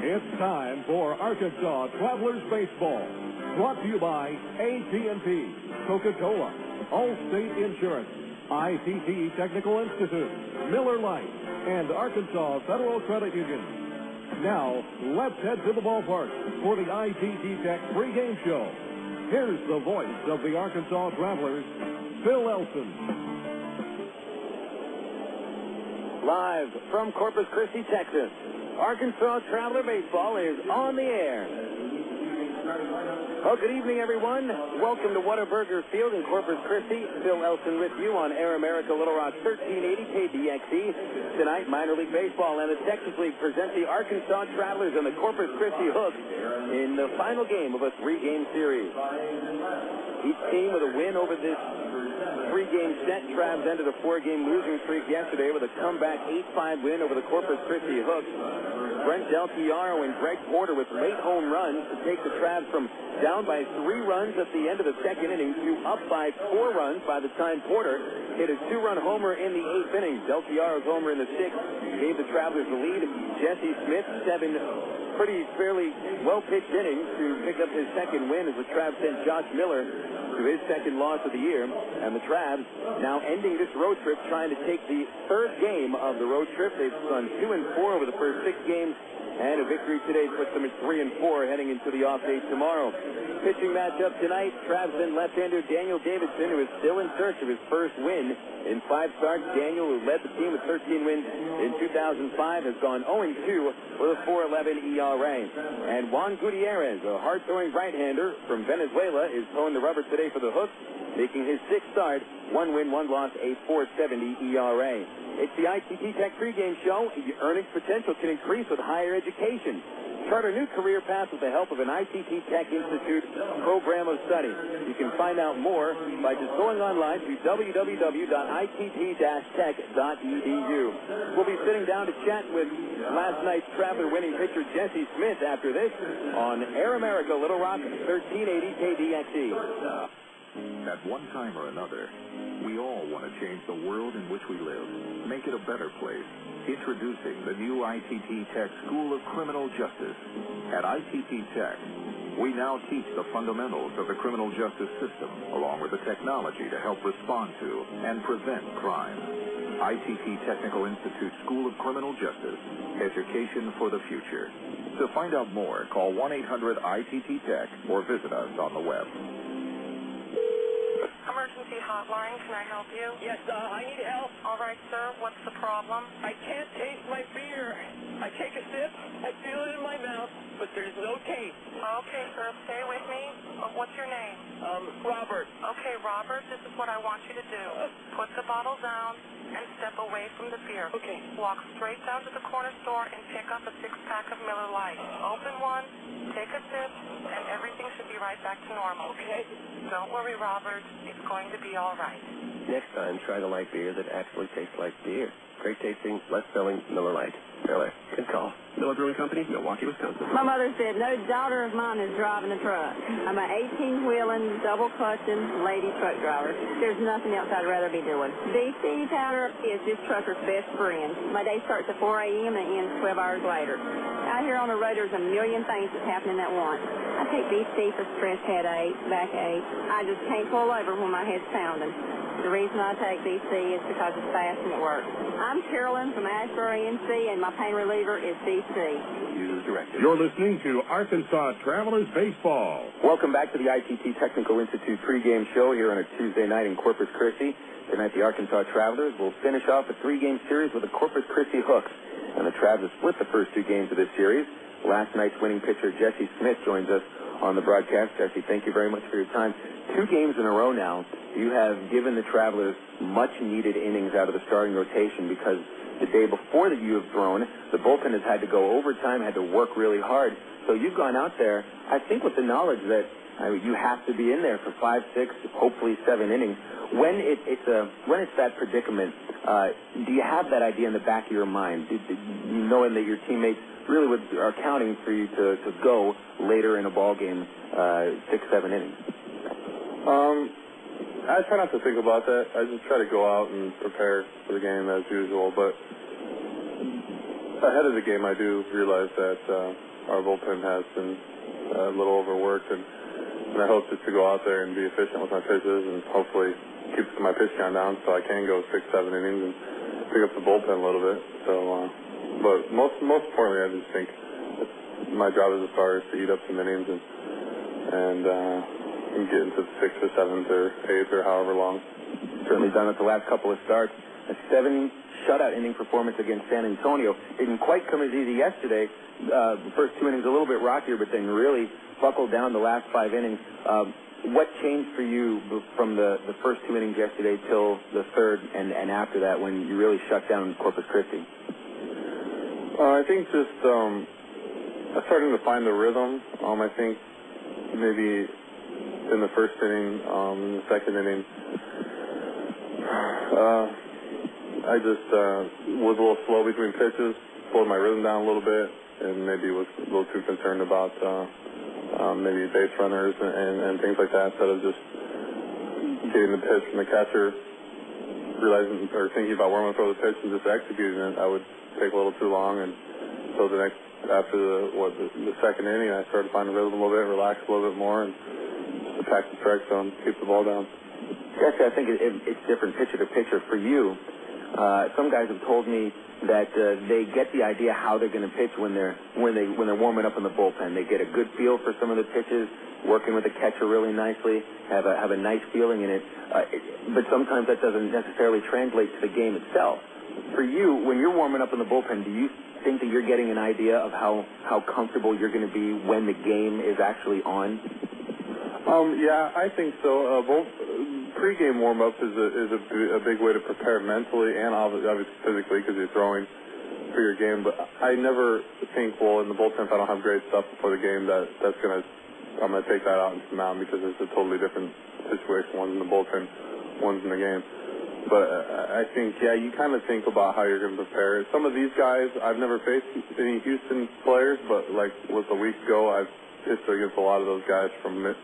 It's time for Arkansas Travelers Baseball. Brought to you by AT&T, Coca-Cola, Allstate Insurance, ITT Technical Institute, Miller Lite, and Arkansas Federal Credit Union. Now, let's head to the ballpark for the ITT Tech pregame show. Here's the voice of the Arkansas Travelers, Phil Elson. Live from Corpus Christi, Texas, Arkansas Traveler Baseball is on the air. Well, good evening, everyone. Welcome to Whataburger Field in Corpus Christi. Phil Elson with you on Air America Little Rock 1380 KDXE. Tonight, minor league baseball and the Texas League present the Arkansas Travelers and the Corpus Christi Hooks in the final game of a three-game series. Each team with a win over this three-game set. Travs ended a four-game losing streak yesterday with a comeback 8-5 win over the Corpus Christi Hooks. Brent Del Chiaro and Greg Porter with late home runs to take the Travs from down by 3 runs at the end of the second inning to up by 4 runs by the time Porter hit a 2-run homer in the 8th inning. Del Chiaro's homer in the 6th gave the Travelers the lead. Jesse Smith, 7 fairly well-pitched innings to pick up his second win as the Travs sent Josh Miller to his second loss of the year. And the Travs now ending this road trip trying to take the third game of the road trip. They've gone 2-4 over the first 6 games. And a victory today puts them at 3-4 heading into the off day tomorrow. Pitching matchup tonight, Travsman left-hander Daniel Davidson, who is still in search of his first win in 5 starts. Daniel, who led the team with 13 wins in 2005, has gone 0-2 with a 4.11 ERA. And Juan Gutiérrez, a hard-throwing right-hander from Venezuela, is throwing the rubber today for the Hooks, making his 6th start, 1 win, 1 loss, a 4.70 ERA. It's the ITT Tech pregame show. Your earnings potential can increase with higher education. Chart a new career path with the help of an ITT Tech Institute program of study. You can find out more by just going online to www.itt-tech.edu. We'll be sitting down to chat with last night's Traveler winning pitcher Jesse Smith after this on Air America Little Rock 1380 KDXE. At one time or another, we all want to change the world in which we live, make it a better place. Introducing the new ITT Tech School of Criminal Justice. At ITT Tech, we now teach the fundamentals of the criminal justice system, along with the technology to help respond to and prevent crime. ITT Technical Institute School of Criminal Justice, education for the future. To find out more, call 1-800-ITT-TECH or visit us on the web. Emergency hotline, can I help you? Yes, I need help. All right, sir, what's the problem? I can't taste my beer. I take a sip, I feel it in my mouth, but there's no taste. Okay, sir, stay with me. What's your name? Robert. Okay, Robert, this is what I want you to do. Put the bottle down and step away from the beer. Okay. Walk straight down to the corner store and pick up a 6-pack of Miller Lite. Open one, take a sip, and everything should be right back to normal. Okay. Don't worry, Robert. It's going to be all right. Next time, try the light beer that actually tastes like beer. Great tasting, less filling Miller Lite. Miller. Good call. Miller Brewing Company, Milwaukee, Wisconsin. My mother said, no daughter of mine is driving a truck. I'm an 18-wheeling, double-clutching lady truck driver. There's nothing else I'd rather be doing. BC powder is this trucker's best friend. My day starts at 4 a.m. and ends 12 hours later. Out here on the road, there's a million things that's happening at once. I take BC for stress, headache, backache. I just can't pull over when my head's pounding. The reason I take BC is because it's fast and it works. I'm Carolyn from Asheboro, NC, and my pain reliever is BC. Use directed. You're listening to Arkansas Travelers Baseball. Welcome back to the ITT Technical Institute pregame show here on a Tuesday night in Corpus Christi. Tonight, the Arkansas Travelers will finish off a 3-game series with the Corpus Christi Hooks. And the Travs have split the first 2 games of this series. Last night's winning pitcher, Jesse Smith, joins us on the broadcast. Jesse, thank you very much for your time. 2 games in a row now, you have given the Travelers much-needed innings out of the starting rotation because the day before that you have thrown, the bullpen has had to go overtime, had to work really hard. So you've gone out there, I think, with the knowledge that you have to be in there for 5, 6, hopefully 7 innings. When it's that predicament, do you have that idea in the back of your mind, knowing that your teammates really are counting for you to go later in a ball game, 6, 7 innings? I try not to think about that. I just try to go out and prepare for the game as usual. But ahead of the game, I do realize that our bullpen has been a little overworked, and I hope just to go out there and be efficient with my pitches and hopefully keep my pitch count down so I can go 6-7 innings and pick up the bullpen a little bit. So, but most importantly, I just think my job as a starter is to eat up some innings and get into the 6th or 7th or 8th or however long. Certainly done it the last couple of starts. A 7 shutout inning performance against San Antonio. Didn't quite come as easy yesterday. The first 2 innings a little bit rockier, but then really buckled down the last 5 innings. What changed for you from the first 2 innings yesterday till the third and after that when you really shut down Corpus Christi? I think just starting to find the rhythm. I think maybe in the first inning, in the second inning, I just was a little slow between pitches, slowed my rhythm down a little bit, and maybe was a little too concerned about maybe base runners and things like that, instead of just getting the pitch from the catcher, realizing or thinking about where I'm going to throw the pitch and just executing it. I would take a little too long, and so after the second inning, I started to find the rhythm a little bit, relax a little bit more, and just attack the strike zone, keep the ball down. Jesse, I think it's different pitcher to pitcher. For you, some guys have told me that they get the idea how they're going to pitch when they're warming up in the bullpen. They get a good feel for some of the pitches, working with the catcher really nicely, have a nice feeling in it. But sometimes that doesn't necessarily translate to the game itself. For you, when you're warming up in the bullpen, do you think that you're getting an idea of how comfortable you're going to be when the game is actually on? Yeah, I think so. Pre-game warm-up is a big way to prepare mentally and obviously physically because you're throwing for your game. But I never think, well, in the bullpen, if I don't have great stuff before the game, I'm gonna take that out into the mound because it's a totally different situation. One's in the bullpen, one's in the game. But I think, yeah, you kind of think about how you're going to prepare. Some of these guys, I've never faced any Houston players, but like with a week ago, I've pitched against a lot of those guys from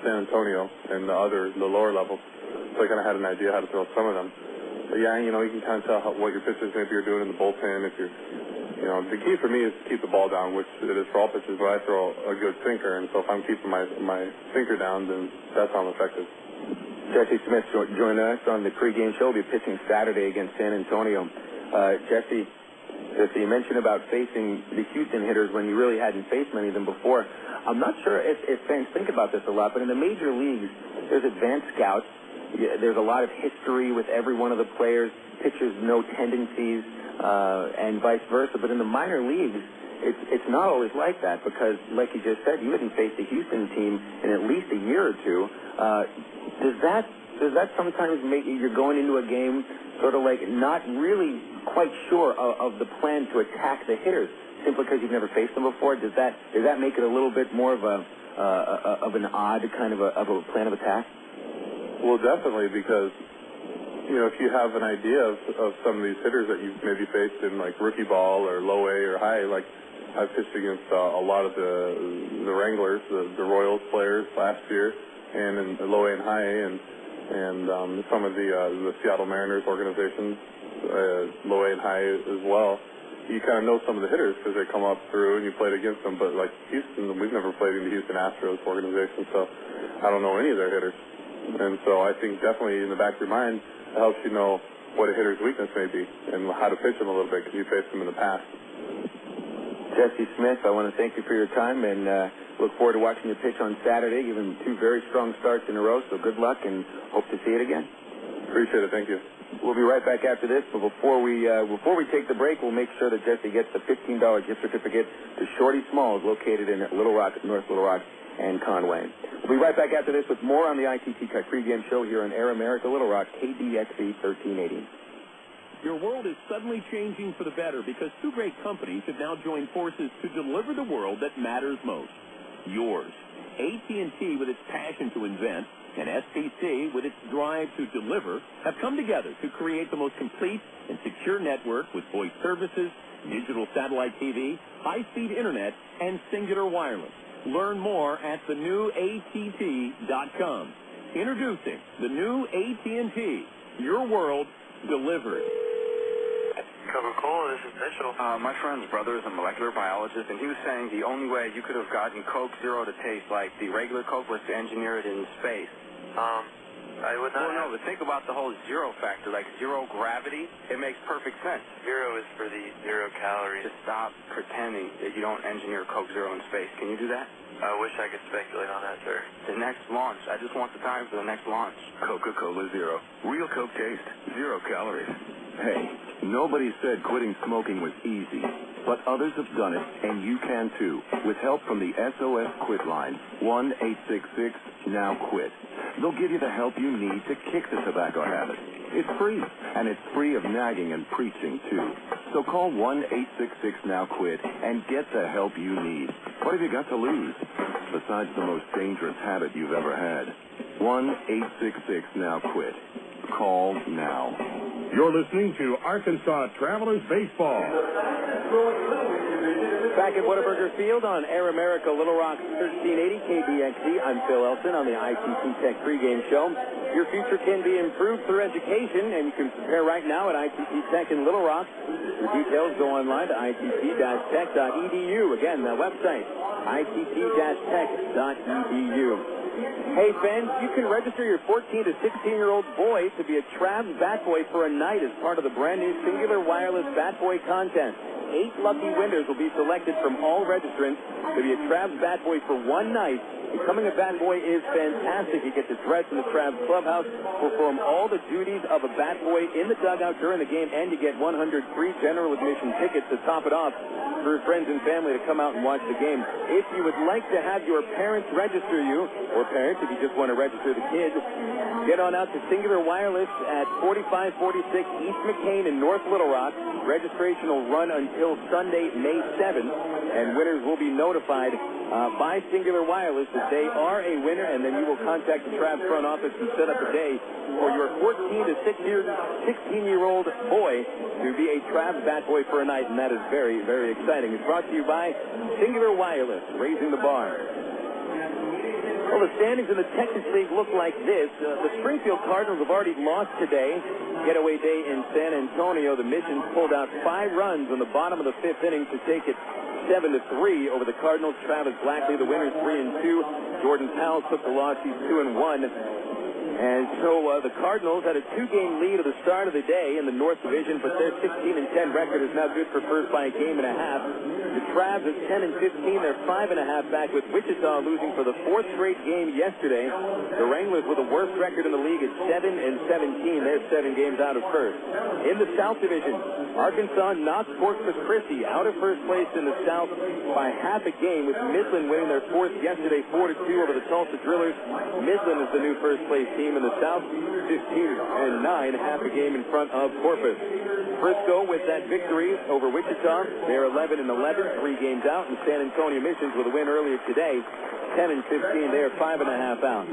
San Antonio and the lower levels. So I kind of had an idea how to throw some of them. But yeah, you can kind of tell what your pitchers maybe you're doing in the bullpen. If you're, the key for me is to keep the ball down, which it is for all pitchers, but I throw a good sinker. And so if I'm keeping my sinker down, then that's how I'm effective. Jesse Smith joined us on the pregame show. He'll be pitching Saturday against San Antonio. Jesse, you mentioned about facing the Houston hitters when you really hadn't faced many of them before. I'm not sure if fans think about this a lot, but in the major leagues, there's advanced scouts. There's a lot of history with every one of the players. Pitchers know tendencies and vice versa. But in the minor leagues, it's not always like that because, like you just said, you hadn't faced a Houston team in at least a year or two. Does that sometimes make you're going into a game sort of like not really quite sure of the plan to attack the hitters simply because you've never faced them before? Does that make it a little bit more of an odd kind of a plan of attack? Well, definitely, because if you have an idea of some of these hitters that you've maybe faced in like rookie ball or low A or high, like I've pitched against a lot of the Wranglers, the Royals players last year, and in low A and high A, and some of the Seattle Mariners organizations, low A and high A as well. You kind of know some of the hitters because they come up through and you played against them. But like Houston, we've never played in the Houston Astros organization, so I don't know any of their hitters. And so I think definitely in the back of your mind, it helps you know what a hitter's weakness may be and how to pitch them a little bit because you faced them in the past. Jesse Smith, I want to thank you for your time and look forward to watching you pitch on Saturday. You've given 2 very strong starts in a row, so good luck and hope to see it again. Appreciate it. Thank you. We'll be right back after this, but before we take the break, we'll make sure that Jesse gets the $15 gift certificate to Shorty Smalls, located in Little Rock, North Little Rock, and Conway. We'll be right back after this with more on the ITT Cut pregame show here on Air America Little Rock, KDXC 1380. Your world is suddenly changing for the better because 2 great companies have now joined forces to deliver the world that matters most. Yours. AT&T, with its passion to invent, and SPC, with its drive to deliver, have come together to create the most complete and secure network with voice services, digital satellite TV, high-speed internet, and singular wireless. Learn more at thenewATT.com. Introducing the new AT&T. Your world delivered. Coca-Cola, this is Mitchell. My friend's brother is a molecular biologist, and he was saying the only way you could have gotten Coke Zero to taste like the regular Coke was to engineer it in space. I would not. Well, no, but think about the whole zero factor, like zero gravity. It makes perfect sense. Zero is for the 0 calories. Just stop pretending that you don't engineer Coke Zero in space. Can you do that? I wish I could speculate on that, sir. The next launch. I just want the time for the next launch. Coca-Cola Zero. Real Coke taste. 0 calories. Hey, nobody said quitting smoking was easy, but others have done it, and you can too, with help from the SOS Quit line, 1-866-NOW-QUIT. They'll give you the help you need to kick the tobacco habit. It's free, and it's free of nagging and preaching too. So call 1-866-NOW-QUIT and get the help you need. What have you got to lose, besides the most dangerous habit you've ever had? 1-866-NOW-QUIT. Call now. You're listening to Arkansas Travelers Baseball. Back at Whataburger Field on Air America, Little Rock, 1380 KBXE. I'm Phil Elson on the ITT Tech pregame show. Your future can be improved through education, and you can prepare right now at ITT Tech in Little Rock. For details, go online to itt-tech.edu. Again, the website, itt-tech.edu. Hey, fans, you can register your 14 to 16-year-old boy to be a Travs Bat Boy for a night as part of the brand-new Singular Wireless Bat Boy contest. 8 lucky winners will be selected from all registrants to be a Travs Bat Boy for one night. Becoming a Bat Boy is fantastic. You get to dress in the Travs clubhouse, perform all the duties of a Bat Boy in the dugout during the game, and you get 100 free general admission tickets to top it off for friends and family to come out and watch the game. If you would like to have your parents register you, or parents, if you just want to register the kids, get on out to Singular Wireless at 4546 East McCain in North Little Rock. Registration will run until Sunday, May 7th, and winners will be notified by Singular Wireless that they are a winner, and then you will contact the Travs front office and set up a day for your 14 to 16-year-old boy to be a Travs Bat Boy for a night, and that is very, very exciting. It's brought to you by Singular Wireless, raising the bar. Well, the standings in the Texas League look like this. The Springfield Cardinals have already lost today. Getaway day in San Antonio. The Missions pulled out 5 runs on the bottom of the 5th inning to take it 7-3 over the Cardinals. Travis Blackley, the winners, 3-2. Jordan Powell took the loss. He's 2-1. And so the Cardinals had a 2-game lead at the start of the day in the North Division, but their 16-10 record is now good for first by a game and a half. The Travs at 10-15, they're 5.5 back, with Wichita losing for the 4th straight game yesterday. The Wranglers with the worst record in the league at 7-17. They're 7 games out of first. In the South Division, Arkansas knocks Corpus Christi out of first place in the South by half a game, with Midland winning their 4th yesterday 4-2 over the Tulsa Drillers. Midland is the new first place team in the South, 15-9, half a game in front of Corpus. Frisco with that victory over Wichita. They're 11-11, 3 games out, and San Antonio Missions with a win earlier today, 10-15. They're 5.5 out.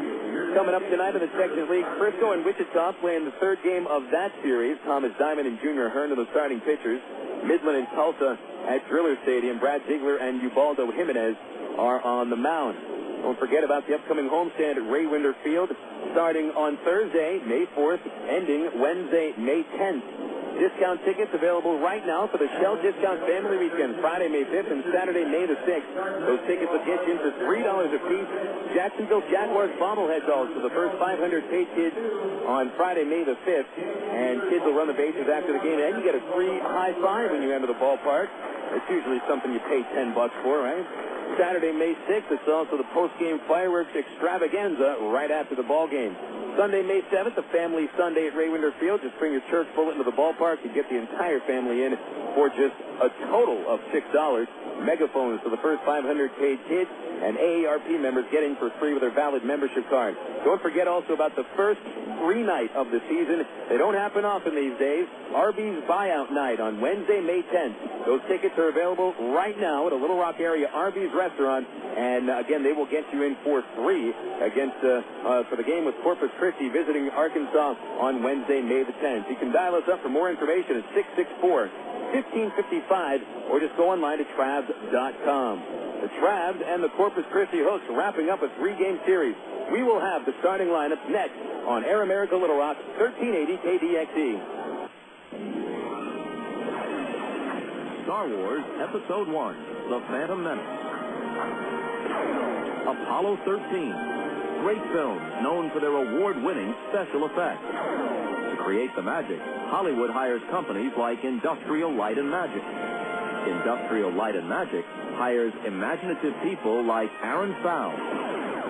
Coming up tonight in the Texas League, Frisco and Wichita playing the 3rd game of that series. Thomas Diamond and Junior Hearn are the starting pitchers. Midland and Tulsa at Driller Stadium. Brad Ziegler and Ubaldo Jimenez are on the mound. Don't forget about the upcoming homestand at Ray Winder Field, starting on Thursday, May 4th, ending Wednesday, May 10th. Discount tickets available right now for the Shell Discount Family Weekend, Friday, May 5th, and Saturday, May the 6th. Those tickets will get you in for $3 apiece. Jacksonville Jaguars bobblehead dolls for the first 500 paid kids on Friday, May the 5th. And kids will run the bases after the game, and you get a free high five when you enter the ballpark. It's usually something you pay $10 for, right? Saturday, May 6th, it's also the post-game fireworks extravaganza right after the ball game. Sunday, May 7th, the family Sunday at Ray Winder Field. Just bring your church bullet into the ballpark. You get the entire family in for just a total of $6. Megaphones for the first 500 paid kids, and AARP members get in for free with their valid membership card. Don't forget also about the first free night of the season. They don't happen often these days. Arby's Buyout Night on Wednesday, May 10th. Those tickets are available right now at a Little Rock area Arby's restaurant. restaurant. And, again, they will get you in for free against for the game with Corpus Christi visiting Arkansas on Wednesday, May the 10th. You can dial us up for more information at 664-1555 or just go online to Travs.com. The Travs and the Corpus Christi Hooks wrapping up a 3-game series. We will have the starting lineup next on Air America Little Rock, 1380 KDXE. Star Wars Episode 1, The Phantom Menace. Apollo 13. Great films known for their award-winning special effects. To create the magic, Hollywood hires companies like Industrial Light and Magic. Industrial Light and Magic hires imaginative people like Aaron Fowl.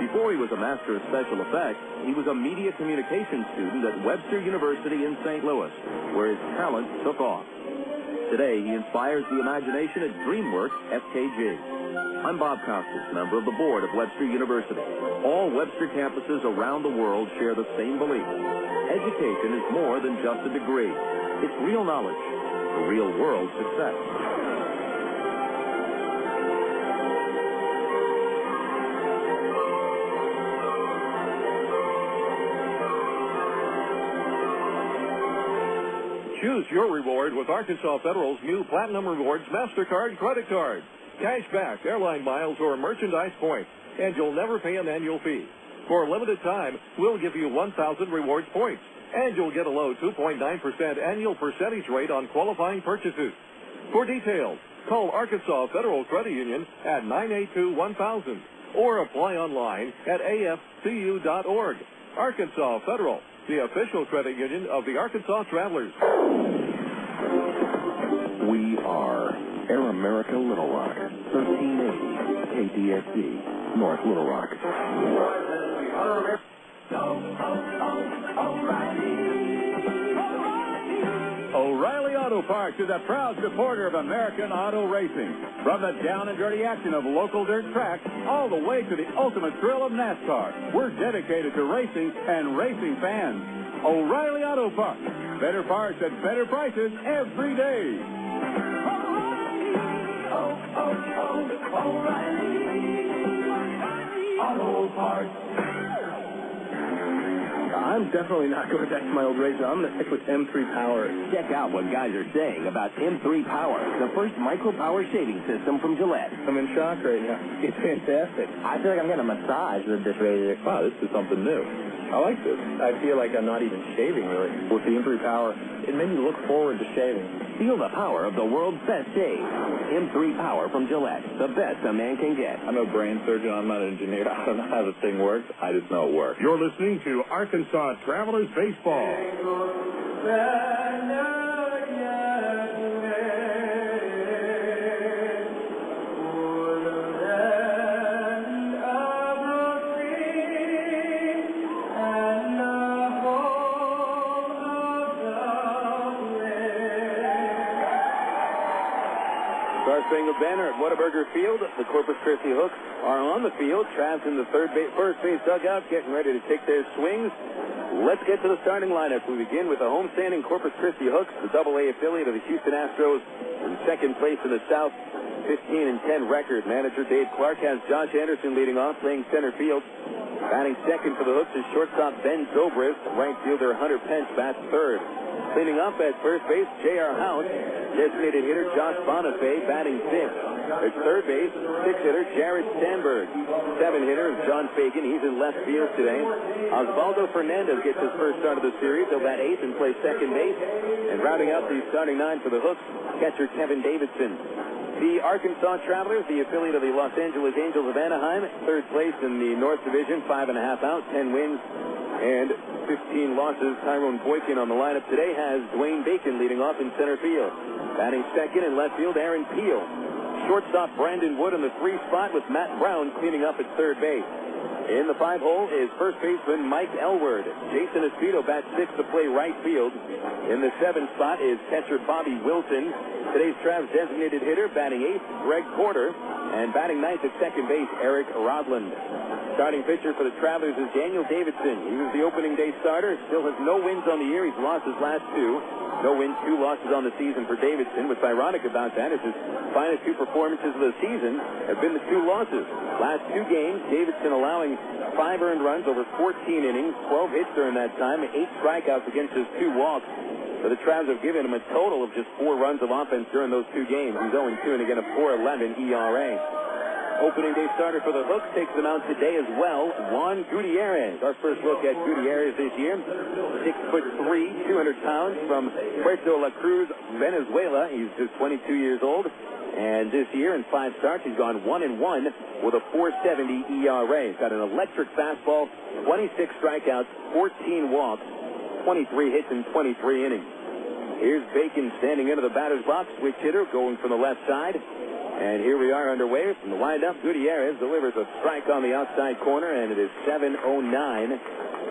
Before he was a master of special effects, he was a media communications student at Webster University in St. Louis, where his talent took off. Today, he inspires the imagination at DreamWorks FKG. I'm Bob Costas, member of the board of Webster University. All Webster campuses around the world share the same belief. Education is more than just a degree. It's real knowledge for real-world success. Choose your reward with Arkansas Federal's new Platinum Rewards MasterCard credit card. Cash back, airline miles, or merchandise points, and you'll never pay an annual fee. For a limited time, we'll give you 1,000 rewards points, and you'll get a low 2.9% annual percentage rate on qualifying purchases. For details, call Arkansas Federal Credit Union at 982-1000 or apply online at afcu.org. Arkansas Federal, the official credit union of the Arkansas Travelers. We are Air America Little Rock, 1380 KDXE, North Little Rock. O'Reilly Auto Parts is a proud supporter of American auto racing. From the down and dirty action of local dirt tracks all the way to the ultimate thrill of NASCAR, we're dedicated to racing and racing fans. O'Reilly Auto Parts. Better parts at better prices every day. O'Reilly Auto Parts. I'm definitely not going back to my old razor. I'm going to stick with M3 Power. Check out what guys are saying about M3 Power, the first micro-power shaving system from Gillette. I'm in shock right now. It's fantastic. I feel like I'm getting a massage with this razor. Wow, this is something new. I like this. I feel like I'm not even shaving, really. With the M3 Power, it made me look forward to shaving. Feel the power of the world's best shave. M3 Power from Gillette, the best a man can get. I'm a brain surgeon. I'm not an engineer. I don't know how the thing works. I just know it works. You're listening to Arkansas Travelers Baseball. Star-Spangled Banner at Whataburger Field. The Corpus Christi Hooks are on the field. Travs in the first base dugout getting ready to take their swings. Let's get to the starting lineup. We begin with the homestanding Corpus Christi Hooks, the AA affiliate of the Houston Astros, in second place in the South, 15-10 record. Manager Dave Clark has Josh Anderson leading off, playing center field. Batting second for the Hooks is shortstop Ben Zobrist. Right fielder Hunter Pence bats third. Cleaning up at first base, J.R. House. Designated hitter Josh Bonifay batting fifth. At third base, six-hitter Jared Sandberg. Seven-hitter John Fagan. He's in left field today. Osvaldo Fernandez gets his first start of the series. He'll bat eighth and play second base. And rounding out the starting nine for the Hooks, catcher Kevin Davidson. The Arkansas Travelers, the affiliate of the Los Angeles Angels of Anaheim, third place in the North Division, 5.5 out, 10 wins, and 15 losses. Tyrone Boykin on the lineup today has Dwayne Bacon leading off in center field. Batting second in left field, Aaron Peel. Shortstop Brandon Wood in the 3 spot with Matt Brown cleaning up at third base. In the 5 hole is first baseman Mike Elward. Jason Esposito bats sixth to play right field. In the 7 spot is catcher Bobby Wilson. Today's Travs designated hitter batting eighth, Greg Porter. And batting ninth at second base, Eric Rodland. Starting pitcher for the Travelers is Daniel Davidson. He was the opening day starter. Still has no wins on the year. He's lost his last two. No wins, 2 losses on the season for Davidson. What's ironic about that is his finest 2 performances of the season have been the 2 losses. Last 2 games, Davidson allowing 5 earned runs over 14 innings, 12 hits during that time, 8 strikeouts against his 2 walks. So the Travs have given him a total of just 4 runs of offense during those 2 games. He's 0-2 and again a 4.11 ERA. Opening day starter for the Hooks takes them out today as well, Juan Gutiérrez. Our first look at Gutiérrez this year. 6'3", 200 pounds from Puerto La Cruz, Venezuela. He's just 22 years old. And this year in 5 starts, he's gone 1-1 with a 4.70 ERA. He's got an electric fastball, 26 strikeouts, 14 walks, 23 hits in 23 innings. Here's Bacon standing into the batter's box, switch hitter going from the left side. And here we are underway from the windup. Gutiérrez delivers a strike on the outside corner, and it is 7:09.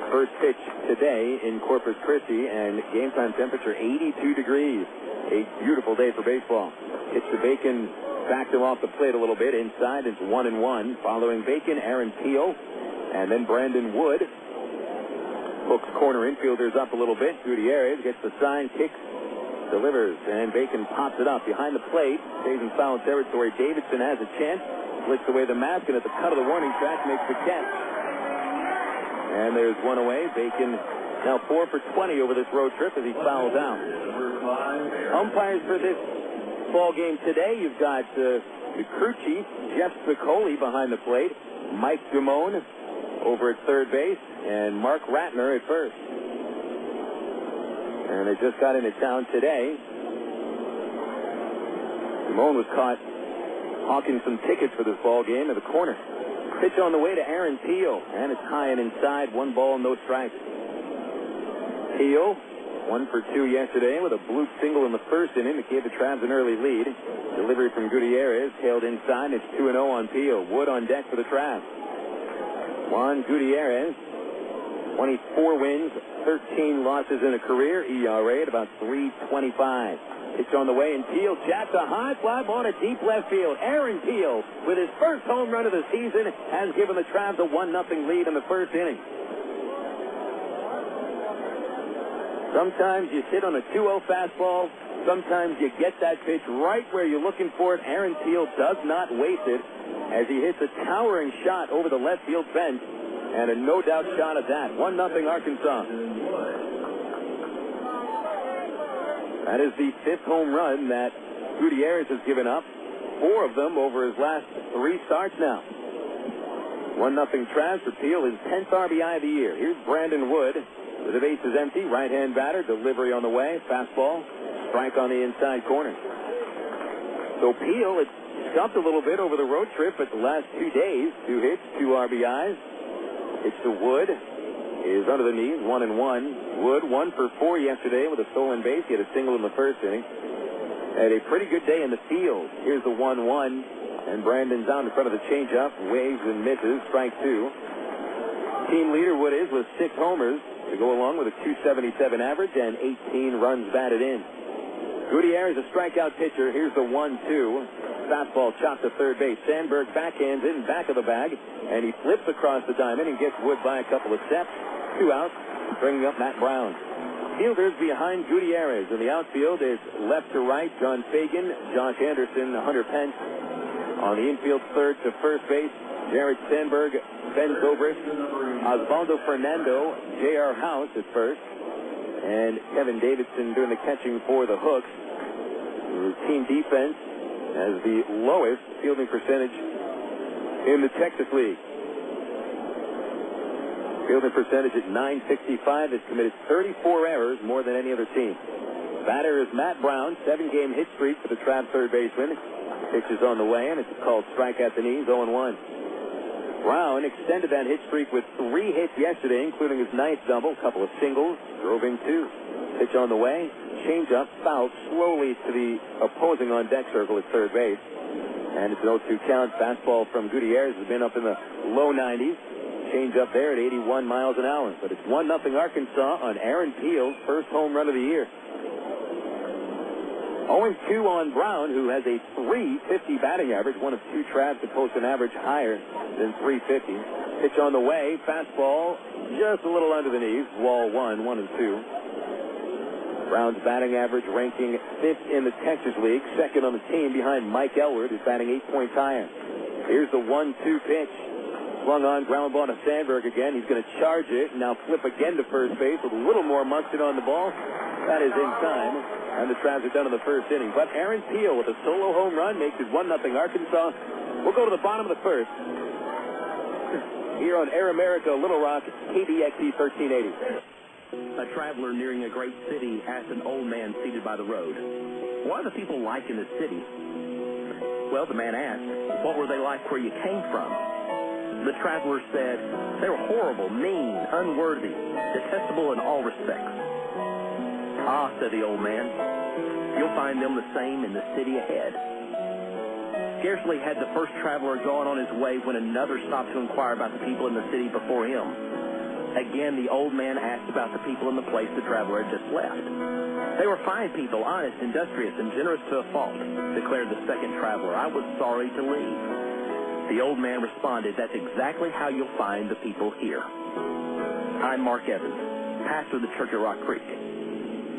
First pitch today in Corpus Christi, and game time temperature 82 degrees. A beautiful day for baseball. Pitch to Bacon, backed him off the plate a little bit. Inside, it's 1-1. Following Bacon, Aaron Peel, and then Brandon Wood. Hooks corner infielders up a little bit. Gutiérrez gets the sign, kicks, delivers, and Bacon pops it up behind the plate. Stays in foul territory. Davidson has a chance. Flicks away the mask, and at the cut of the warning track makes the catch. And there's one away. Bacon now 4 for 20 over this road trip as he fouls out. Umpires for this ball game today, you've got the crew chief, Jeff Spicoli, behind the plate. Mike Dumone over at third base, and Mark Ratner at first. And they just got into town today. Simone was caught hawking some tickets for this ball game in the corner. Pitch on the way to Aaron Peel, and it's high and inside. 1 ball, no strikes. Peel, 1 for 2 yesterday with a bloop single in the first inning that gave the Travs an early lead. Delivery from Gutiérrez, tailed inside, and it's 2-0 on Peel. Wood on deck for the Travs. Juan Gutiérrez, 24 wins, 13 losses in a career. ERA at about 3.25. Pitch on the way, and Peel jacks a high fly ball to deep left field. Aaron Peel, with his first home run of the season, has given the Travs a 1-0 lead in the first inning. Sometimes you sit on a 2-0 fastball. Sometimes you get that pitch right where you're looking for it. Aaron Peel does not waste it as he hits a towering shot over the left field fence. And a no-doubt shot at that. 1-0 Arkansas. That is the 5th home run that Gutiérrez has given up. 4 of them over his last 3 starts now. 1-0 Travs for Peel, his 10th RBI of the year. Here's Brandon Wood with the bases empty. Right-hand batter. Delivery on the way. Fastball. Strike on the inside corner. So Peel, it's jumped a little bit over the road trip, but the last 2 days, 2 hits, 2 RBIs. It's to Wood. Is under the knees, 1-1. Wood, 1 for 4 yesterday with a stolen base. He had a single in the first inning. Had a pretty good day in the field. Here's the 1-1. And Brandon's out in front of the changeup. Waves and misses. Strike 2. Team leader Wood is with 6 homers to go along with a .277 average and 18 runs batted in. Gutiérrez, a strikeout pitcher. Here's the 1-2. Fastball chopped to third base. Sandberg backhands in back of the bag, and he flips across the diamond and gets Wood by a couple of steps. 2 outs, bringing up Matt Brown. Fielders behind Gutiérrez. In the outfield is left to right, John Fagan, Josh Anderson, Hunter Pence. On the infield, third to first base, Jared Sandberg, Ben Zobrist, Osvaldo Fernando, J.R. House at first, and Kevin Davidson doing the catching for the Hooks. Team defense has the lowest fielding percentage in the Texas League. Fielding percentage at .965 has committed 34 errors, more than any other team. Batter is Matt Brown, 7-game hit streak for the Travs third baseman. Pitch is on the way, and it's called strike at the knees, 0-1. Brown extended that hit streak with 3 hits yesterday, including his 9th double, a couple of singles, drove in 2. Pitch on the way, change up, foul slowly to the opposing on deck circle at third base. And it's an 0-2 count. Fastball from Gutiérrez has been up in the low 90s. Change up there at 81 miles an hour. But it's 1-0 Arkansas on Aaron Peel's first home run of the year. 0-2 on Brown, who has a .350 batting average, one of two Travs to post an average higher than .350. Pitch on the way, fastball just a little under the knees, wall 1, 1-2. Brown's batting average ranking 5th in the Texas League, second on the team behind Mike Elward, who's batting 8 points higher. Here's the 1-2 pitch. Swung on, ground ball to Sandberg again. He's going to charge it, now flip again to first base with a little more Munson on the ball. That is in time, and the Travs are done in the first inning. But Aaron Peel with a solo home run makes it 1-0 Arkansas. We'll go to the bottom of the first. Here on Air America, Little Rock, KDXE 1380. A traveler nearing a great city asked an old man seated by the road, "What are the people like in the city?" Well, the man asked, "What were they like where you came from?" The traveler said, "They were horrible, mean, unworthy, detestable in all respects." "Ah," said the old man, "you'll find them the same in the city ahead." Scarcely had the first traveler gone on his way when another stopped to inquire about the people in the city before him. Again, the old man asked about the people in the place the traveler had just left. "They were fine people, honest, industrious, and generous to a fault," declared the second traveler. "I was sorry to leave." The old man responded, "That's exactly how you'll find the people here." I'm Mark Evans, pastor of the Church at Rock Creek.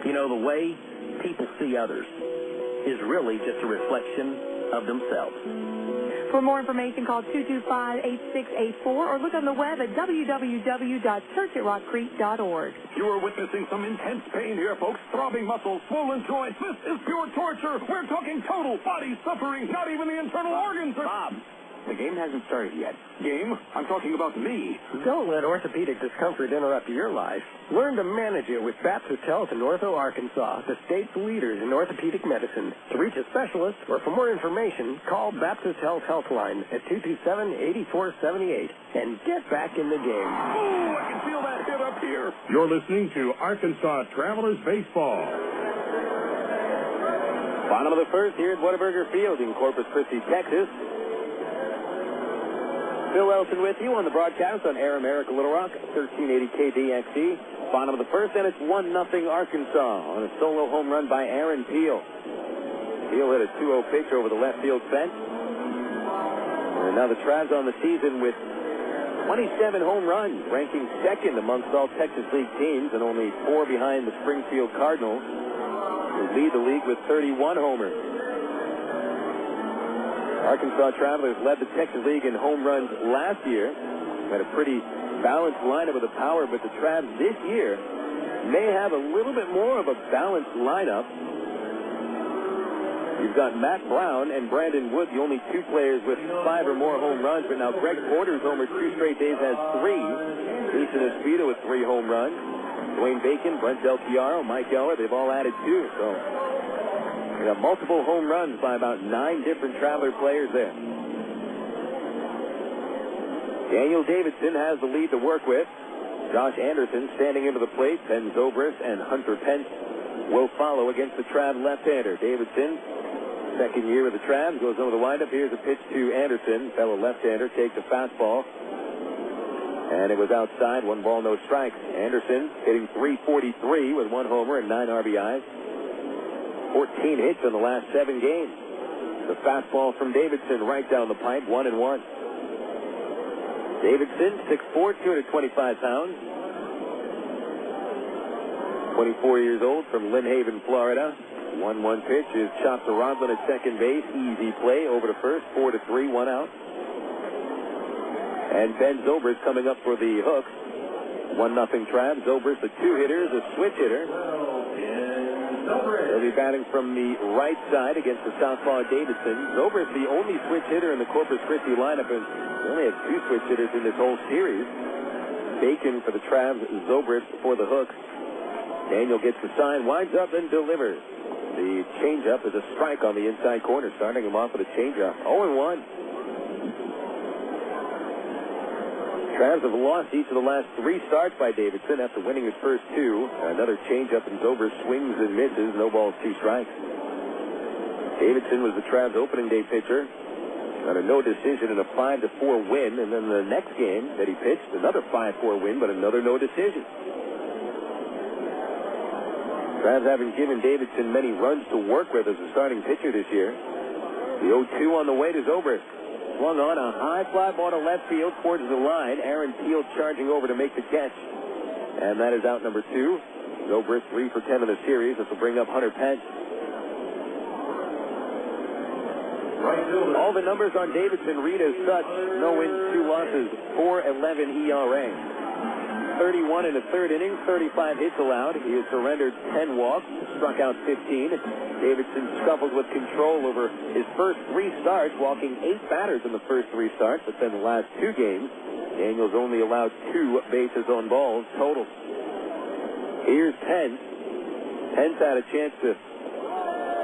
You know, the way people see others is really just a reflection of themselves. For more information, call 225-8684 or look on the web at www.churchatrockcreek.org. You are witnessing some intense pain here, folks. Throbbing muscles, swollen joints. This is pure torture. We're talking total body suffering. Not even the internal organs are... Bob, the game hasn't started yet. Game? I'm talking about me. Don't let orthopedic discomfort interrupt your life. Learn to manage it with Baptist Health in Ortho, Arkansas, the state's leaders in orthopedic medicine. To reach a specialist or for more information, call Baptist Health Helpline at 227-8478 and get back in the game. Oh, I can feel that hit up here. You're listening to Arkansas Travelers Baseball. Bottom of the first here at Whataburger Field in Corpus Christi, Texas. Phil Elson with you on the broadcast on Air America Little Rock, 1380 KDXE. Bottom of the first, and it's 1-0 Arkansas on a solo home run by Aaron Peel. Peel hit a 2-0 pitch over the left field fence. And now the Travs on the season with 27 home runs, ranking second amongst all Texas League teams and only 4 behind the Springfield Cardinals, who lead the league with 31 homers. Arkansas Travelers led the Texas League in home runs last year. Had a pretty balanced lineup with the power, but the Travs this year may have a little bit more of a balanced lineup. You've got Matt Brown and Brandon Wood, the only two players with 5 or more home runs, but now Greg Porter's homered 2 straight days, has 3. Jason Espino with 3 home runs. Dwayne Bacon, Brent Del Chiaro, Mike Eller, they've all added 2, so... We have multiple home runs by about 9 different Traveler players there. Daniel Davidson has the lead to work with. Josh Anderson standing into the plate. Ben Zobrist and Hunter Pence will follow against the Trav left-hander. Davidson, second year with the Travs, goes over the windup. Here's a pitch to Anderson. Fellow left-hander takes a fastball. And it was outside. 1 ball, no strikes. Anderson hitting .343 with 1 homer and 9 RBIs. 14 hits in the last 7 games. The fastball from Davidson right down the pipe, 1-1. Davidson, 6'4", 225 pounds. 24 years old from Lynn Haven, Florida. 1-1 pitch is chopped to Rodlin at second base. Easy play over to first, 4-3, 1 out. And Ben Zobrist coming up for the Hooks. 1-0 Travs. Zobrist, a 2-hitter, is a switch hitter. He'll be batting from the right side against the southpaw Davidson. Zobrist, the only switch hitter in the Corpus Christi lineup, and we only have 2 switch hitters in this whole series. Bacon for the Travs, Zobrist for the Hooks. Daniel gets the sign, winds up, and delivers. The changeup is a strike on the inside corner, starting him off with a changeup. 0-1. Travs have lost each of the last 3 starts by Davidson after winning his first 2. Another changeup, and Zobrist swings and misses. No balls, 2 strikes. Davidson was the Travs opening day pitcher. Got a no decision in a 5-4 win, and then the next game that he pitched, another 5-4 win, but another no decision. Travs haven't given Davidson many runs to work with as a starting pitcher this year. The 0-2 on the way to Zobrist. Swung on a high fly ball to left field towards the line. Aaron Peel charging over to make the catch. And that is out number 2. Zobrist 3 for 10 in the series. This will bring up Hunter Pence. All the numbers on Davidson read as such. No wins, 2 losses, 4.11 ERA. 31 in the third inning, 35 hits allowed. He has surrendered 10 walks, struck out 15. Davidson scuffled with control over his first 3 starts, walking 8 batters in the first 3 starts, but then the last 2 games, Daniels only allowed 2 bases on balls total. Here's Pence. Pence had a chance to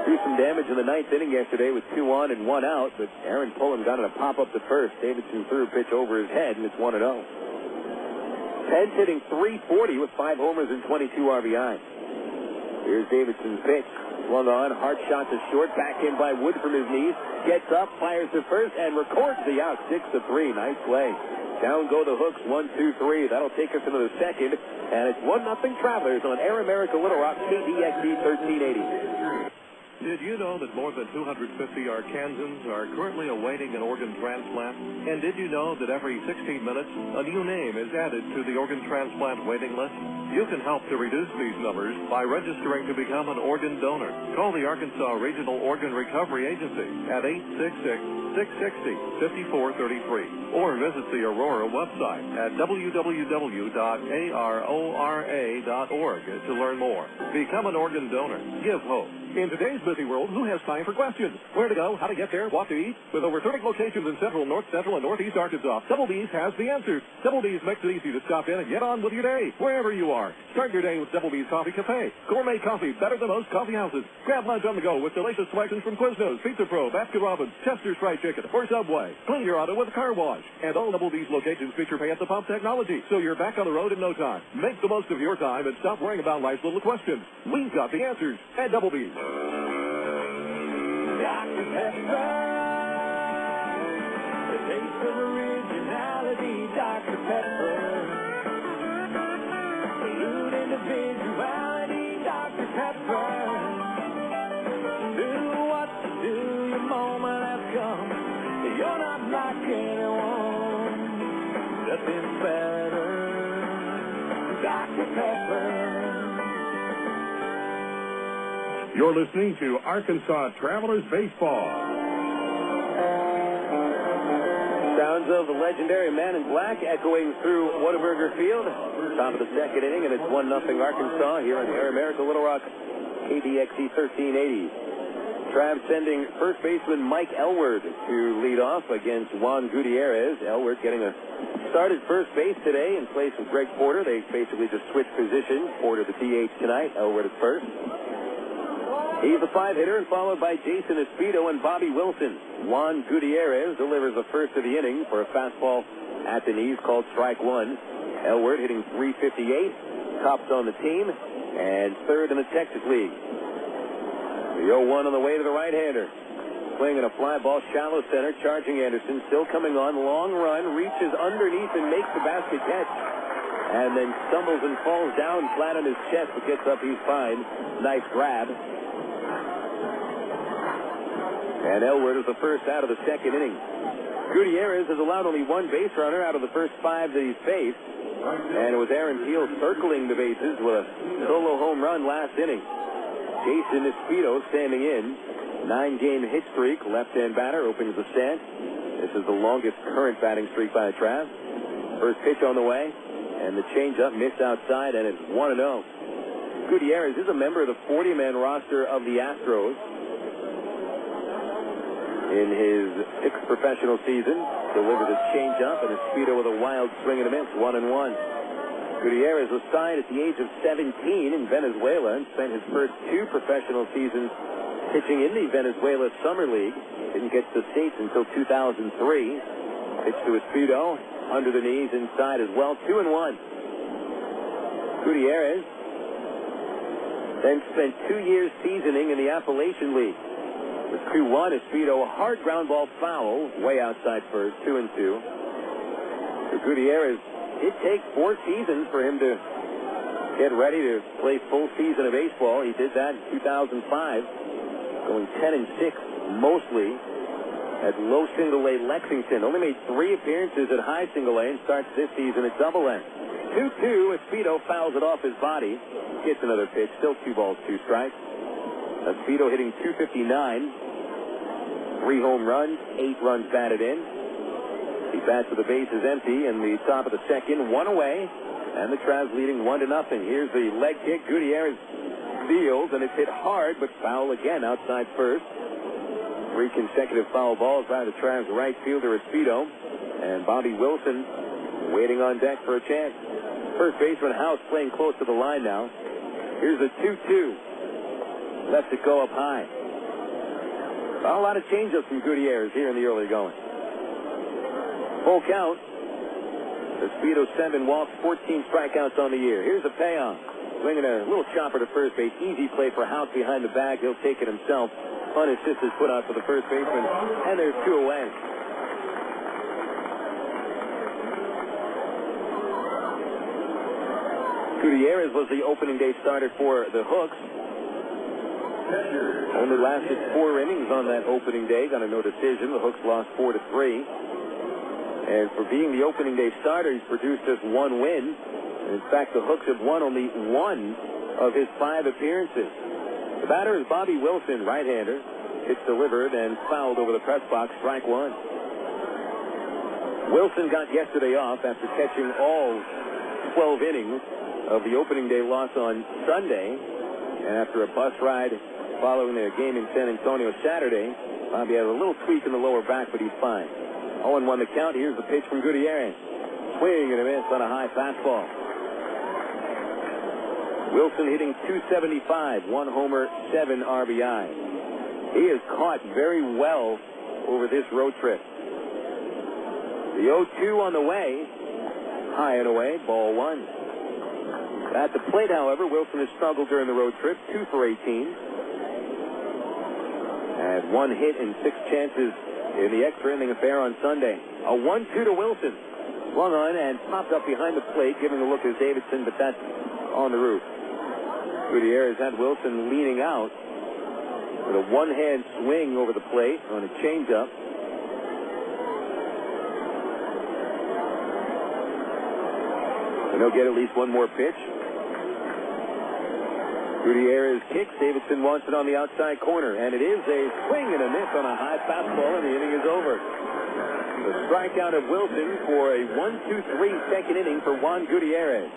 do some damage in the 9th inning yesterday with 2 on and 1 out, but Aaron Pullen got it a pop-up to first. Davidson threw a pitch over his head, and it's 1-0. Pence hitting .340 with 5 homers and 22 RBI. Here's Davidson's pitch. Swung on, hard shot to short, back in by Wood from his knees. Gets up, fires to first, and records the out. 6-3. Nice play. Down go the hooks, 1-2-3. That'll take us into the second, and it's 1-0 Travelers on Air America Little Rock, KDXE 1380. Did you know that more than 250 Arkansans are currently awaiting an organ transplant? And did you know that every 16 minutes, a new name is added to the organ transplant waiting list? You can help to reduce these numbers by registering to become an organ donor. Call the Arkansas Regional Organ Recovery Agency at 866-660-5433 or visit the Aurora website at www.arora.org to learn more. Become an organ donor. Give hope. In today's busy world, who has time for questions? Where to go, how to get there, what to eat? With over 30 locations in Central, North Central, and Northeast Arkansas, Double B's has the answers. Double B's makes it easy to stop in and get on with your day, wherever you are. Start your day with Double B's Coffee Cafe. Gourmet coffee, better than most coffee houses. Grab lunch on the go with delicious selections from Quiznos, Pizza Pro, Baskin Robbins, Chester's Fried Chicken, or Subway. Clean your auto with a car wash. And all Double B's locations feature pay-at-the-pump technology, so you're back on the road in no time. Make the most of your time and stop worrying about life's little questions. We've got the answers at Double B's. Dr. Pepper, the taste of originality, Dr. Pepper. Salute individuality, Dr. Pepper. Do what to do, your moment has come. You're not like anyone, nothing better, Dr. Pepper. You're listening to Arkansas Travelers Baseball. Sounds of the legendary Man in Black echoing through Whataburger Field. Top of the second inning, and it's 1-0 Arkansas here on the Air America Little Rock, KDXE 1380. Trav sending first baseman Mike Elward to lead off against Juan Gutiérrez. Elward getting a start at first base today in place of Greg Porter. They basically just switched positions. Porter the DH tonight, Elward at first. He's the 5-hitter and followed by Jason Espino and Bobby Wilson. Juan Gutiérrez delivers the first of the inning for a fastball at the knees called strike 1. Elward hitting .358, tops on the team, and third in the Texas League. The 0-1 on the way to the right-hander. Swinging a fly ball shallow center, charging Anderson, still coming on, long run, reaches underneath and makes the basket catch. And then stumbles and falls down flat on his chest, but gets up, he's fine. Nice grab. And Elward is the first out of the second inning. Gutiérrez has allowed only 1 base runner out of the first 5 that he's faced. And it was Aaron Peel circling the bases with a solo home run last inning. Jason Espino standing in. 9-game hit streak. Left-hand batter opens the stand. This is the longest current batting streak by a Trav. First pitch on the way. And the changeup missed outside, and it's 1-0. Gutiérrez is a member of the 40-man roster of the Astros. In his 6th professional season, delivered a changeup and Espino with a wild swing and a miss, 1-1. Gutiérrez was signed at the age of 17 in Venezuela and spent his first 2 professional seasons pitching in the Venezuela Summer League. Didn't get to the States until 2003. Pitched to Espino, under the knees, inside as well, 2-1. Gutiérrez then spent 2 years seasoning in the Appalachian League. With 2-1, Espino, a hard ground ball foul, way outside first, 2-2. For Gutiérrez, it takes 4 seasons for him to get ready to play full season of baseball. He did that in 2005, going 10-6 mostly at low single-A Lexington. Only made 3 appearances at high single-A and starts this season at double-A. 2-2, Espedo fouls it off his body. Gets another pitch, still 2 balls, 2 strikes. Espedo hitting .259, 3 home runs, 8 runs batted in. He bats with the bases empty in the top of the second, 1 away, and the Travs leading 1-0. Here's the leg kick. Gutiérrez deals, and it's hit hard, but foul again outside first. 3 consecutive foul balls by the Travs right fielder Espedo, and Bobby Wilson waiting on deck for a chance. First baseman House playing close to the line now. Here's the 2-2. Left it go up high. Not a lot of changeups from Gutiérrez here in the early going. Full count. Espedo 7 walks, 14 strikeouts on the year. Here's the payoff. Swinging a little chopper to first base. Easy play for House behind the bag. He'll take it himself. Unassisted put out for the first baseman. And there's 2 away. Gutiérrez was the opening day starter for the Hooks. Only lasted 4 innings on that opening day. Got a no decision. The Hooks lost 4-3. And for being the opening day starter, he's produced just 1 win. And in fact, the Hooks have won only 1 of his 5 appearances. The batter is Bobby Wilson, right-hander. It's delivered and fouled over the press box, strike 1. Wilson got yesterday off after catching all 12 innings of the opening day loss on Sunday. And after a bus ride following their game in San Antonio Saturday, Bobby had a little tweak in the lower back, but he's fine. 0-1 the count. Here's the pitch from Gutiérrez. Swing and a miss on a high fastball. Wilson hitting .275, 1 homer, 7 RBI. He is caught very well over this road trip. The 0-2 on the way. High and away, ball 1. At the plate, however, Wilson has struggled during the road trip, 2 for 18. Had 1 hit and 6 chances in the extra inning affair on Sunday. A 1-2 to Wilson. Swung on and popped up behind the plate, giving a look as Davidson, but that's on the roof. Gutiérrez had Wilson leaning out with a one-hand swing over the plate on a changeup. And he'll get at least 1 more pitch. Gutiérrez kicks. Davidson wants it on the outside corner, and it is a swing and a miss on a high fastball, and the inning is over. The strikeout of Wilson for a 1-2-3 second inning for Juan Gutiérrez.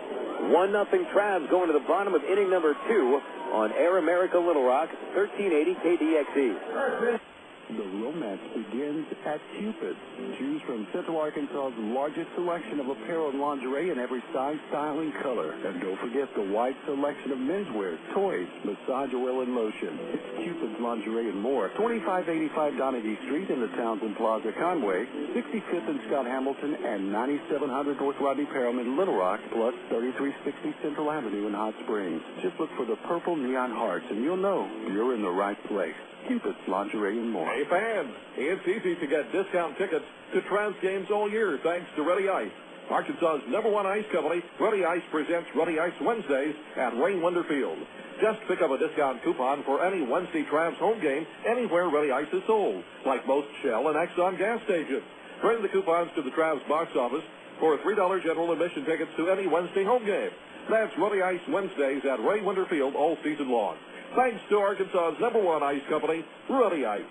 1-0 Travs going to the bottom of inning number 2 on Air America Little Rock, 1380 KDXE. The romance begins at Cupid's. Choose from Central Arkansas's largest selection of apparel and lingerie in every size, style, and color. And don't forget the wide selection of menswear, toys, massage oil, and lotion. It's Cupid's Lingerie and more. 2585 Donaghy Street in the Townsend Plaza, Conway, 65th and Scott Hamilton, and 9700 North Rodney Perelman, Little Rock, plus 3360 Central Avenue in Hot Springs. Just look for the purple neon hearts, and you'll know you're in the right place. Cupid's Lingerie and more. Hey, fans, it's easy to get discount tickets to Travs games all year thanks to Ready Ice. Arkansas's #1 ice company, Ready Ice presents Ready Ice Wednesdays at Wayne Wonder Field. Just pick up a discount coupon for any Wednesday Travs home game anywhere Ready Ice is sold, like most Shell and Exxon gas stations. Bring the coupons to the Travs box office for $3 general admission tickets to any Wednesday home game. That's Ready Ice Wednesdays at Wayne Wonder Field all season long. Thanks to Arkansas's #1 ice company, Ready Ice.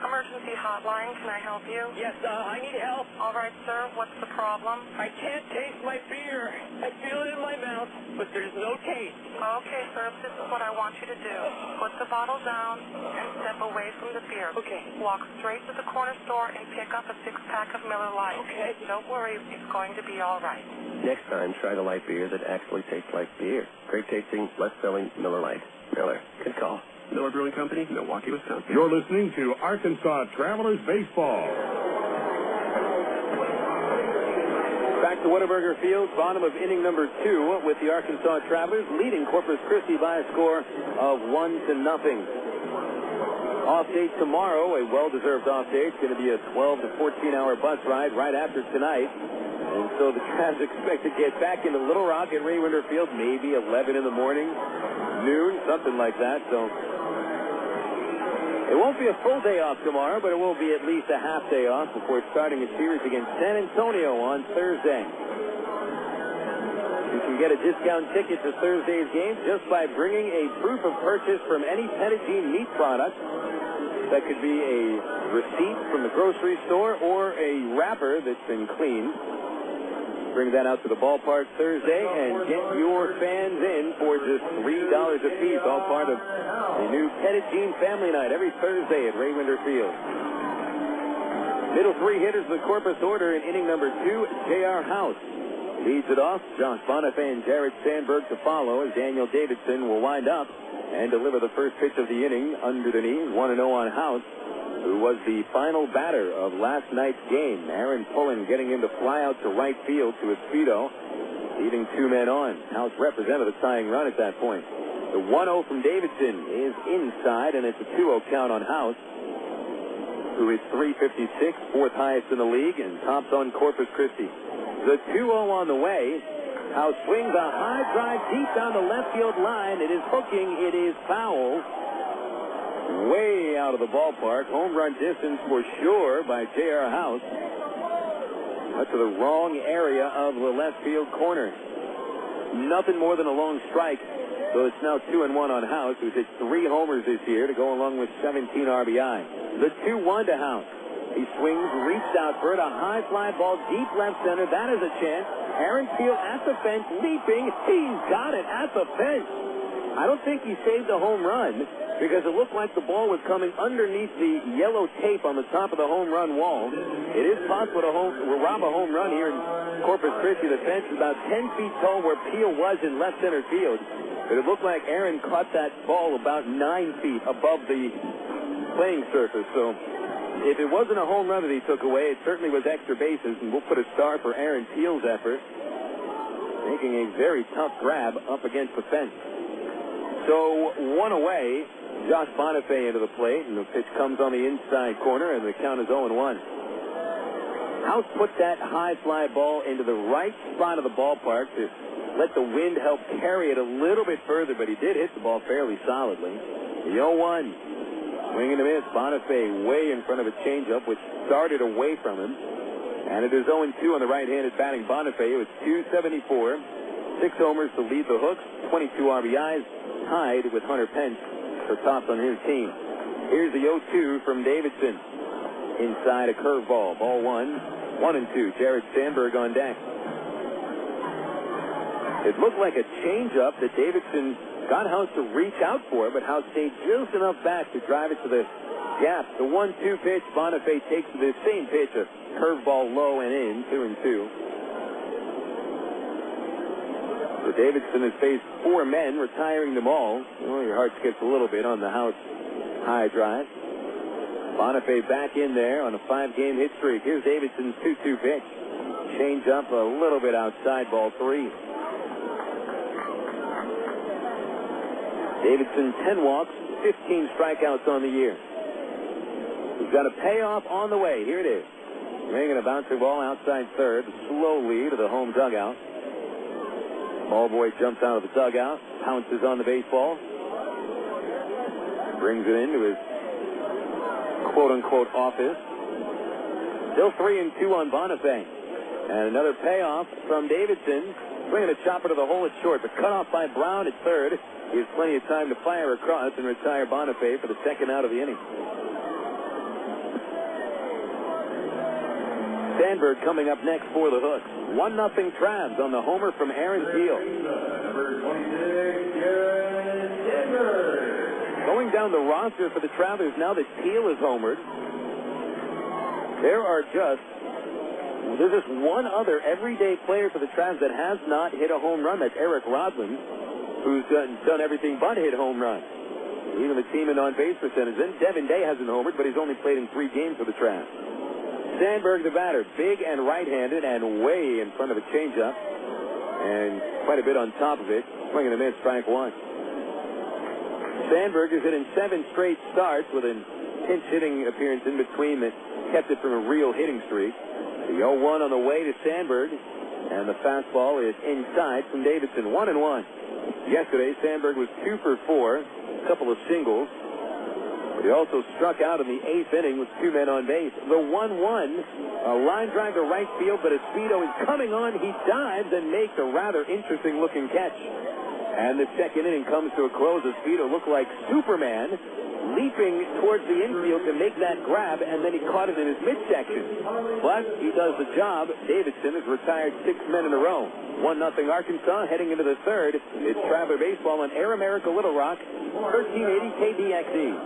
Emergency hotline, can I help you? Yes, I need help. All right, sir, what's the problem? I can't taste my beer. I feel it in my mouth, but there's no taste. Okay, sir, this is what I want you to do. Put the bottle down and step away from the beer. Okay. Walk straight to the corner store and pick up a 6-pack of Miller Lite. Okay. Don't worry, it's going to be all right. Next time, try the light beer that actually tastes like beer. Great tasting, less selling Miller Lite. Miller. Good call. Miller Brewing Company, Milwaukee, Wisconsin. You're listening to Arkansas Travelers Baseball. Back to Whataburger Field, bottom of inning number 2 with the Arkansas Travelers leading Corpus Christi by a score of 1-0. Off date tomorrow, a well-deserved off day. It's going to be a 12 to 14 hour bus ride right after tonight. And so the Travs expect to get back into Little Rock at Ray Winder Field maybe 11 in the morning, noon, something like that. So it won't be a full day off tomorrow, but it will be at least a half day off before starting a series against San Antonio on Thursday. You can get a discount ticket to Thursday's game just by bringing a proof of purchase from any Petit meat product. That could be a receipt from the grocery store or a wrapper that's been cleaned. Bring that out to the ballpark Thursday and get your fans in for just $3 a piece. All part of the new Petit Family Night every Thursday at Ray Winder Field. Middle three hitters of the Corpus order in inning number 2, J.R. House leads it off. Josh Bonifay and Jared Sandberg to follow as Daniel Davidson will wind up and deliver the first pitch of the inning under the knee. 1-0 on House, who was the final batter of last night's game. Aaron Pullen getting him to fly out to right field to Espedo, leaving 2 men on. House represented a tying run at that point. The 1-0 from Davidson is inside, and it's a 2-0 count on House, who is .356, fourth highest in the league, and tops on Corpus Christi. The 2-0 on the way. House swings a high drive deep down the left field line. It is hooking. It is foul. Way out of the ballpark. Home run distance for sure by J.R. House. That's to the wrong area of the left field corner. Nothing more than a long strike. So it's now 2-1 on House, who's hit 3 homers this year to go along with 17 RBI. The 2-1 to House. He swings, reached out for it, a high fly ball deep left center. That is a chance. Aaron Field at the fence, leaping. He's got it at the fence. I don't think he saved a home run because it looked like the ball was coming underneath the yellow tape on the top of the home run wall. It is possible to rob a home run here in Corpus Christi. The fence is about 10 feet tall where Peel was in left center field. But it looked like Aaron caught that ball about 9 feet above the playing surface. So if it wasn't a home run that he took away, it certainly was extra bases, and we'll put a star for Aaron Peel's effort, making a very tough grab up against the fence. So 1 away, Josh Bonifay into the plate, and the pitch comes on the inside corner, and the count is 0-1. House put that high fly ball into the right spot of the ballpark to let the wind help carry it a little bit further, but he did hit the ball fairly solidly. The 0-1. Swing and a miss. Bonifay way in front of a changeup, which started away from him. And it is 0-2 on the right-handed batting Bonifay. It was .274. 6 homers to lead the Hooks. 22 RBIs. Tied with Hunter Pence for tops on his team. Here's the 0-2 from Davidson. Inside a curveball. Ball 1. 1-2. Jared Sandberg on deck. It looked like a changeup that Davidson got House to reach out for, but House stayed just enough back to drive it to the gap. The 1-2 pitch, Bonifay takes the same pitch, a curveball low and in, 2-2. So Davidson has faced 4 men, retiring them all. Well, your heart skips a little bit on the House high drive. Bonifay back in there on a 5-game hit streak. Here's Davidson's 2-2 pitch. Change up a little bit outside, ball 3. Davidson, 10 walks, 15 strikeouts on the year. He's got a payoff on the way. Here it is. Ringing a bouncing ball outside third, slowly to the home dugout. Ball boy jumps out of the dugout, pounces on the baseball, brings it into his quote-unquote office. Still 3-2 on Bonifay. And another payoff from Davidson. Bringing a chopper to the hole at short, but cut off by Brown at third. Gives plenty of time to fire across and retire Bonifay for the second out of the inning. Sandberg coming up next for the Hooks. 1-0 Travs on the homer from Aaron Peel. Number 26, Jared Sandberg. Going down the roster for the Travelers now that Peel is homered. There's just one other everyday player for the Travs that has not hit a home run. That's Eric Rodman, who's done everything but hit home runs. Even the team in on-base percentage. Then Devin Day hasn't homered, but he's only played in 3 games for the Travs. Sandberg, the batter, big and right-handed and way in front of a changeup. And quite a bit on top of it. Swing and a miss, strike 1. Sandberg has hit in 7 straight starts with a pinch hitting appearance in between that kept it from a real hitting streak. The 0-1 on the way to Sandberg, and the fastball is inside from Davidson. 1-1. Yesterday, Sandberg was 2 for 4, a couple of singles. But he also struck out in the 8th inning with 2 men on base. The 1-1, a line drive to right field, but Espedo is coming on. He dives and makes a rather interesting-looking catch. And the 2nd inning comes to a close. Espedo looked like Superman, leaping towards the infield to make that grab, and then he caught it in his midsection. But he does the job. Davidson has retired 6 men in a row. 1-0 Arkansas heading into the 3rd. It's Traveler Baseball on Air America Little Rock, 1380 KDXE.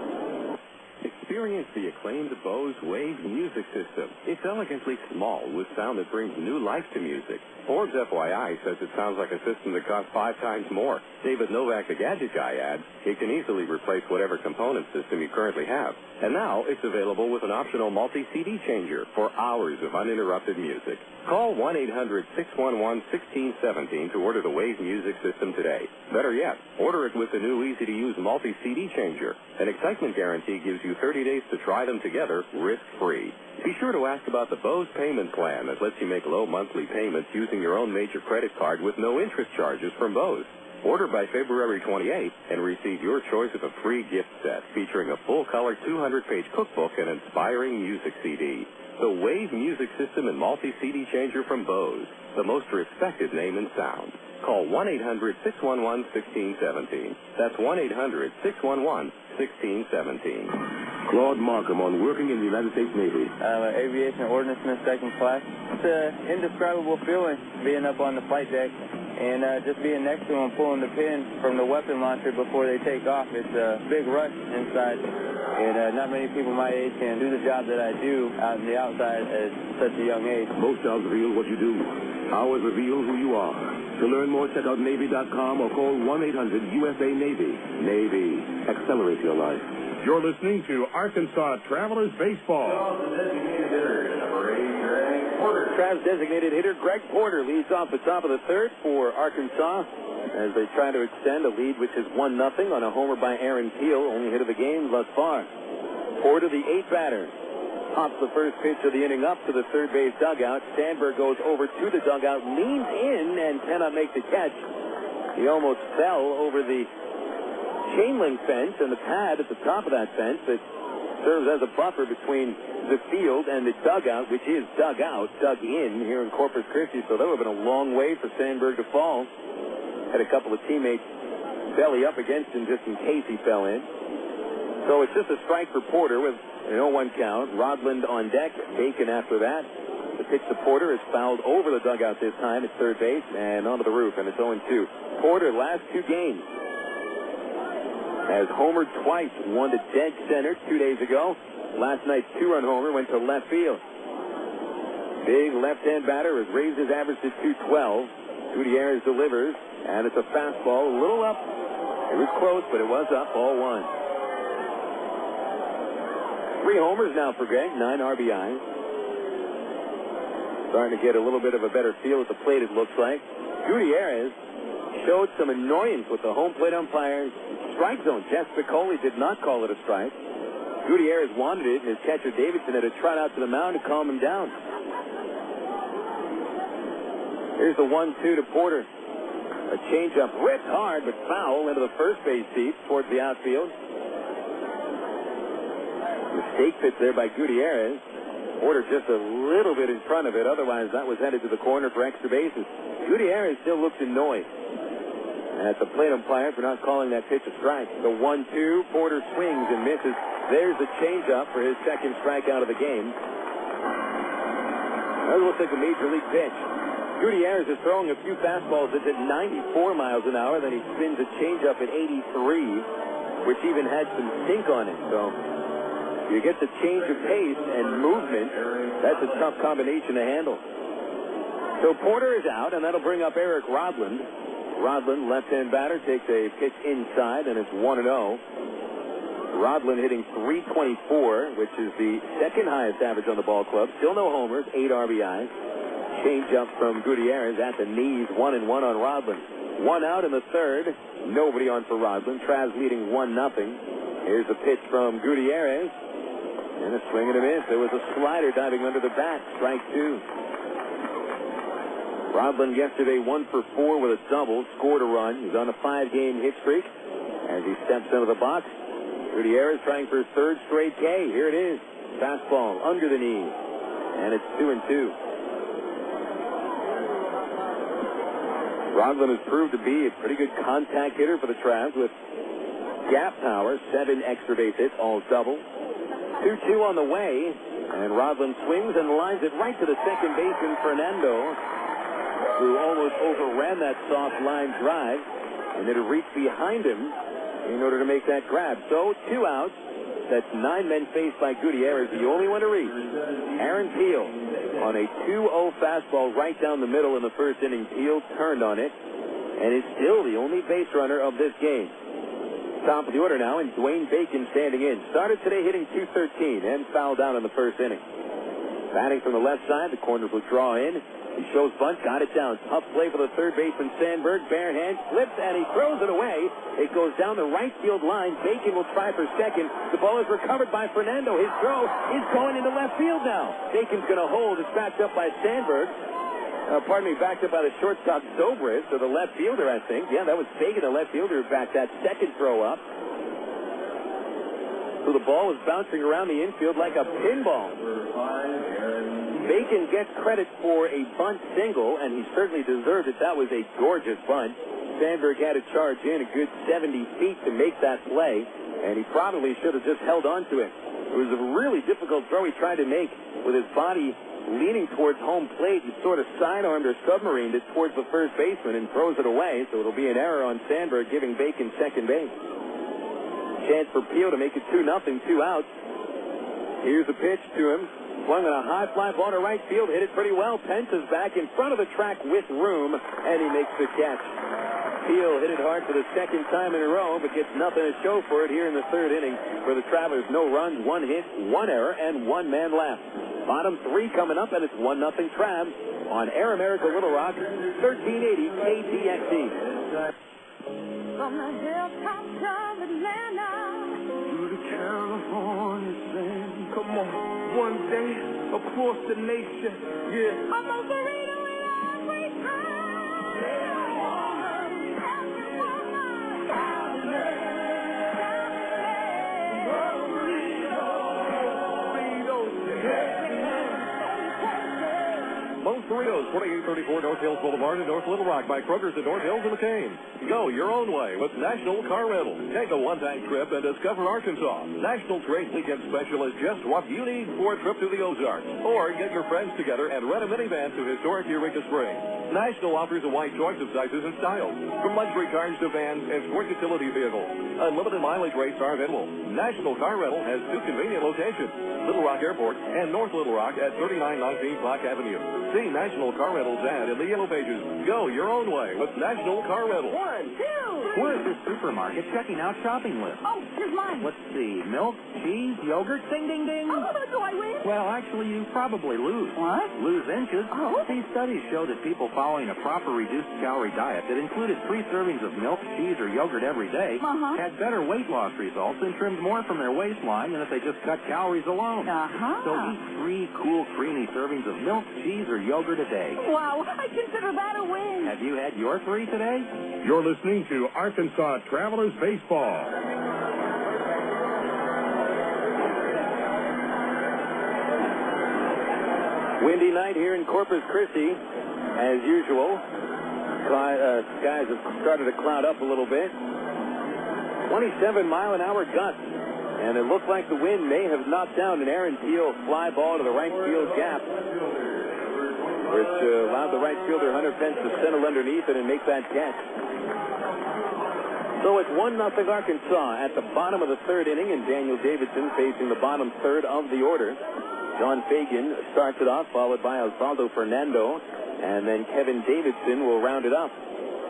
Experience the acclaimed Bose Wave music system. It's elegantly small with sound that brings new life to music. Forbes FYI says it sounds like a system that costs 5 times more. David Novak, the gadget guy, adds, it can easily replace whatever component system you currently have. And now it's available with an optional multi-CD changer for hours of uninterrupted music. Call 1-800-611-1617 to order the Wave music system today. Better yet, order it with the new easy-to-use multi-CD changer. An excitement guarantee gives you 30 days to try them together risk-free. Be sure to ask about the Bose payment plan that lets you make low monthly payments using your own major credit card with no interest charges from Bose. Order by February 28th and receive your choice of a free gift set featuring a full-color 200-page cookbook and inspiring music CD. The Wave music system and multi-CD changer from Bose, the most respected name in sound. Call 1-800-611-1617. That's 1-800-611-1617. Claude Markham on working in the United States Navy. I'm an aviation ordnance 2nd class. It's an indescribable feeling being up on the flight deck and just being next to them, pulling the pin from the weapon launcher before they take off. It's a big rush inside, and not many people my age can do the job that I do out in the outside at such a young age. Most jobs reveal what you do. Ours reveal who you are. To learn more, check out Navy.com or call 1-800-USA-NAVY. Navy. Accelerate your life. You're listening to Arkansas Travelers Baseball. Trav's designated hitter Greg Porter leads off the top of the 3rd for Arkansas as they try to extend a lead which is 1-0 on a homer by Aaron Peel, only hit of the game thus far. Porter, the 8th batter, pops the first pitch of the inning up to the third base dugout. Sandberg goes over to the dugout, leans in, and cannot make the catch. He almost fell over the chain link fence and the pad at the top of that fence that serves as a buffer between the field and the dugout, which is dug out, dug in here in Corpus Christi. So that would have been a long way for Sandberg to fall. Had a couple of teammates belly up against him just in case he fell in. So it's just a strike for Porter with an 0-1 count. Rodland on deck, Bacon after that. The pitch to Porter is fouled over the dugout this time at third base and onto the roof, and it's 0-2. Porter, last 2 games, has homered twice, one to dead center 2 days ago. Last night's 2-run homer went to left field. Big left-hand batter has raised his average to 212. Gutiérrez delivers, and it's a fastball, a little up. It was close, but it was up, ball 1. 3 homers now for Greg, 9 RBIs. Starting to get a little bit of a better feel at the plate, it looks like. Gutiérrez showed some annoyance with the home plate umpire's strike zone. Jeff Spicoli did not call it a strike. Gutiérrez wanted it, and his catcher Davidson had to trot out to the mound to calm him down. Here's the 1-2 to Porter. A changeup ripped hard but foul into the first base seat towards the outfield. Mistake pitch there by Gutiérrez. Porter just a little bit in front of it. Otherwise, that was headed to the corner for extra bases. Gutiérrez still looks annoyed at the plate umpire for not calling that pitch a strike. The 1-2, Porter swings and misses. There's the changeup for his second strikeout of the game. That looks like a major league pitch. Gutiérrez is throwing a few fastballs that's at 94 miles an hour. Then he spins a changeup at 83, which even had some sink on it. So you get the change of pace and movement. That's a tough combination to handle. So Porter is out, and that'll bring up Eric Rodland. Rodland, left-hand batter, takes a pitch inside, and it's 1-0. Rodland hitting .324, which is the second highest average on the ball club. Still no homers, 8 RBIs. Change up from Gutiérrez at the knees, 1-1 on Rodland. 1 out in the 3rd. Nobody on for Rodland. Trav's leading 1-0. Here's the pitch from Gutiérrez. And a swing and a miss. There was a slider diving under the bat. Strike two. Rodland yesterday 1 for 4 with a double, scored a run. He's on a 5-game hit streak as he steps into the box. Gutiérrez trying for his third straight K. Here it is. Fastball under the knee. And it's 2-2. Rodland has proved to be a pretty good contact hitter for the Travs with gap power, 7 extra base hits, all double. 2-2 on the way, and Rodland swings and lines it right to the second baseman, Fernando, who almost overran that soft line drive, and then reached behind him in order to make that grab. So 2 outs. That's 9 men faced by Gutiérrez, the only one to reach. Aaron Peel on a 2-0 fastball right down the middle in the first inning. Peel turned on it and is still the only base runner of this game. Top of the order now, and Dwayne Bacon standing in. Started today hitting .213 and fouled down in the first inning. Batting from the left side, the corners will draw in. He shows bunt, got it down. Tough play for the third baseman, Sandberg. Bare hand, flips, and he throws it away. It goes down the right field line. Bacon will try for second. The ball is recovered by Fernando. His throw is going into left field now. Bacon's going to hold. It's backed up by Sandberg. Backed up by the shortstop, Zobrist, or the left fielder, I think. Yeah, that was Bacon, the left fielder, back that second throw up. So the ball was bouncing around the infield like a pinball. Bacon gets credit for a bunt single, and he certainly deserved it. That was a gorgeous bunt. Sandberg had to charge in a good 70 feet to make that play, and he probably should have just held on to it. It was a really difficult throw he tried to make with his body leaning towards home plate. He sort of sidearmed or submarined it towards the first baseman and throws it away, so it'll be an error on Sandberg, giving Bacon second base. Chance for Peel to make it 2-0, 2 outs. Here's a pitch to him. Swung on a high fly ball to right field, hit it pretty well. Pence is back in front of the track with room, and he makes the catch. Peel hit it hard for the second time in a row, but gets nothing to show for it here in the third inning. For the Travelers, no runs, 1 hit, 1 error, and 1 man left. Bottom 3 coming up, and it's 1-0 Travs on Air America Little Rock, 1380 KTXE. From the hilltops of Atlanta to the California sand. Come on, one day across the nation, yeah. I'm a burrito in every time. Every woman, Most Burritos, 2834 North Hills Boulevard in North Little Rock by Kroger's at North Hills and McCain. Go your own way with National Car Rental. Take a one-time trip and discover Arkansas. National's Great Weekend Special is just what you need for a trip to the Ozarks. Or get your friends together and rent a minivan to historic Eureka Springs. National offers a wide choice of sizes and styles, from luxury cars to vans and sport utility vehicles. Unlimited mileage rates are available. National Car Rental has 2 convenient locations, Little Rock Airport and North Little Rock at 3919 Block Avenue. See National Car Rental's ad in the yellow pages. Go your own way with National Car Rental. 1, 2, 3. We're at this supermarket checking out shopping lists. Oh, here's mine. Let's see. Milk, cheese, yogurt, ding, ding, ding. Oh, do I win? Well, actually, you probably lose. What? Lose inches. Oh. These studies show that people following a proper reduced calorie diet that included 3 servings of milk, cheese, or yogurt every day had better weight loss results and trimmed more from their waistline than if they just cut calories alone. So eat 3 cool, creamy servings of milk, cheese, or yogurt a day. Wow, I consider that a win. Have you had your 3 today? You're listening to Arkansas Travelers Baseball. Windy night here in Corpus Christi, as usual. Skies have started to cloud up a little bit. 27-mile-an-hour gusts, and it looked like the wind may have knocked down an Aaron Peel fly ball to the right field gap, which allowed the right fielder Hunter Pence to settle underneath it and make that catch. So it's 1-0 Arkansas at the bottom of the third inning, and Daniel Davidson facing the bottom third of the order. John Fagan starts it off, followed by Osvaldo Fernando, and then Kevin Davidson will round it up.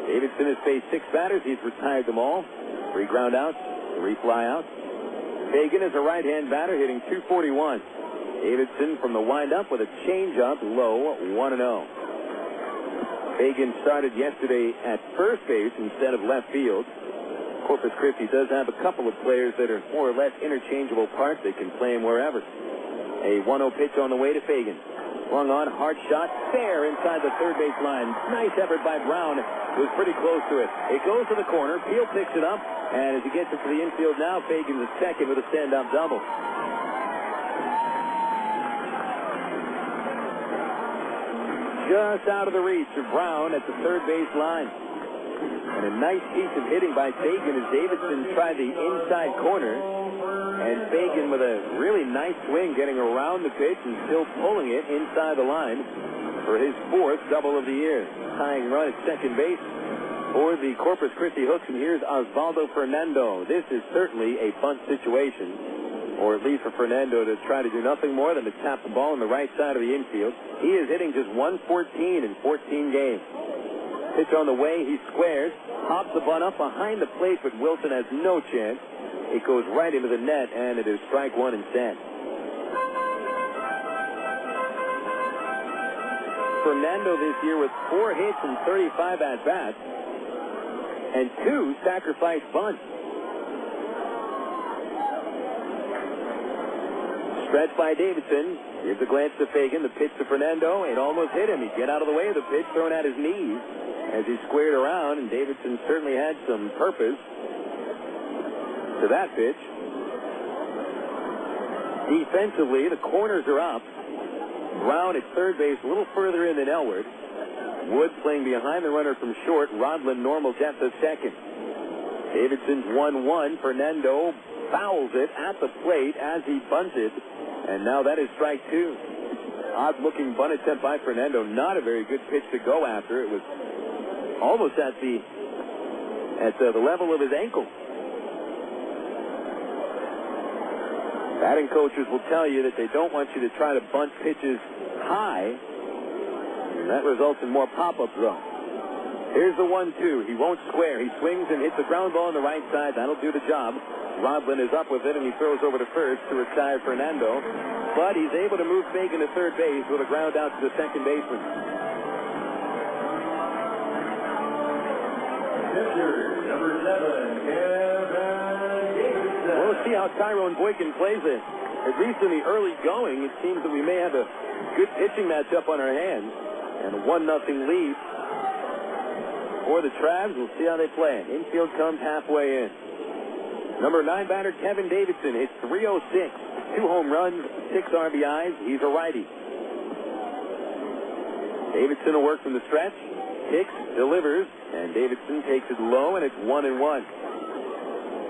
Davidson has faced 6 batters. He's retired them all. 3 ground outs, 3 fly outs. Fagan is a right-hand batter hitting .241. Davidson from the windup with a changeup, low, 1-0. Fagan started yesterday at first base instead of left field. Corpus Christi does have a couple of players that are more or less interchangeable parts. They can play them wherever. A 1-0 pitch on the way to Fagan. Swung on, hard shot, fair inside the third base line. Nice effort by Brown. Was pretty close to it. It goes to the corner. Peel picks it up, and as he gets it to the infield now, Fagan's at second with a stand-up double. Just out of the reach of Brown at the third base line. And a nice piece of hitting by Fagan as Davidson tried the inside corner. And Fagan with a really nice swing getting around the pitch and still pulling it inside the line for his fourth double of the year. Tying run at second base for the Corpus Christi Hooks. And here's Osvaldo Fernando. This is certainly a bunt situation, or at least for Fernando to try to do nothing more than to tap the ball on the right side of the infield. He is hitting just 114 in 14 games. Pitch on the way, he squares, pops the bunt up behind the plate, but Wilson has no chance. It goes right into the net, and it is strike one instead. Fernando this year with 4 hits and 35 at-bats, and 2 sacrifice bunts. Stretch by Davidson. Gives a glance to Fagan. The pitch to Fernando. It almost hit him. He'd get out of the way of the pitch, thrown at his knees as he squared around, and Davidson certainly had some purpose to that pitch. Defensively, the corners are up. Brown at third base, a little further in than Elward. Wood playing behind the runner from short. Rodlin normal depth of second. Davidson's 1-1. Fernando fouls it at the plate as he bunts it, and now that is strike two. Odd-looking bunt attempt by Fernando. Not a very good pitch to go after. It was almost at the level of his ankle. Batting coaches will tell you that they don't want you to try to bunt pitches high, and that results in more pop-ups, though. Here's the 1-2. He won't square. He swings and hits the ground ball on the right side. That'll do the job. Rodlin is up with it, and he throws over to first to retire Fernando. But he's able to move Fagan to third base with a ground out to the second baseman. Number 7, Well, let's see how Tyrone Boykin plays it. At least in the early going, it seems that we may have a good pitching matchup on our hands. And a 1-0 lead for the Travs. We'll see how they play. Infield comes halfway in. Number 9 batter Kevin Davidson hits .306. 2 home runs, 6 RBIs. He's a righty. Davidson will work from the stretch. Hicks delivers, and Davidson takes it low, and it's 1-1.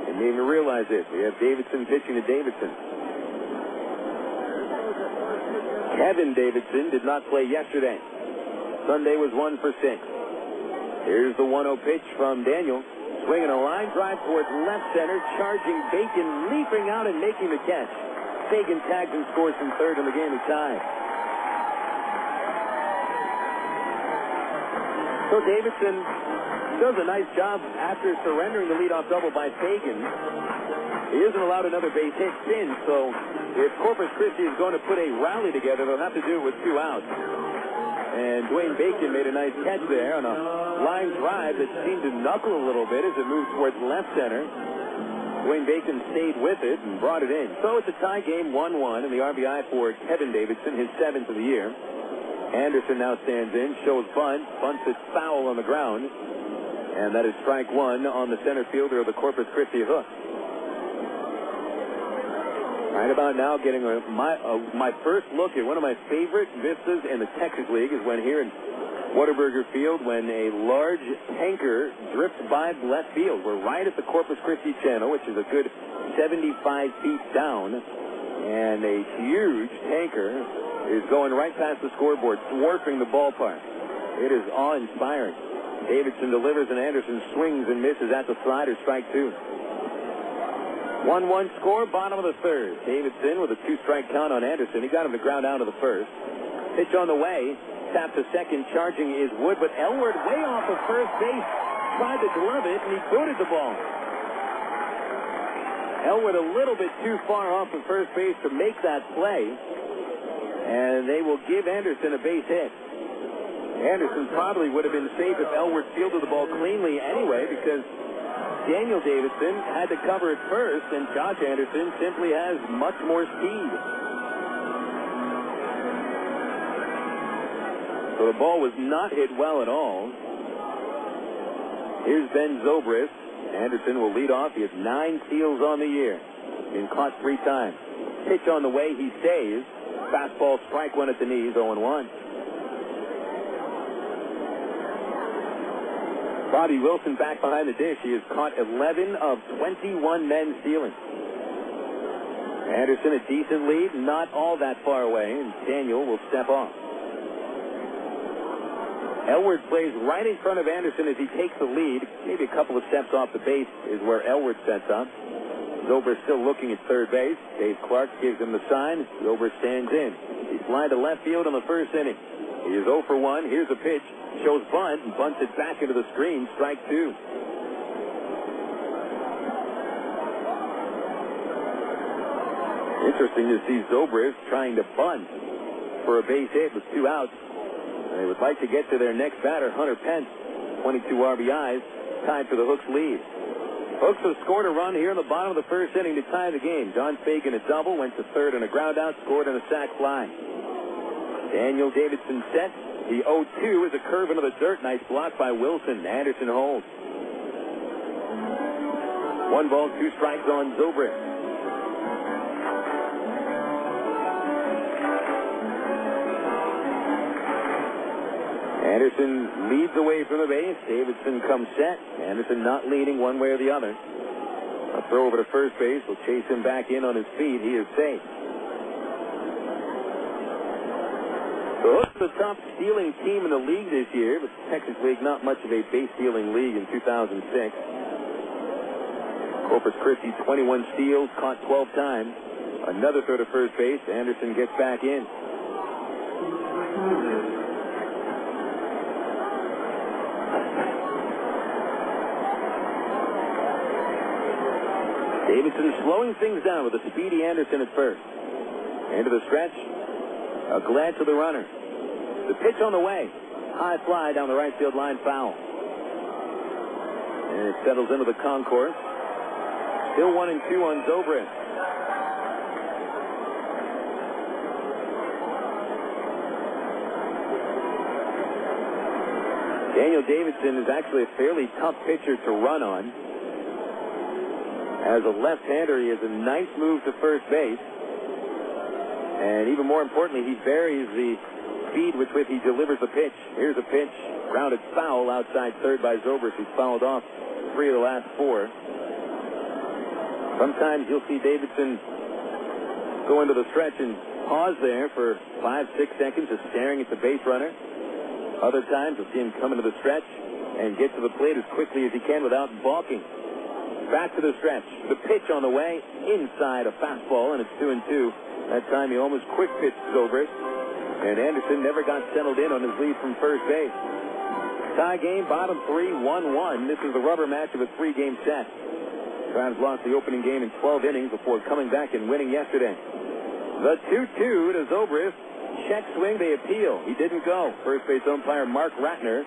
Didn't even realize it. We have Davidson pitching to Davidson. Kevin Davidson did not play yesterday. Sunday was 1 for 6. Here's the 1-0 pitch from Daniel. Swinging a line drive towards left center, charging Bacon, leaping out and making the catch. Fagan tags and scores from third, and the game is tied. So Davidson does a nice job after surrendering the leadoff double by Fagan. He isn't allowed another base hit since, so if Corpus Christi is going to put a rally together, they'll have to do it with 2 outs. And Dwayne Bacon made a nice catch there on a line drive that seemed to knuckle a little bit as it moved towards left center. Dwayne Bacon stayed with it and brought it in. So it's a tie game, 1-1, and the RBI for Kevin Davidson, his 7th of the year. Anderson now stands in, shows bunts it foul on the ground, and that is strike one on the center fielder of the Corpus Christi Hooks. Right about now, getting my first look at one of my favorite vistas in the Texas League is when here in Whataburger Field, when a large tanker drifts by left field. We're right at the Corpus Christi channel, which is a good 75 feet down, and a huge tanker is going right past the scoreboard, dwarfing the ballpark. It is awe-inspiring. Davidson delivers, and Anderson swings and misses at the slider, strike two. 1-1 score, bottom of the third. Davidson with a 2-strike count on Anderson. He got him to ground out of the first. Pitch on the way. Tap to second. Charging is Wood, but Elward way off of first base. Tried to glove it, and he booted the ball. Elward a little bit too far off of first base to make that play, and they will give Anderson a base hit. Anderson probably would have been safe if Elward fielded the ball cleanly anyway, because Daniel Davidson had to cover it first, and Josh Anderson simply has much more speed. So the ball was not hit well at all. Here's Ben Zobrist. Anderson will lead off. He has 9 steals on the year. Been caught 3 times. Pitch on the way, he stays. Fastball, strike one at the knees, 0-1. Bobby Wilson back behind the dish. He has caught 11 of 21 men stealing. Anderson a decent lead, not all that far away, and Daniel will step off. Elward plays right in front of Anderson as he takes the lead. Maybe a couple of steps off the base is where Elward sets up. Zobrist still looking at third base. Dave Clark gives him the sign. Zobrist stands in. He's flying to left field in the first inning. He is 0 for 1. Here's a pitch. Shows bunt and bunts it back into the screen. Strike 2. Interesting to see Zobrist trying to bunt for a base hit with 2 outs. They would like to get to their next batter, Hunter Pence. 22 RBIs, tied for the Hooks lead. Hooks have scored a run here in the bottom of the first inning to tie the game. Don Fagan a double, went to third on a ground out, scored on a sac fly. Daniel Davidson set. The 0-2 is a curve into the dirt. Nice block by Wilson. Anderson holds. 1 ball, 2 strikes on Zobrist. Anderson leads away from the base. Davidson comes set. Anderson not leading one way or the other. A throw over to first base will chase him back in on his feet. He is safe. The Hooks are the top stealing team in the league this year, but Texas League not much of a base stealing league in 2006. Corpus Christi 21 steals, caught 12 times. Another throw to first base. Anderson gets back in. Davidson slowing things down with a speedy Anderson at first. Into the stretch. A glance to the runner. The pitch on the way. High fly down the right field line, foul. And it settles into the concourse. Still 1-2 on Zobrist. Daniel Davidson is actually a fairly tough pitcher to run on. As a left-hander, he has a nice move to first base. And even more importantly, he varies the speed with which he delivers the pitch. Here's a pitch, grounded foul outside third by Zobrist. He's fouled off 3 of the last 4. Sometimes you'll see Davidson go into the stretch and pause there for 5-6 seconds, just staring at the base runner. Other times you'll see him come into the stretch and get to the plate as quickly as he can without balking. Back to the stretch. The pitch on the way. Inside a fastball, and it's 2-2. That time he almost quick pitched Zobrist. And Anderson never got settled in on his lead from first base. Tie game, bottom 3, 1-1. This is the rubber match of a 3-game set. Tribes lost the opening game in 12 innings before coming back and winning yesterday. The 2-2 to Zobrist. Check swing, they appeal. He didn't go. First base umpire Mark Ratner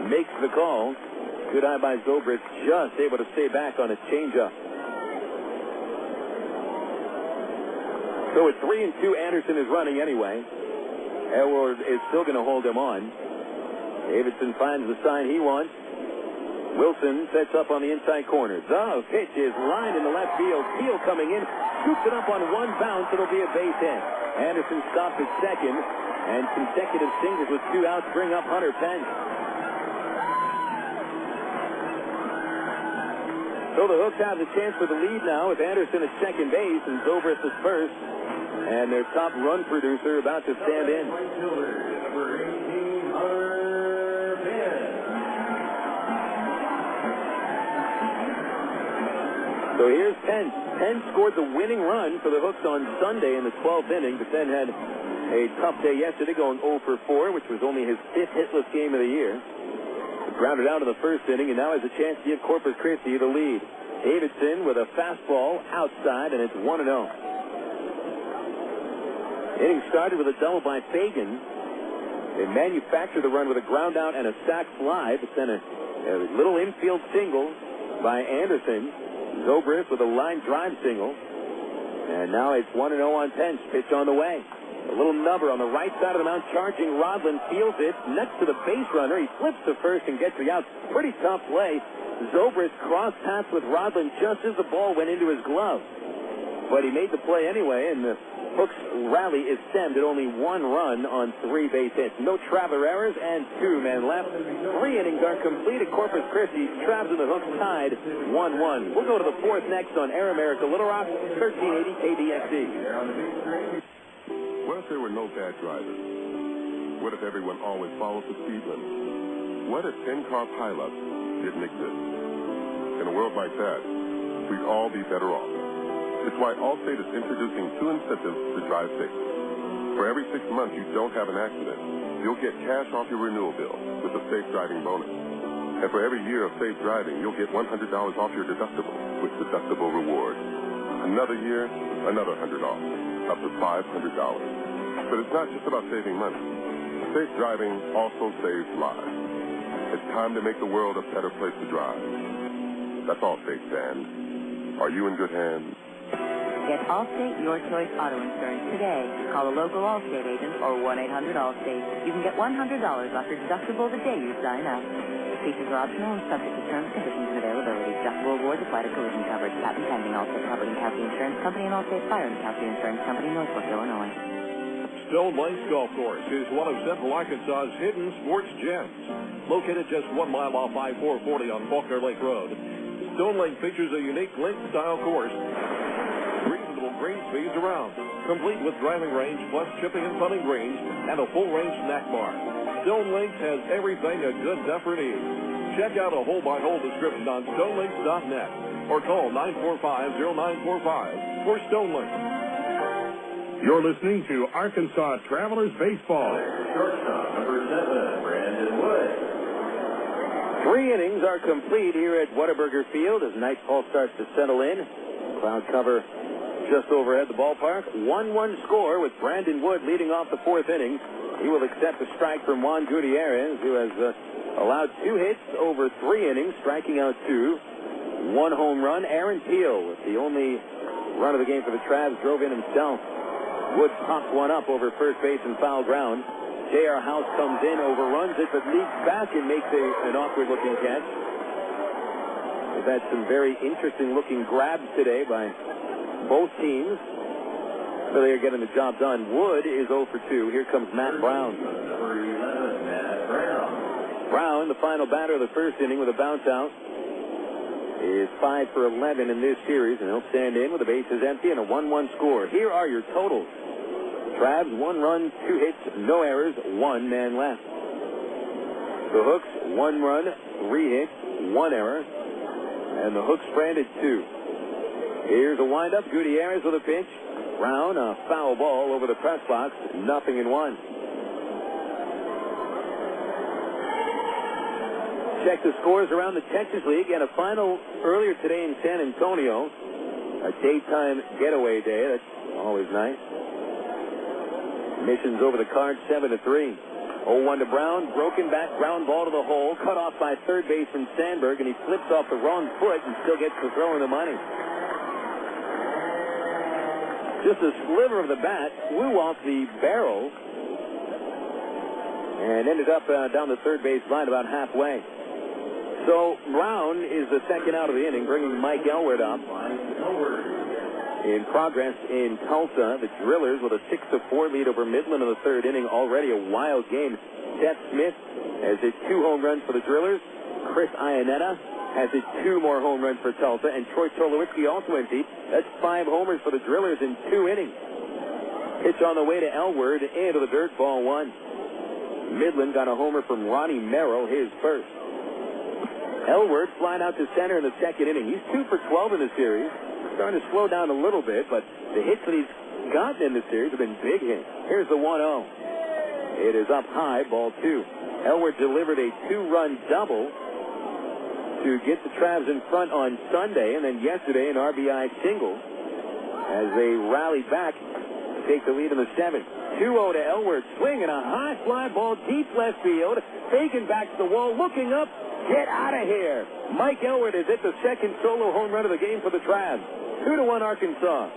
makes the call. Good eye by Zobrist, just able to stay back on a changeup. So at 3-2, Anderson is running anyway. Elward is still going to hold him on. Davidson finds the sign he wants. Wilson sets up on the inside corner. The pitch is lined in the left field. Keel coming in, scoops it up on 1 bounce. It'll be a base hit. Anderson stops at second, and consecutive singles with 2 outs bring up Hunter Pence. So the Hooks have the chance for the lead now with Anderson at second base and Zobrist at first. And their top run producer about to stand in. So here's Pence. Pence scored the winning run for the Hooks on Sunday in the 12th inning, but then had a tough day yesterday going 0 for 4, which was only his 5th hitless game of the year. Grounded out in the first inning, and now has a chance to give Corpus Christi the lead. Davidson with a fastball outside, and it's 1-0. Inning started with a double by Fagan. They manufactured the run with a ground out and a sac fly, but then a little infield single by Anderson. Zobrist with a line drive single. And now it's 1-0 on Pence. Pitch on the way. A little number on the right side of the mound, charging Rodland, feels it next to the base runner. He flips to first and gets the out. Pretty tough play. Zobrist cross paths with Rodland just as the ball went into his glove. But he made the play anyway, and the Hooks rally is stemmed at only 1 run on 3 base hits. No Traveler errors and 2 men left. 3 innings are complete at Corpus Christi. Travs and the Hooks tied 1-1. We'll go to the 4th next on Air America Little Rock, 1380 KDXE. What if there were no bad drivers? What if everyone always followed the speed limit? What if 10-car pileups didn't exist? In a world like that, we'd all be better off. It's why Allstate is introducing 2 incentives to drive safe. For every 6 months you don't have an accident, you'll get cash off your renewal bill with a safe driving bonus. And for every year of safe driving, you'll get $100 off your deductible with Deductible Rewards. Another year, another $100 off, up to $500. But it's not just about saving money. Safe driving also saves lives. It's time to make the world a better place to drive. That's Allstate, Dan. Are you in good hands? Get Allstate Your Choice Auto Insurance today. Call a local Allstate agent or 1-800-ALLSTATE. You can get $100 off your deductible the day you sign up. Features are optional and subject to terms, conditions, and availability. Deductible awards apply to collision coverage. Patent pending. Allstate Property and Casualty Insurance Company and Allstate Fire and Casualty Insurance Company, Northbrook, Illinois. Stone Lakes Golf Course is one of Central Arkansas's hidden sports gems. Located just 1 mile off I-440 on Faulkner Lake Road, Stone Lake features a unique link-style course. Reasonable green speeds around, complete with driving range plus chipping and putting greens and a full-range snack bar. Stone Lakes has everything a good duffer needs. Check out a hole-by-hole description on stonelakes.net or call 945-0945 for Stone Lakes. You're listening to Arkansas Travelers Baseball. Shortstop, number 7, Brandon Wood. 3 innings are complete here at Whataburger Field as nightfall starts to settle in. Cloud cover just overhead the ballpark. 1-1 score with Brandon Wood leading off the 4th inning. He will accept a strike from Juan Gutiérrez, who has allowed 2 hits over 3 innings, striking out 2. 1 home run. Aaron Peel, with the only run of the game for the Travs, drove in himself. Wood pops one up over first base and foul ground. J.R. House comes in, overruns it, but leaps back and makes an awkward-looking catch. We've had some very interesting-looking grabs today by both teams. So they are getting the job done. Wood is 0 for 2. Here comes Matt Brown. Brown, the final batter of the first inning with a bounce out, is 5 for 11 in this series, and he'll stand in with the bases empty and a 1-1 score. Here are your totals. Travs, 1 run, 2 hits, no errors, 1 man left. The Hooks, 1 run, 3 hits, 1 error, and the Hooks stranded 2. Here's a windup. Gutierrez with a pitch. Brown, a foul ball over the press box, 0-1. Check the scores around the Texas League and a final earlier today in San Antonio. A daytime getaway day. That's always nice. Missions over the Cards 7-3. 0-1 to Brown. Broken back ground ball to the hole. Cut off by third baseman Sandberg, and he flips off the wrong foot and still gets the throw in the money. Just a sliver of the bat flew off the barrel and ended up down the third base line about halfway. So Brown is the second out of the inning, bringing Mike Elward up. In progress in Tulsa, the Drillers with a 6-4 lead over Midland in the third inning. Already a wild game. Seth Smith has hit 2 home runs for the Drillers. Chris Iannetta has hit 2 more home runs for Tulsa. And Troy Tulowitzki also emptied. That's 5 homers for the Drillers in 2 innings. Pitch on the way to Elward into the dirt, ball 1. Midland got a homer from Ronnie Merrill, his first. Elward flying out to center in the second inning. He's 2 for 12 in the series. Starting to slow down a little bit, but the hits that he's gotten in the series have been big hits. Here's the 1-0. It is up high, ball 2. Elward delivered a 2-run double to get the Travs in front on Sunday, and then yesterday an RBI single as they rallied back to take the lead in the 7th. 2-0 to Elward. Swing and a high fly ball deep left field. Fagan back to the wall, looking up. Get out of here. Mike Elwood has hit the second solo home run of the game for the Travs. 2-1 Arkansas.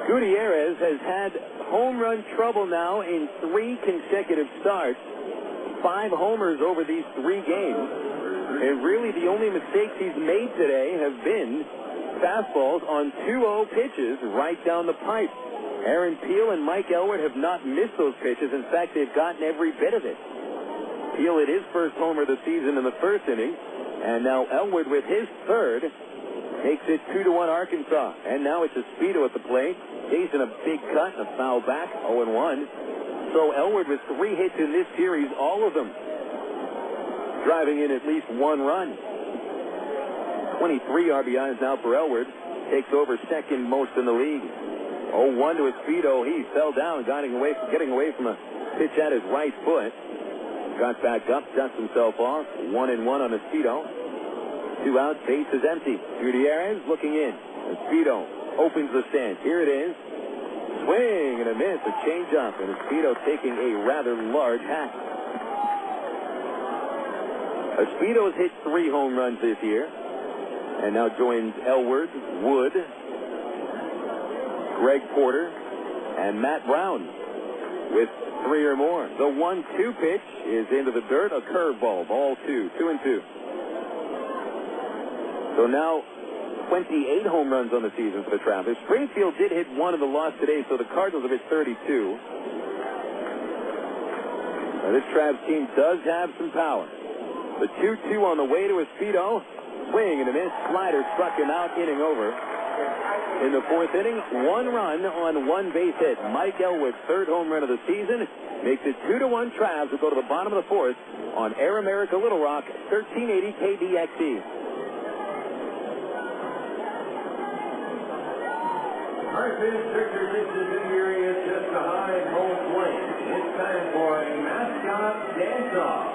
Gutiérrez has had home run trouble now in 3 consecutive starts. 5 homers over these 3 games. And really the only mistakes he's made today have been fastballs on 2-0 pitches right down the pipe. Aaron Peel and Mike Elwood have not missed those pitches. In fact, they've gotten every bit of it. Peel hit his first homer of the season in the first inning. And now Elwood with his third makes it 2-1 Arkansas. And now it's Espedo at the plate. Chasing a big cut and a foul back, 0-1. So Elwood with 3 hits in this series, all of them driving in at least 1 run. 23 RBIs now for Elwood. Takes over second most in the league. 0-1 to Espedo. He fell down, getting away from a pitch at his right foot. Got back up, dusts himself off. 1-1 on Espedo. 2 outs, base is empty. Gutiérrez looking in. Espedo opens the stand. Here it is. Swing and a miss, a changeup, and Espedo taking a rather large hack. Espedo's hit 3 home runs this year, and now joins Elwood, Wood, Greg Porter, and Matt Brown with 3 or more. The 1-2 pitch is into the dirt, a curveball, ball 2, 2-2. So now 28 home runs on the season for the Travelers. Springfield did hit 1 in the loss today, so the Cardinals have hit 32. Now this Travs team does have some power. The 2-2 on the way to Espedo. Swing and a miss. Slider struck him out, inning over. In the 4th inning, 1 run on 1 base hit. Mike Elwood's 3rd home run of the season makes it 2-1 Travs, who go to the bottom of the 4th on Air America Little Rock, 1380 KDXE. Hartford Victor Dixon's injury is just behind home plate. It's time for a mascot dance-off.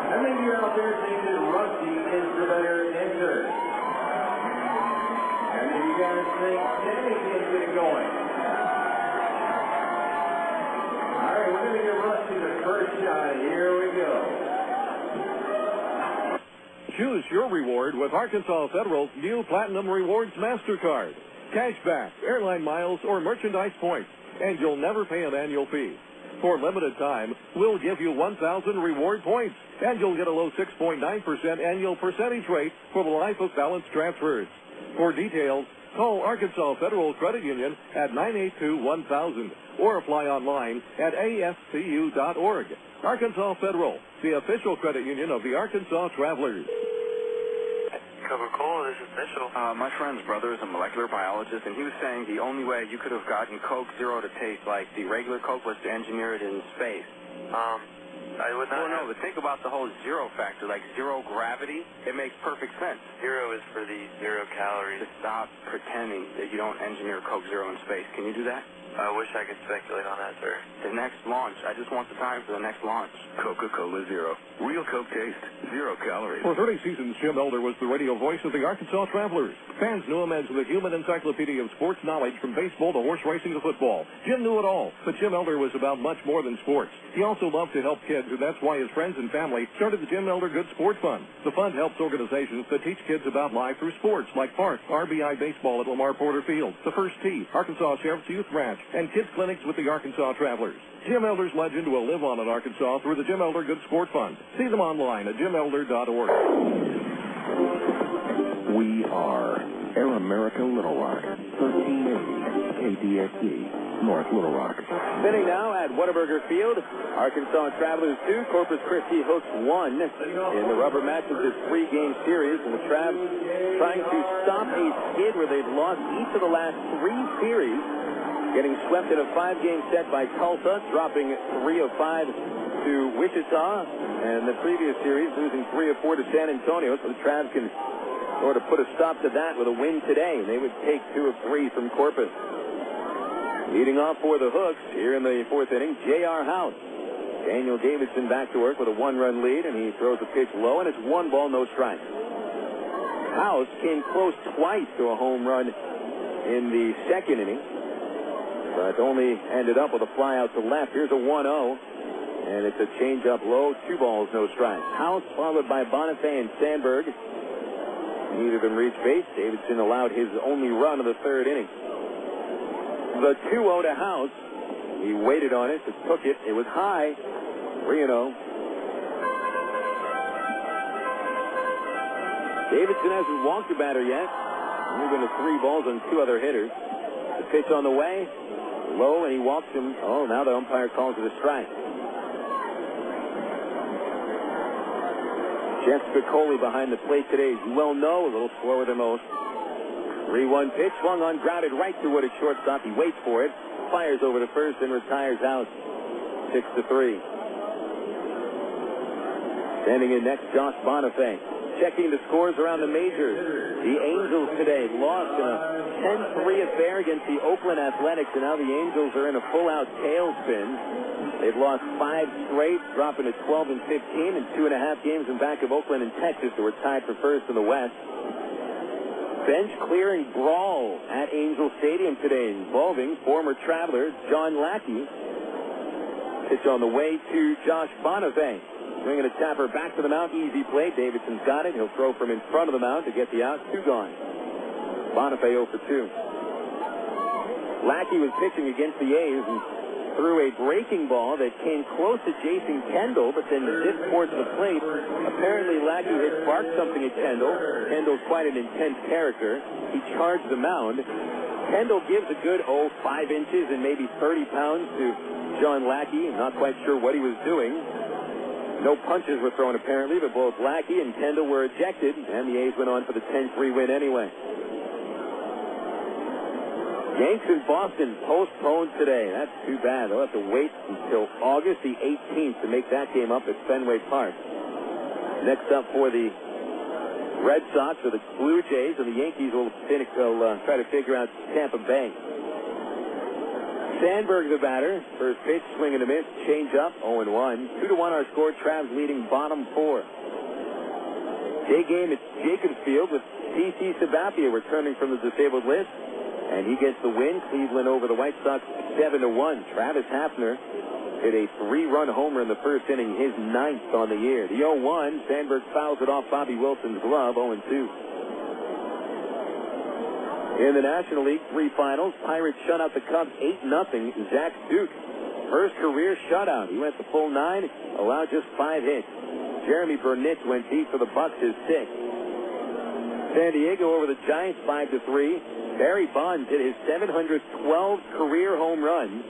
How many of you out there think that Rusty is the better dancer? How many of you guys think Danny can get it going? All right, we're going to give Rusty the first shot. Here we go. Choose your reward with Arkansas Federal's new Platinum Rewards MasterCard. Cashback, airline miles, or merchandise points, and you'll never pay an annual fee. For limited time, we'll give you 1,000 reward points, and you'll get a low 6.9% annual percentage rate for the life of balance transfers. For details, call Arkansas Federal Credit Union at 982-1000 or apply online at ascu.org. Arkansas Federal, the official credit union of the Arkansas Travelers. Coca-Cola, this is Mitchell. My friend's brother is a molecular biologist, and he was saying the only way you could have gotten Coke Zero to taste like the regular Coke was to engineer it in space. I would not. Well, no, but think about the whole zero factor, like zero gravity. It makes perfect sense. 0 is for the 0 calories. Just stop pretending that you don't engineer Coke Zero in space. Can you do that? I wish I could speculate on that, sir. The next launch. I just want the time for the next launch. Coca-Cola Zero. Real Coke taste. 0 calories. For 30 seasons, Jim Elder was the radio voice of the Arkansas Travelers. Fans knew him as the human encyclopedia of sports knowledge from baseball to horse racing to football. Jim knew it all, but Jim Elder was about much more than sports. He also loved to help kids, and that's why his friends and family started the Jim Elder Good Sport Fund. The fund helps organizations that teach kids about life through sports, like Park, RBI Baseball at Lamar Porter Field, the First Tee, Arkansas Sheriff's Youth Ranch, and kids clinics with the Arkansas Travelers. Jim Elder's legend will live on in Arkansas through the Jim Elder Good Sport Fund. See them online at jimelder.org. We are Air America Little Rock, 1380 KDXE, North Little Rock. Spinning now at Whataburger Field. Arkansas Travelers 2, Corpus Christi Hooks 1 in the rubber match of this 3-game series. And the Travs trying to stop a skid where they've lost each of the last 3 series. Getting swept in a 5-game set by Tulsa, dropping 3 of 5 to Wichita, and the previous series losing 3 of 4 to San Antonio. So the Travs can sort of put a stop to that with a win today. They would take 2 of 3 from Corpus. Leading off for the Hooks here in the 4th inning, J.R. House. Daniel Davidson back to work with a 1-run lead, and he throws a pitch low, and it's 1 ball, no strike. House came close twice to a home run in the 2nd inning. but only ended up with a fly out to left. Here's a 1-0, and it's a change-up low, 2 balls, no strikes. House followed by Bonifay and Sandberg. Neither of them reached base. Davidson allowed his only run of the third inning. The 2-0 to House. He waited on it, just took it. It was high. 3-0. Davidson hasn't walked a batter yet. Only been to 3 balls on 2 other hitters. The pitch on the way. Low, and he walks him. Oh, now the umpire calls it a strike. Jeff Spicoli behind the plate today. As you well know, a little slower than most. 3-1 pitch, swung on, grounded right to Wood at shortstop. He waits for it, fires over to first, and retires out. 6-3. Standing in next, Josh Bonifay. Checking the scores around the majors. The Angels today lost in a 10-3 affair against the Oakland Athletics, and now the Angels are in a full-out tailspin. They've lost 5 straight, dropping to 12-15 in 2.5 games in back of Oakland and Texas, who were tied for first in the West. Bench-clearing brawl at Angel Stadium today involving former Traveler John Lackey. Pitch on the way to Josh Bonifay. Swinging a tapper back to the mound. Easy play. Davidson's got it. He'll throw from in front of the mound to get the out. 2 gone. Bonifay 0 for 2. Lackey was pitching against the A's and threw a breaking ball that came close to Jason Kendall, but then zipped towards the plate. Apparently, Lackey had barked something at Kendall. Kendall's quite an intense character. He charged the mound. Kendall gives a good, 5 inches and maybe 30 pounds to John Lackey. I'm not quite sure what he was doing. No punches were thrown, apparently, but both Lackey and Kendall were ejected, and the A's went on for the 10-3 win anyway. Yanks in Boston postponed today. That's too bad. They'll have to wait until August the 18th to make that game up at Fenway Park. Next up for the Red Sox or the Blue Jays, and the Yankees will try to figure out Tampa Bay. Sandberg the batter. First pitch, swing and a miss, change up, 0-1. 2-1 our score. Travs leading bottom 4. Day game at Jacobs Field with C.C. Sabathia returning from the disabled list. And he gets the win. Cleveland over the White Sox 7-1. Travis Hafner hit a 3-run homer in the first inning, his 9th on the year. The 0-1, Sandberg fouls it off Bobby Wilson's glove, 0-2. In the National League 3 finals, Pirates shut out the Cubs 8-0. Zach Duke, first career shutout. He went the full 9, allowed just 5 hits. Jeremy Burnett went deep for the Bucks, his 6th. San Diego over the Giants 5-3. Barry Bonds hit his 712th career home run,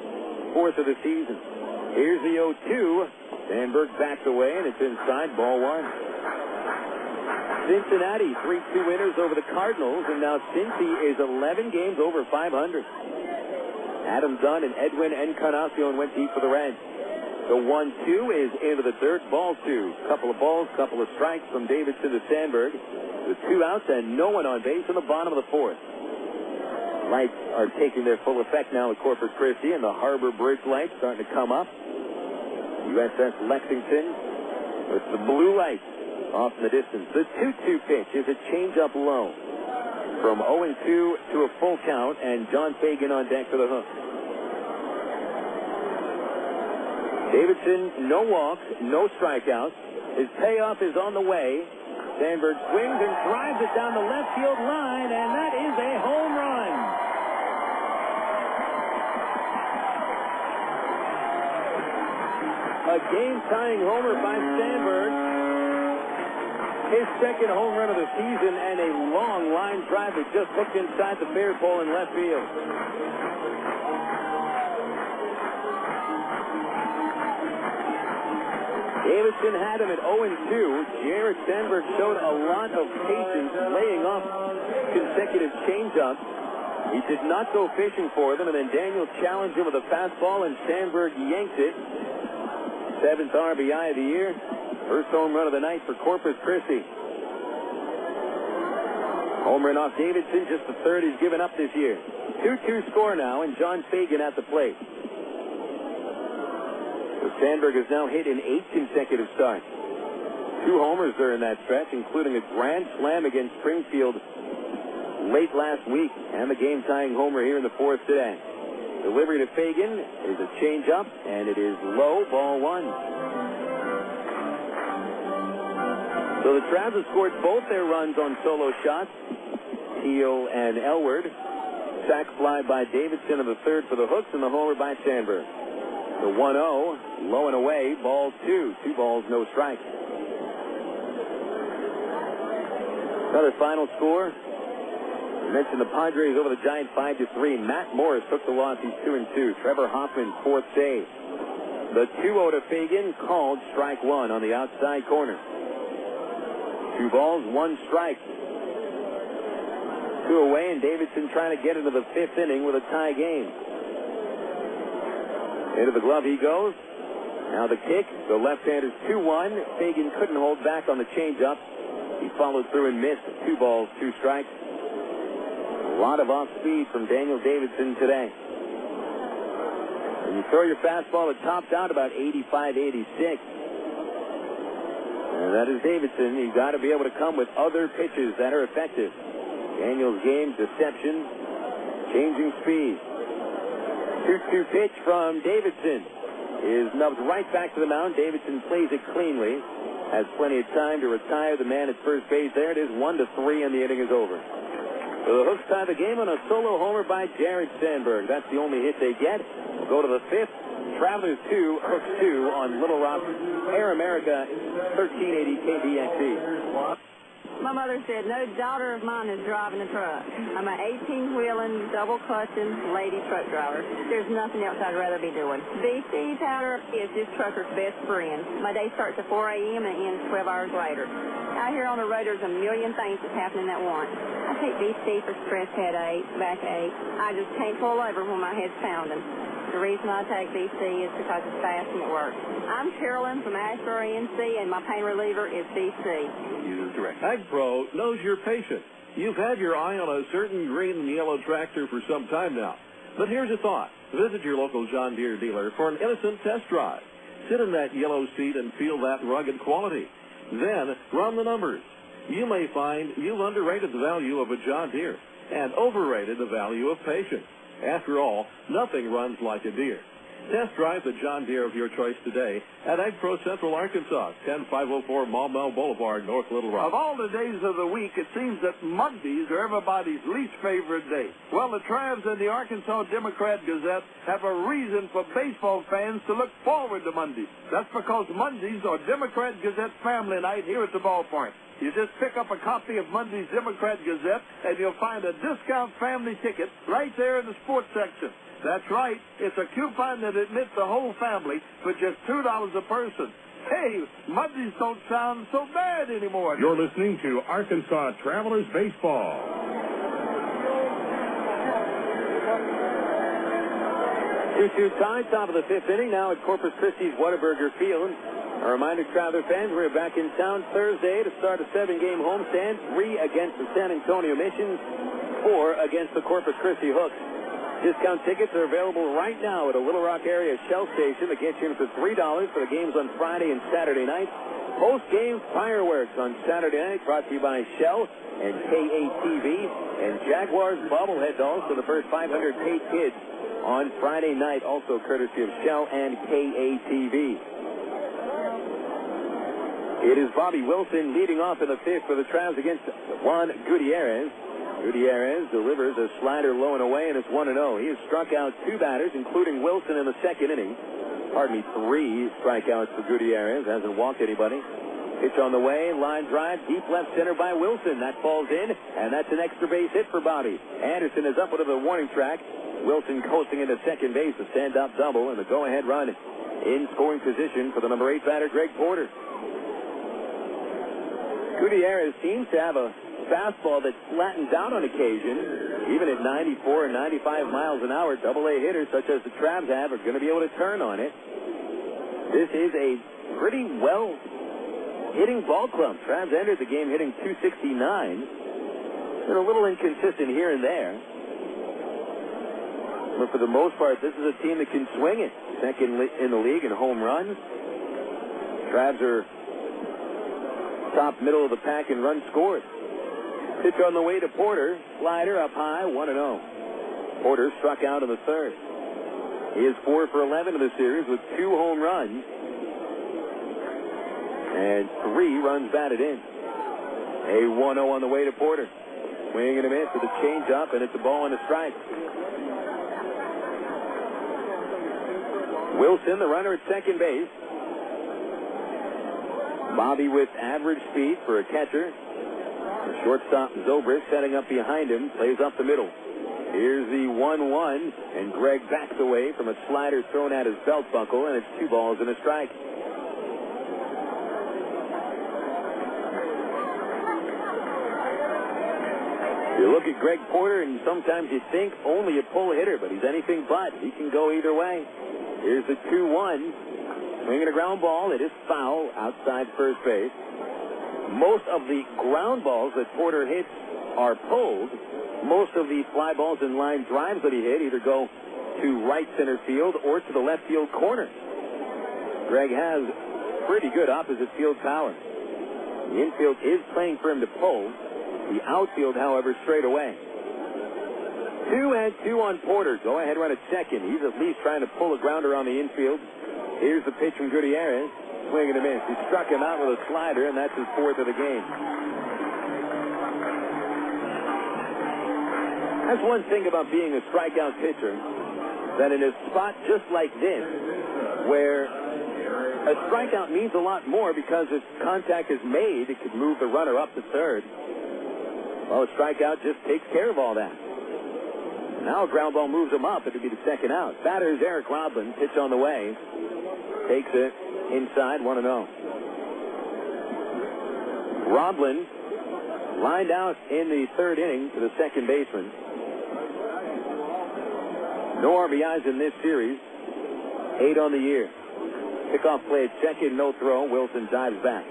4th of the season. Here's the 0-2. Sandberg backs away, and it's inside, ball 1. Cincinnati, 3-2 winners over the Cardinals, and now Cincy is 11 games over 500. Adam Dunn and Edwin Encarnacion went deep for the Reds. The 1-2 is into the dirt, ball 2. Couple of balls, couple of strikes from Davidson to Sandberg. With 2 outs and no one on base in the bottom of the 4th. Lights are taking their full effect now at Corpus Christi, and the Harbor Bridge lights starting to come up. USS Lexington with the blue lights off in the distance. The 2-2 pitch is a change-up low from 0-2 to a full count, and John Fagan on deck for the hook. Davidson, no walks, no strikeouts. His payoff is on the way. Sandberg swings and drives it down the left field line, and that is a home run. A game-tying homer by Sandberg. His 2nd home run of the season, and a long line drive that just hooked inside the fair pole in left field. Davidson had him at 0-2. Jared Sandberg showed a lot of patience laying off consecutive changeups. He did not go fishing for them, and then Daniel challenged him with a fastball, and Sandberg yanked it. 7th RBI of the year. First home run of the night for Corpus Christi. Home run off Davidson, just the 3rd he's given up this year. 2-2 score now, and John Fagan at the plate. Sandberg has now hit in 8 consecutive starts. 2 homers during that stretch, including a grand slam against Springfield late last week, and the game-tying homer here in the 4th today. Delivery to Fagan is a changeup, and it is low, ball one. So the Travs have scored both their runs on solo shots, Teal and Elward. Sac fly by Davidson in the third for the Hooks, and the homer by Sandberg. The 1-0, low and away, ball two. 2 balls, no strike. Another final score. I mentioned the Padres over the Giants 5-3. Matt Morris took the loss. He's 2-2. Trevor Hoffman, fourth save. The 2-0 to Fagan, called strike one on the outside corner. 2 balls, 1 strike. 2 away, and Davidson trying to get into the 5th inning with a tie game. Into the glove he goes. Now the kick. The left-hander's 2-1. Fagan couldn't hold back on the changeup. He followed through and missed. 2 balls, 2 strikes. A lot of off-speed from Daniel Davidson today. When you throw your fastball, it tops out about 85, 86. And that is Davidson. You've got to be able to come with other pitches that are effective. Daniel's game, deception, changing speed. 2-2 pitch from Davidson is nubbed right back to the mound. Davidson plays it cleanly. Has plenty of time to retire the man at first base. There it is, 1-3, and the inning is over. So the Hooks tie the game on a solo homer by Jared Sandberg. That's the only hit they get. We'll go to the 5th. Travelers 2, Hooks 2 on Little Rock, Air America, 1380 KBXE. My mother said, no daughter of mine is driving a truck. I'm an 18-wheeling, double-clutching lady truck driver. There's nothing else I'd rather be doing. BC powder is this trucker's best friend. My day starts at 4 a.m. and ends 12 hours later. Out here on the road, there's a million things that's happening at once. I take BC for stress headache, backache. I just can't pull over when my head's pounding. The reason I take BC is because it's fast and it works. I'm Carolyn from Asheboro, NC, and my pain reliever is BC. AgPro knows you're patient. You've had your eye on a certain green and yellow tractor for some time now. But here's a thought. Visit your local John Deere dealer for an innocent test drive. Sit in that yellow seat and feel that rugged quality. Then run the numbers. You may find you've underrated the value of a John Deere and overrated the value of patience. After all, nothing runs like a Deere. Test drive the John Deere of your choice today at AgPro Central Arkansas, 10504 Maumelle Boulevard, North Little Rock. Of all the days of the week, it seems that Mondays are everybody's least favorite day. Well, the Travs and the Arkansas Democrat-Gazette have a reason for baseball fans to look forward to Mondays. That's because Mondays are Democrat-Gazette family night here at the ballpark. You just pick up a copy of Monday's Democrat-Gazette, and you'll find a discount family ticket right there in the sports section. That's right. It's a coupon that admits the whole family for just $2 a person. Hey, Mondays don't sound so bad anymore. You're listening to Arkansas Travelers Baseball. 2-2 tie, top of the 5th inning, now at Corpus Christi's Whataburger Field. A reminder, Traveler fans, we're back in town Thursday to start a 7-game homestand, 3 against the San Antonio Missions, 4 against the Corpus Christi Hooks. Discount tickets are available right now at a Little Rock area Shell station that gets you in for $3 for the games on Friday and Saturday night. Post-game fireworks on Saturday night brought to you by Shell and KATV, and Jaguars bobblehead dolls for the first 500 paid kids on Friday night, also courtesy of Shell and KATV. It is Bobby Wilson leading off in the 5th for the Travs against Juan Gutiérrez. Gutiérrez delivers a slider low and away, and it's 1-0. He has struck out 2 batters, including Wilson in the 2nd inning. 3 strikeouts for Gutiérrez. Hasn't walked anybody. Pitch on the way, line drive, deep left center by Wilson. That falls in, and that's an extra base hit for Bobby. Anderson is up into the warning track. Wilson coasting into second base, a stand-up double, and the go-ahead run in scoring position for the number 8 batter, Greg Porter. Gutiérrez seems to have a fastball that flattens out on occasion. Even at 94 and 95 miles an hour, AA hitters such as the Travs have are going to be able to turn on it. This is a pretty well-hitting ball club. Travs entered the game hitting .269. They're a little inconsistent here and there. But for the most part, this is a team that can swing it. Second in the league in home runs. Travs are top middle of the pack in runs scored. Pitch on the way to Porter. Slider up high, 1-0. Porter struck out in the 3rd. He is 4 for 11 in the series with 2 home runs and 3 runs batted in. A 1-0 on the way to Porter. Swing and a miss with a changeup, and it's a ball and a strike. Wilson, the runner at second base. Bobby with average speed for a catcher. The shortstop, Zobrist, setting up behind him, plays up the middle. Here's the 1-1, and Greg backs away from a slider thrown at his belt buckle, and it's 2 balls and a strike. You look at Greg Porter, and sometimes you think only a pull hitter, but he's anything but. He can go either way. Here's the 2-1. Swinging a ground ball. It is foul outside first base. Most of the ground balls that Porter hits are pulled. Most of the fly balls and line drives that he hit either go to right center field or to the left field corner. Greg has pretty good opposite field power. The infield is playing for him to pull. The outfield, however, straight away. 2-2 on Porter. Go ahead, run at second. He's at least trying to pull a grounder on the infield. Here's the pitch from Gutiérrez. Swing and a miss. He struck him out with a slider, and that's his 4th of the game. That's one thing about being a strikeout pitcher, that in a spot just like this, where a strikeout means a lot more because if contact is made, it could move the runner up to third. Well, a strikeout just takes care of all that. Now a ground ball moves him up. It would be the second out. Batter is Eric Rodman. Pitch on the way. Takes it inside, 1-0. Rodman lined out in the third inning to the second baseman. No RBIs in this series. 8 on the year. Kickoff play at second, no throw. Wilson dives back.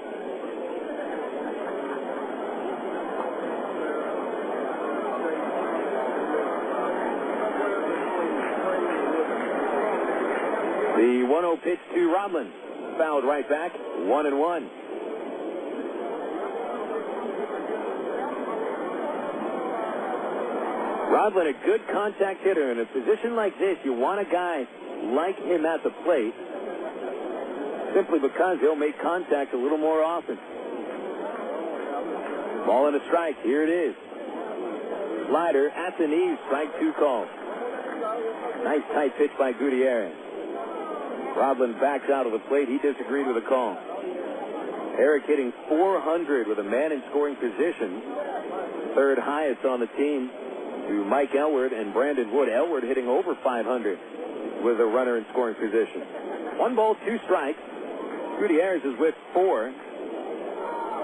The 1-0 pitch to Rodman. Fouled right back. 1-1. Rodman, a good contact hitter. In a position like this, you want a guy like him at the plate simply because he'll make contact a little more often. Ball and a strike. Here it is. Slider at the knees. Strike 2 called. Nice tight pitch by Gutiérrez. Rodman backs out of the plate. He disagreed with the call. Eric hitting .400 with a man in scoring position. 3rd highest on the team to Mike Elward and Brandon Wood. Elward hitting over .500 with a runner in scoring position. 1 ball, 2 strikes. Gutiérrez is with 4.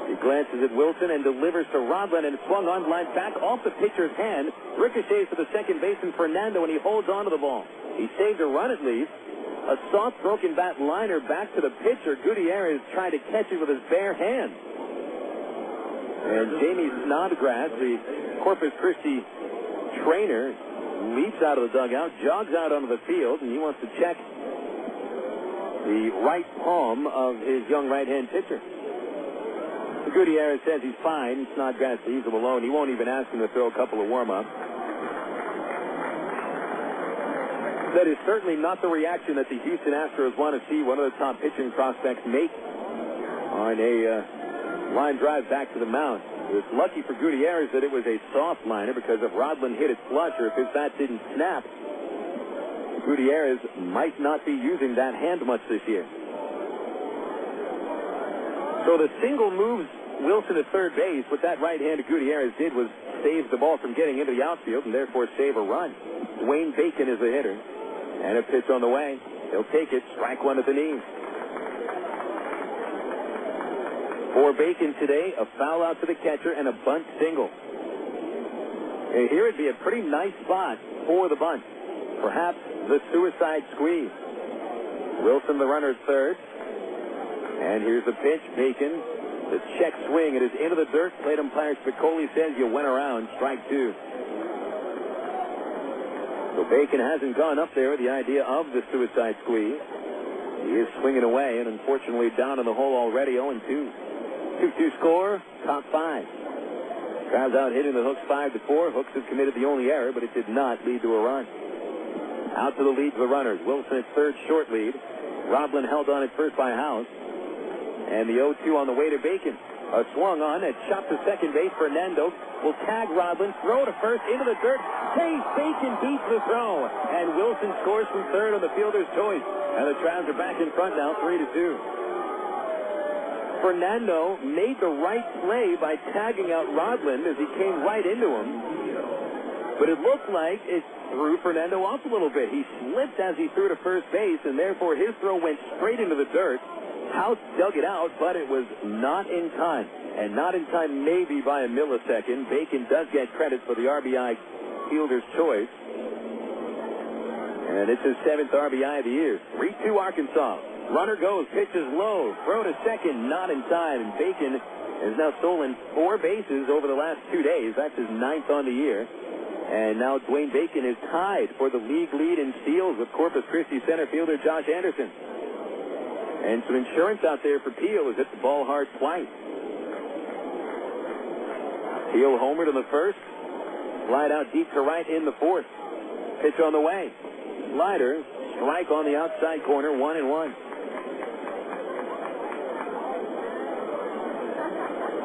He glances at Wilson and delivers to Rodman, and swung on line back off the pitcher's hand. Ricochets to the second baseman, Fernando, and he holds on to the ball. He saved a run at least. A soft broken bat liner back to the pitcher. Gutiérrez tried to catch it with his bare hand. And Jamie Snodgrass, the Corpus Christi trainer, leaps out of the dugout, jogs out onto the field, and he wants to check the right palm of his young right-hand pitcher. Gutiérrez says he's fine. Snodgrass leaves him alone. He won't even ask him to throw a couple of warm-ups. That is certainly not the reaction that the Houston Astros want to see one of the top pitching prospects make on a line drive back to the mound. It was lucky for Gutiérrez that it was a soft liner, because if Rodman hit it flush or if his bat didn't snap, Gutiérrez might not be using that hand much this year. So the single moves Wilson at third base. What that right-handed Gutiérrez did was save the ball from getting into the outfield and therefore save a run. Wayne Bacon is the hitter. And a pitch on the way. He'll take it. Strike 1 at the knees. For Bacon today, a foul out to the catcher and a bunt single. Here would be a pretty nice spot for the bunt. Perhaps the suicide squeeze. Wilson, the runner, at third. And here's the pitch. Bacon, the check swing. It is into the dirt. Plate umpire Spicoli says you went around. Strike 2. So Bacon hasn't gone up there with the idea of the suicide squeeze. He is swinging away, and unfortunately down in the hole already, 0-2. 2-2 score, top 5. Crowd's out hitting the Hooks 5-4. Hooks has committed the only error, but it did not lead to a run. Out to the lead for the runners. Wilson at third, short lead. Roblin held on at first by House. And the 0-2 on the way to Bacon. A swung on, it shot to second base. Fernando will tag Roblin, throw to first, into the dirt. Chase Bacon beats the throw. And Wilson scores from third on the fielder's choice. And the Travs are back in front now, 3-2. Fernando made the right play by tagging out Roblin as he came right into him. But it looked like it threw Fernando off a little bit. He slipped as he threw to first base, and therefore his throw went straight into the dirt. House dug it out, but it was not in time. And not in time maybe by a millisecond. Bacon does get credit for the RBI fielder's choice. And it's his 7th RBI of the year. 3-2 Arkansas. Runner goes, pitches low, throw to second, not in time. And Bacon has now stolen 4 bases over the last 2 days. That's his 9th on the year. And now Dwayne Bacon is tied for the league lead in steals with Corpus Christi center fielder Josh Anderson. And some insurance out there for Peel, who's hit the ball hard twice. Peel homered in the first. Slide out deep to right in the fourth. Pitch on the way. Slider, strike on the outside corner, 1-1.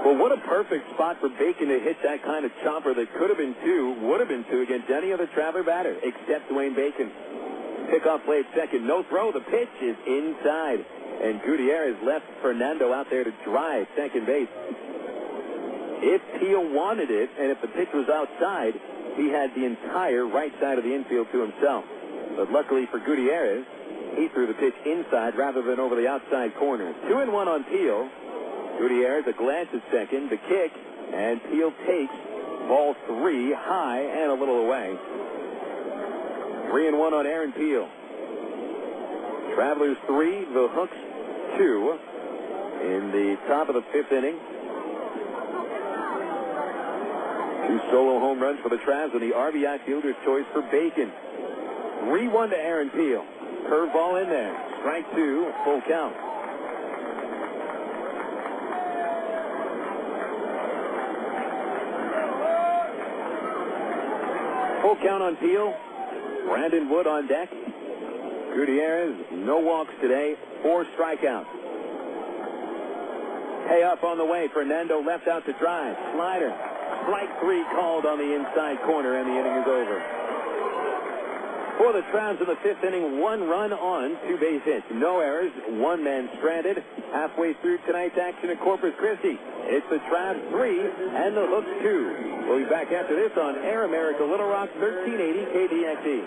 Well, what a perfect spot for Bacon to hit that kind of chopper that could have been 2, would have been 2 against any other Traveler batter except Dwayne Bacon. Pickoff play at second, no throw, the pitch is inside. And Gutiérrez left Fernando out there to dry at second base. If Peel wanted it, and if the pitch was outside, he had the entire right side of the infield to himself. But luckily for Gutiérrez, he threw the pitch inside rather than over the outside corner. 2-1 on Peel. Gutiérrez, a glance at second, the kick, and Peel takes ball 3 high and a little away. 3-1 on Aaron Peel. Travelers 3, the Hooks 2 in the top of the 5th inning. 2 solo home runs for the Travs and the RBI fielder's choice for Bacon. 3-1 to Aaron Peel. Curveball in there. Strike 2, full count. Full count on Peel. Brandon Wood on deck. Gutiérrez, no walks today, 4 strikeouts. Payoff on the way. Fernando left out to drive. Slider. Strike 3 called on the inside corner, and the inning is over. For the Travs in the 5th inning, 1 run on, 2 base hits. No errors, 1 man stranded. Halfway through tonight's action at Corpus Christi. It's the Travs 3 and the Hooks 2. We'll be back after this on Air America Little Rock 1380 KDXE.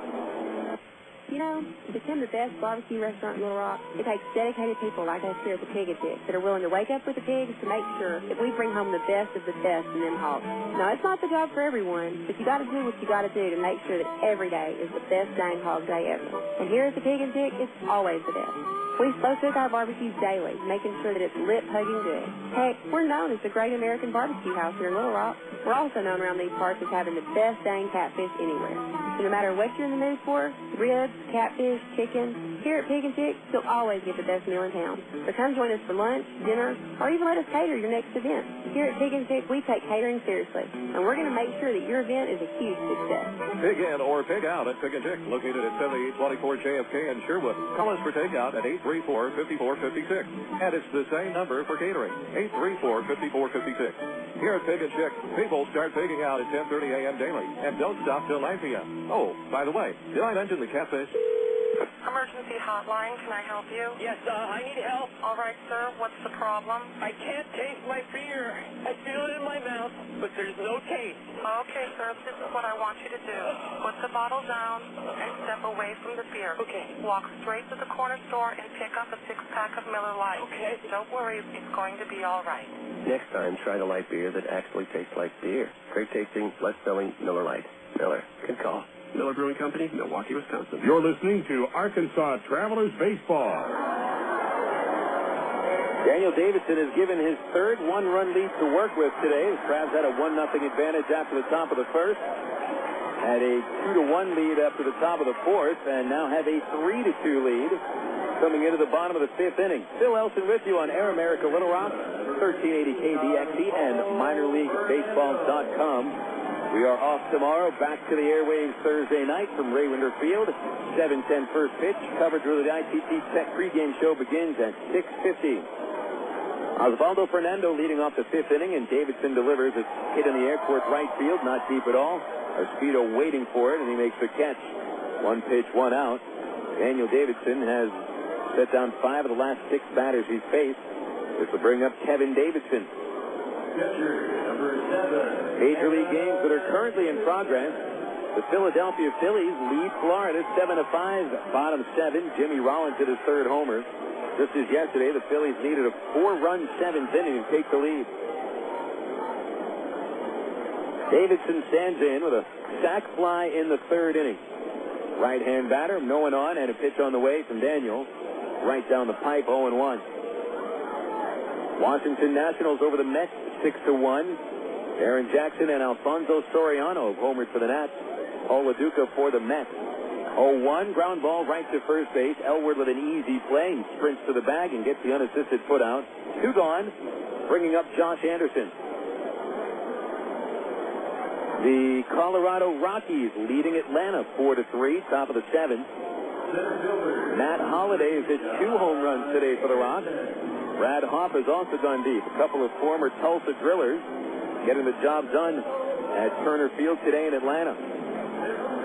You know, to become the best barbecue restaurant in Little Rock, it takes dedicated people like us here at the Pig and Chick that are willing to wake up with the pigs to make sure that we bring home the best of the best in them hogs. Now, it's not the job for everyone, but you got to do what you got to do to make sure that every day is the best dang hog day ever. And here at the Pig and Chick, it's always the best. We slow cook our barbecues daily, making sure that it's lip-hugging good. Heck, we're known as the Great American Barbecue House here in Little Rock. We're also known around these parts as having the best dang catfish anywhere. So no matter what you're in the mood for, ribs, catfish, chicken, here at Pig and Chick, you'll always get the best meal in town. So come join us for lunch, dinner, or even let us cater your next event. Here at Pig and Chick, we take catering seriously, and we're going to make sure that your event is a huge success. Pig in or pig out at Pig and Chick, located at 7824 JFK in Sherwood. Call us for takeout at 834-5456. And it's the same number for catering, 834-5456. Here at Pig and Chick, people start pigging out at 10:30 a.m. daily and don't stop till 9 p.m. Oh, by the way, did I mention the catfish? Emergency hotline, can I help you? Yes, I need help. All right, sir, what's the problem? I can't taste my beer. I feel it in my mouth, but there's no taste. Okay, sir, this is what I want you to do. Put the bottle down and step away from the beer. Okay. Walk straight to the corner store and pick up a 6-pack of Miller Lite. Okay. Don't worry, it's going to be all right. Next time, try the light beer that actually tastes like beer. Great tasting, less selling Miller Lite. Miller. Good call. Miller Brewing Company, Milwaukee, Wisconsin. You're listening to Arkansas Travelers Baseball. Daniel Davidson has given his third 1-run lead to work with today. The Travs had a 1-0 advantage after the top of the first. Had a 2-1 lead after the top of the fourth, and now have a 3-2 lead coming into the bottom of the 5th inning. Phil Elson with you on Air America Little Rock, 1380 KDXE and minorleaguebaseball.com. We are off tomorrow, back to the airwaves Thursday night from Raywinder Field. 7:10 first pitch. Coverage of the ITT Tech pregame show begins at 6:50. Osvaldo Fernando leading off the fifth inning, and Davidson delivers a hit in the air towards right field, not deep at all. Espedo waiting for it, and he makes the catch. One pitch, one out. Daniel Davidson has set down 5 of the last 6 batters he's faced. This will bring up Kevin Davidson. Major League games that are currently in progress. The Philadelphia Phillies lead Florida 7-5, bottom 7. Jimmy Rollins hit his 3rd homer. Just as yesterday, the Phillies needed a 4-run 7th inning to take the lead. Davidson stands in with a sac fly in the 3rd inning. Right-hand batter, no one on, and a pitch on the way from Daniel. Right down the pipe, 0-1. Washington Nationals over the Mets, 6-1. Aaron Jackson and Alfonso Soriano have homered for the Nats. Paul LaDuca for the Mets. 0-1, ground ball right to first base. Elwood with an easy play. He sprints to the bag and gets the unassisted put out. 2 gone, bringing up Josh Anderson. The Colorado Rockies leading Atlanta 4-3, top of the 7th. Matt Holliday has hit 2 home runs today for the Rocks. Brad Hoff has also gone deep. A couple of former Tulsa Drillers getting the job done at Turner Field today in Atlanta.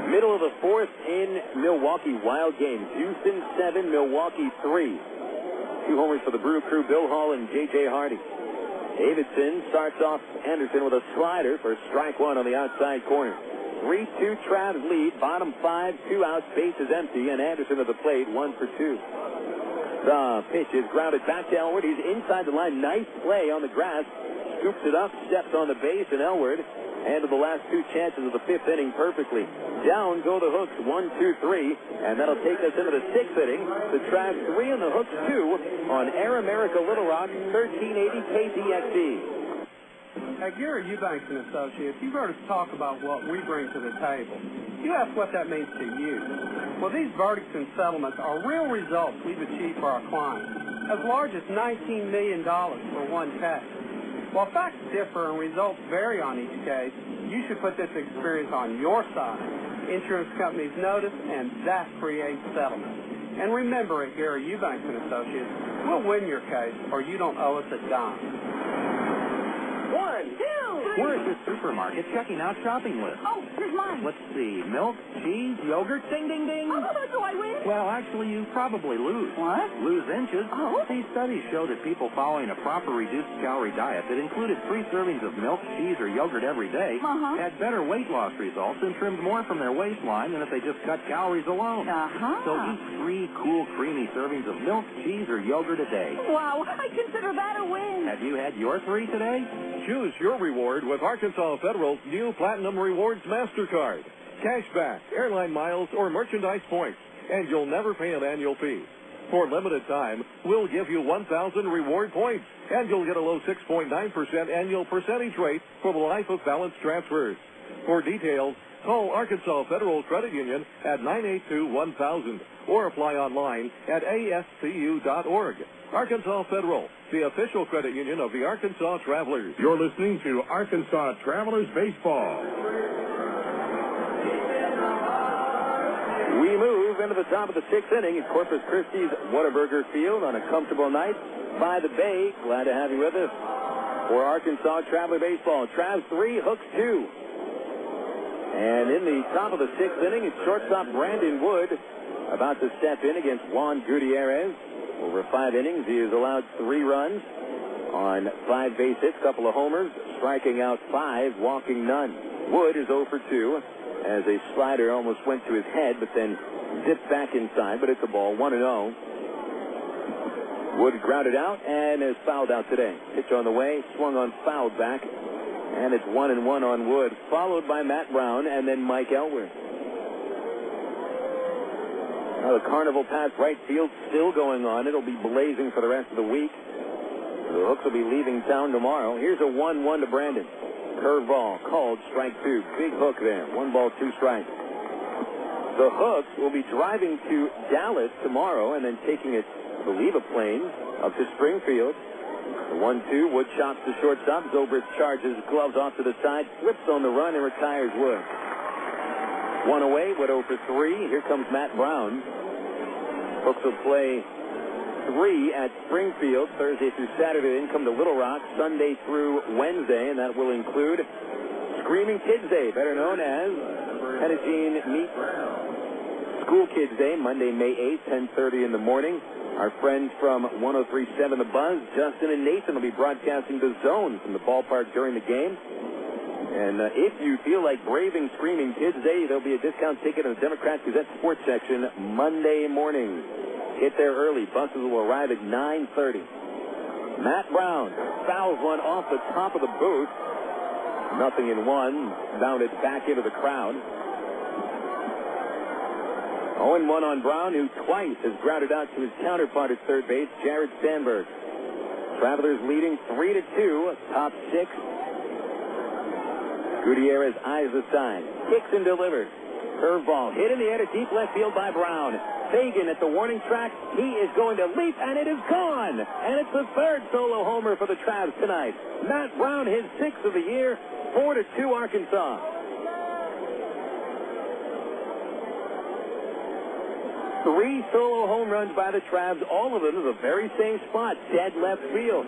Middle of the 4th in Milwaukee, wild game. Houston 7, Milwaukee 3. 2 homers for the Brew Crew, Bill Hall and J.J. Hardy. Davidson starts off Anderson with a slider for strike 1 on the outside corner. 3-2 Trav's lead, bottom 5, 2 outs, base is empty, and Anderson at the plate, 1 for 2. The pitch is grounded back to Elwood. He's inside the line. Nice play on the grass. Scoops it up, steps on the base, and Elwood handled the last 2 chances of the 5th inning perfectly. Down go the Hooks, 1, 2, 3, and that'll take us into the 6th inning. The Travs 3 and the Hooks 2 on Air America Little Rock, 1380 KZXE. At Gary Eubanks and Associates, you've heard us talk about what we bring to the table. You ask what that means to you. Well, these verdicts and settlements are real results we've achieved for our clients, as large as $19 million for one case. While facts differ and results vary on each case, you should put this experience on your side. Insurance companies notice, and that creates settlement. And remember, at Gary Eubanks and Associates, we'll win your case, or you don't owe us a dime. 1, 2, 3. We're at this supermarket checking out shopping lists. Oh, here's mine. Let's see. Milk, cheese, yogurt, ding, ding, ding. Oh, do I win? Well, actually, you probably lose. What? Lose inches. Oh. These studies show that people following a proper reduced-calorie diet that included 3 servings of milk, cheese, or yogurt every day had better weight loss results and trimmed more from their waistline than if they just cut calories alone. So eat 3 cool, creamy servings of milk, cheese, or yogurt a day. Wow, I consider that a win. Have you had your 3 today? Choose your reward with Arkansas Federal's new Platinum Rewards MasterCard. Cashback, airline miles, or merchandise points, and you'll never pay an annual fee. For limited time, we'll give you 1,000 reward points, and you'll get a low 6.9% annual percentage rate for the life of balance transfers. For details, call Arkansas Federal Credit Union at 982-1000 or apply online at ascu.org. Arkansas Federal, the official credit union of the Arkansas Travelers. You're listening to Arkansas Travelers Baseball. We move into the top of the 6th inning at Corpus Christi's Whataburger Field on a comfortable night by the bay. Glad to have you with us for Arkansas Traveler Baseball. Travs 3, Hooks 2. And in the top of the 6th inning, it's shortstop Brandon Wood about to step in against Juan Gutiérrez. Over 5 innings, he has allowed 3 runs on 5 base hits, couple of homers, striking out 5, walking none. Wood is 0 for 2 as a slider almost went to his head, but then zipped back inside, but it's a ball, 1-0. Wood grounded out and is fouled out today. Pitch on the way, swung on, fouled back, and it's 1-1 on Wood, followed by Matt Brown and then Mike Elwer. Now the Carnival Pass right field still going on. It'll be blazing for the rest of the week. The Hooks will be leaving town tomorrow. Here's a 1-1 to Brandon. Curveball called, strike 2. Big hook there. 1 ball, 2 strikes. The Hooks will be driving to Dallas tomorrow and then taking it, I believe, a plane up to Springfield. The 1-2, Wood chops to shortstop. Zobrist charges, gloves off to the side, slips on the run, and retires Wood. One away, Wood 0 for 3. Here comes Matt Brown. Hooks will play 3 at Springfield, Thursday through Saturday. Then come to Little Rock, Sunday through Wednesday, and that will include Screaming Kids Day, better known as Penagine Meet School Kids Day, Monday, May 8th, 10:30 in the morning. Our friends from 103.7 The Buzz, Justin and Nathan, will be broadcasting The Zone from the ballpark during the game. And if you feel like braving Screaming Kids Day, there'll be a discount ticket in the Democrat-Gazette sports section Monday morning. Get there early. Buses will arrive at 9:30. Matt Brown fouls one off the top of the booth. 0-1. Bounded back into the crowd. 0-1 on Brown, who twice has grounded out to his counterpart at third base, Jared Sandberg. Travelers leading 3-2, top 6. Gutiérrez eyes the sign, kicks and delivers. Curveball hit in the air to deep left field by Brown. Fagan at the warning track. He is going to leap, and it is gone. And it's the third solo homer for the Travs tonight. Matt Brown, his 6th of the year, 4-2 Arkansas. 3 solo home runs by the Travs, all of them in the very same spot, dead left field.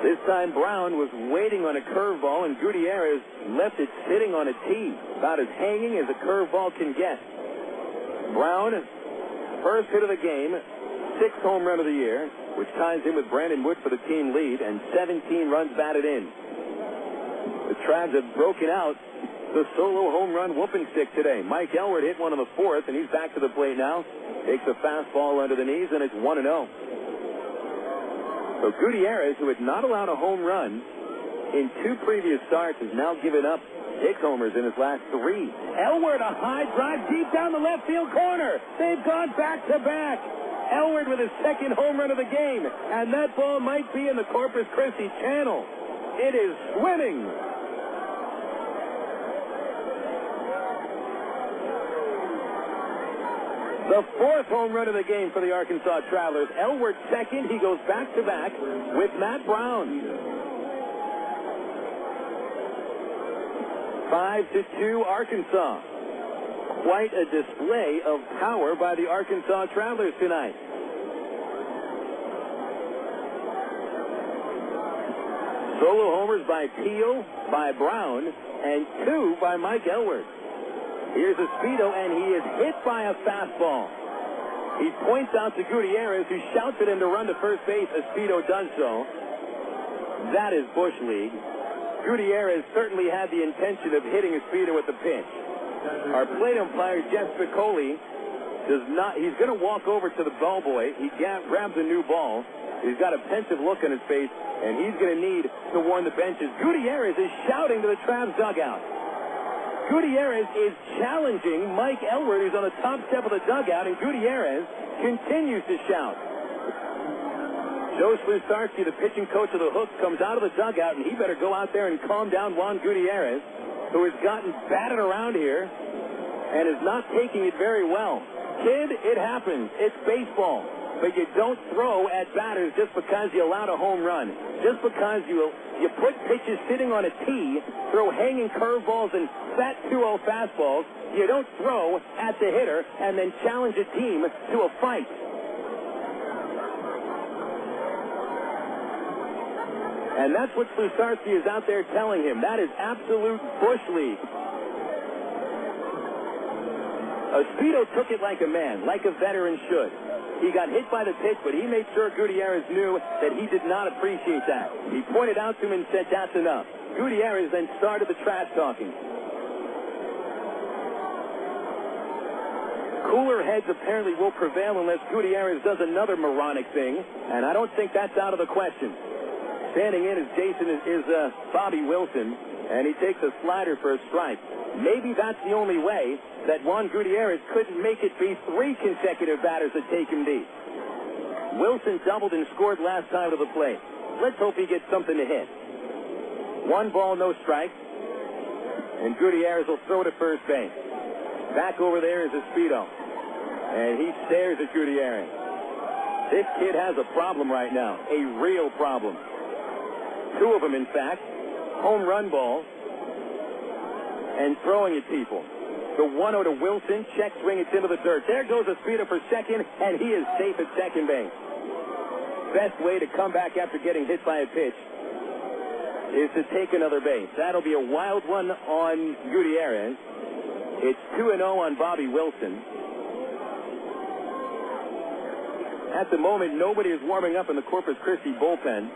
This time Brown was waiting on a curveball, and Gutiérrez left it sitting on a tee, about as hanging as a curveball can get. Brown, first hit of the game, 6th home run of the year, which ties him with Brandon Wood for the team lead, and 17 runs batted in. The Travs have broken out the solo home run whooping stick today. Mike Elward hit one on the 4th, and he's back to the plate now. Takes a fastball under the knees, and it's 1-0. So Gutiérrez, who had not allowed a home run in 2 previous starts, has now given up 6 homers in his last 3. Elward, a high drive deep down the left field corner. They've gone back-to-back. Elward with his 2nd home run of the game, and that ball might be in the Corpus Christi channel. It is swimming. The 4th home run of the game for the Arkansas Travelers. Elward 2nd. He goes back-to-back with Matt Brown. 5-2 Arkansas. Quite a display of power by the Arkansas Travelers tonight. Solo homers by Peel, by Brown, and 2 by Mike Elward. Here's Espedo, and he is hit by a fastball. He points out to Gutiérrez, who shouts at him to run to first base. Espedo does so. That is Bush League. Gutiérrez certainly had the intention of hitting Espedo with the pitch. Our plate umpire, Jeff Spicoli, does not. He's going to walk over to the ball boy. He grabs a new ball. He's got a pensive look on his face, and he's going to need to warn the benches. Gutiérrez is shouting to the Travs dugout. Gutiérrez is challenging Mike Elward, who's on the top step of the dugout, and Gutiérrez continues to shout. Joe Slusarski, the pitching coach of the Hooks, comes out of the dugout, and he better go out there and calm down Juan Gutiérrez, who has gotten batted around here and is not taking it very well. Kid, it happens. It's baseball. But you don't throw at batters just because you allowed a home run. Just because you put pitches sitting on a tee, throw hanging curveballs and fat 2-0 fastballs, you don't throw at the hitter and then challenge a team to a fight. And that's what Slusarski is out there telling him. That is absolute Bush League. Espedo took it like a man, like a veteran should. He got hit by the pitch, but he made sure Gutiérrez knew that he did not appreciate that. He pointed out to him and said, that's enough. Gutiérrez then started the trash talking. Cooler heads apparently will prevail unless Gutiérrez does another moronic thing, and I don't think that's out of the question. Standing in is Bobby Wilson, and he takes a slider for a strike. Maybe that's the only way that Juan Gutiérrez couldn't make it be 3 consecutive batters that take him deep. Wilson doubled and scored last time to the plate. Let's hope he gets something to hit. 1 ball, no strike. And Gutiérrez will throw to first base. Back over there is Espedo. And he stares at Gutiérrez. This kid has a problem right now, a real problem. Two of them, in fact, home run ball and throwing at people. The 1-0 to Wilson, check swing, it's into the dirt. There goes Espino for second, and he is safe at second base. Best way to come back after getting hit by a pitch is to take another base. That'll be a wild one on Gutiérrez. It's 2-0 on Bobby Wilson. At the moment, nobody is warming up in the Corpus Christi bullpen.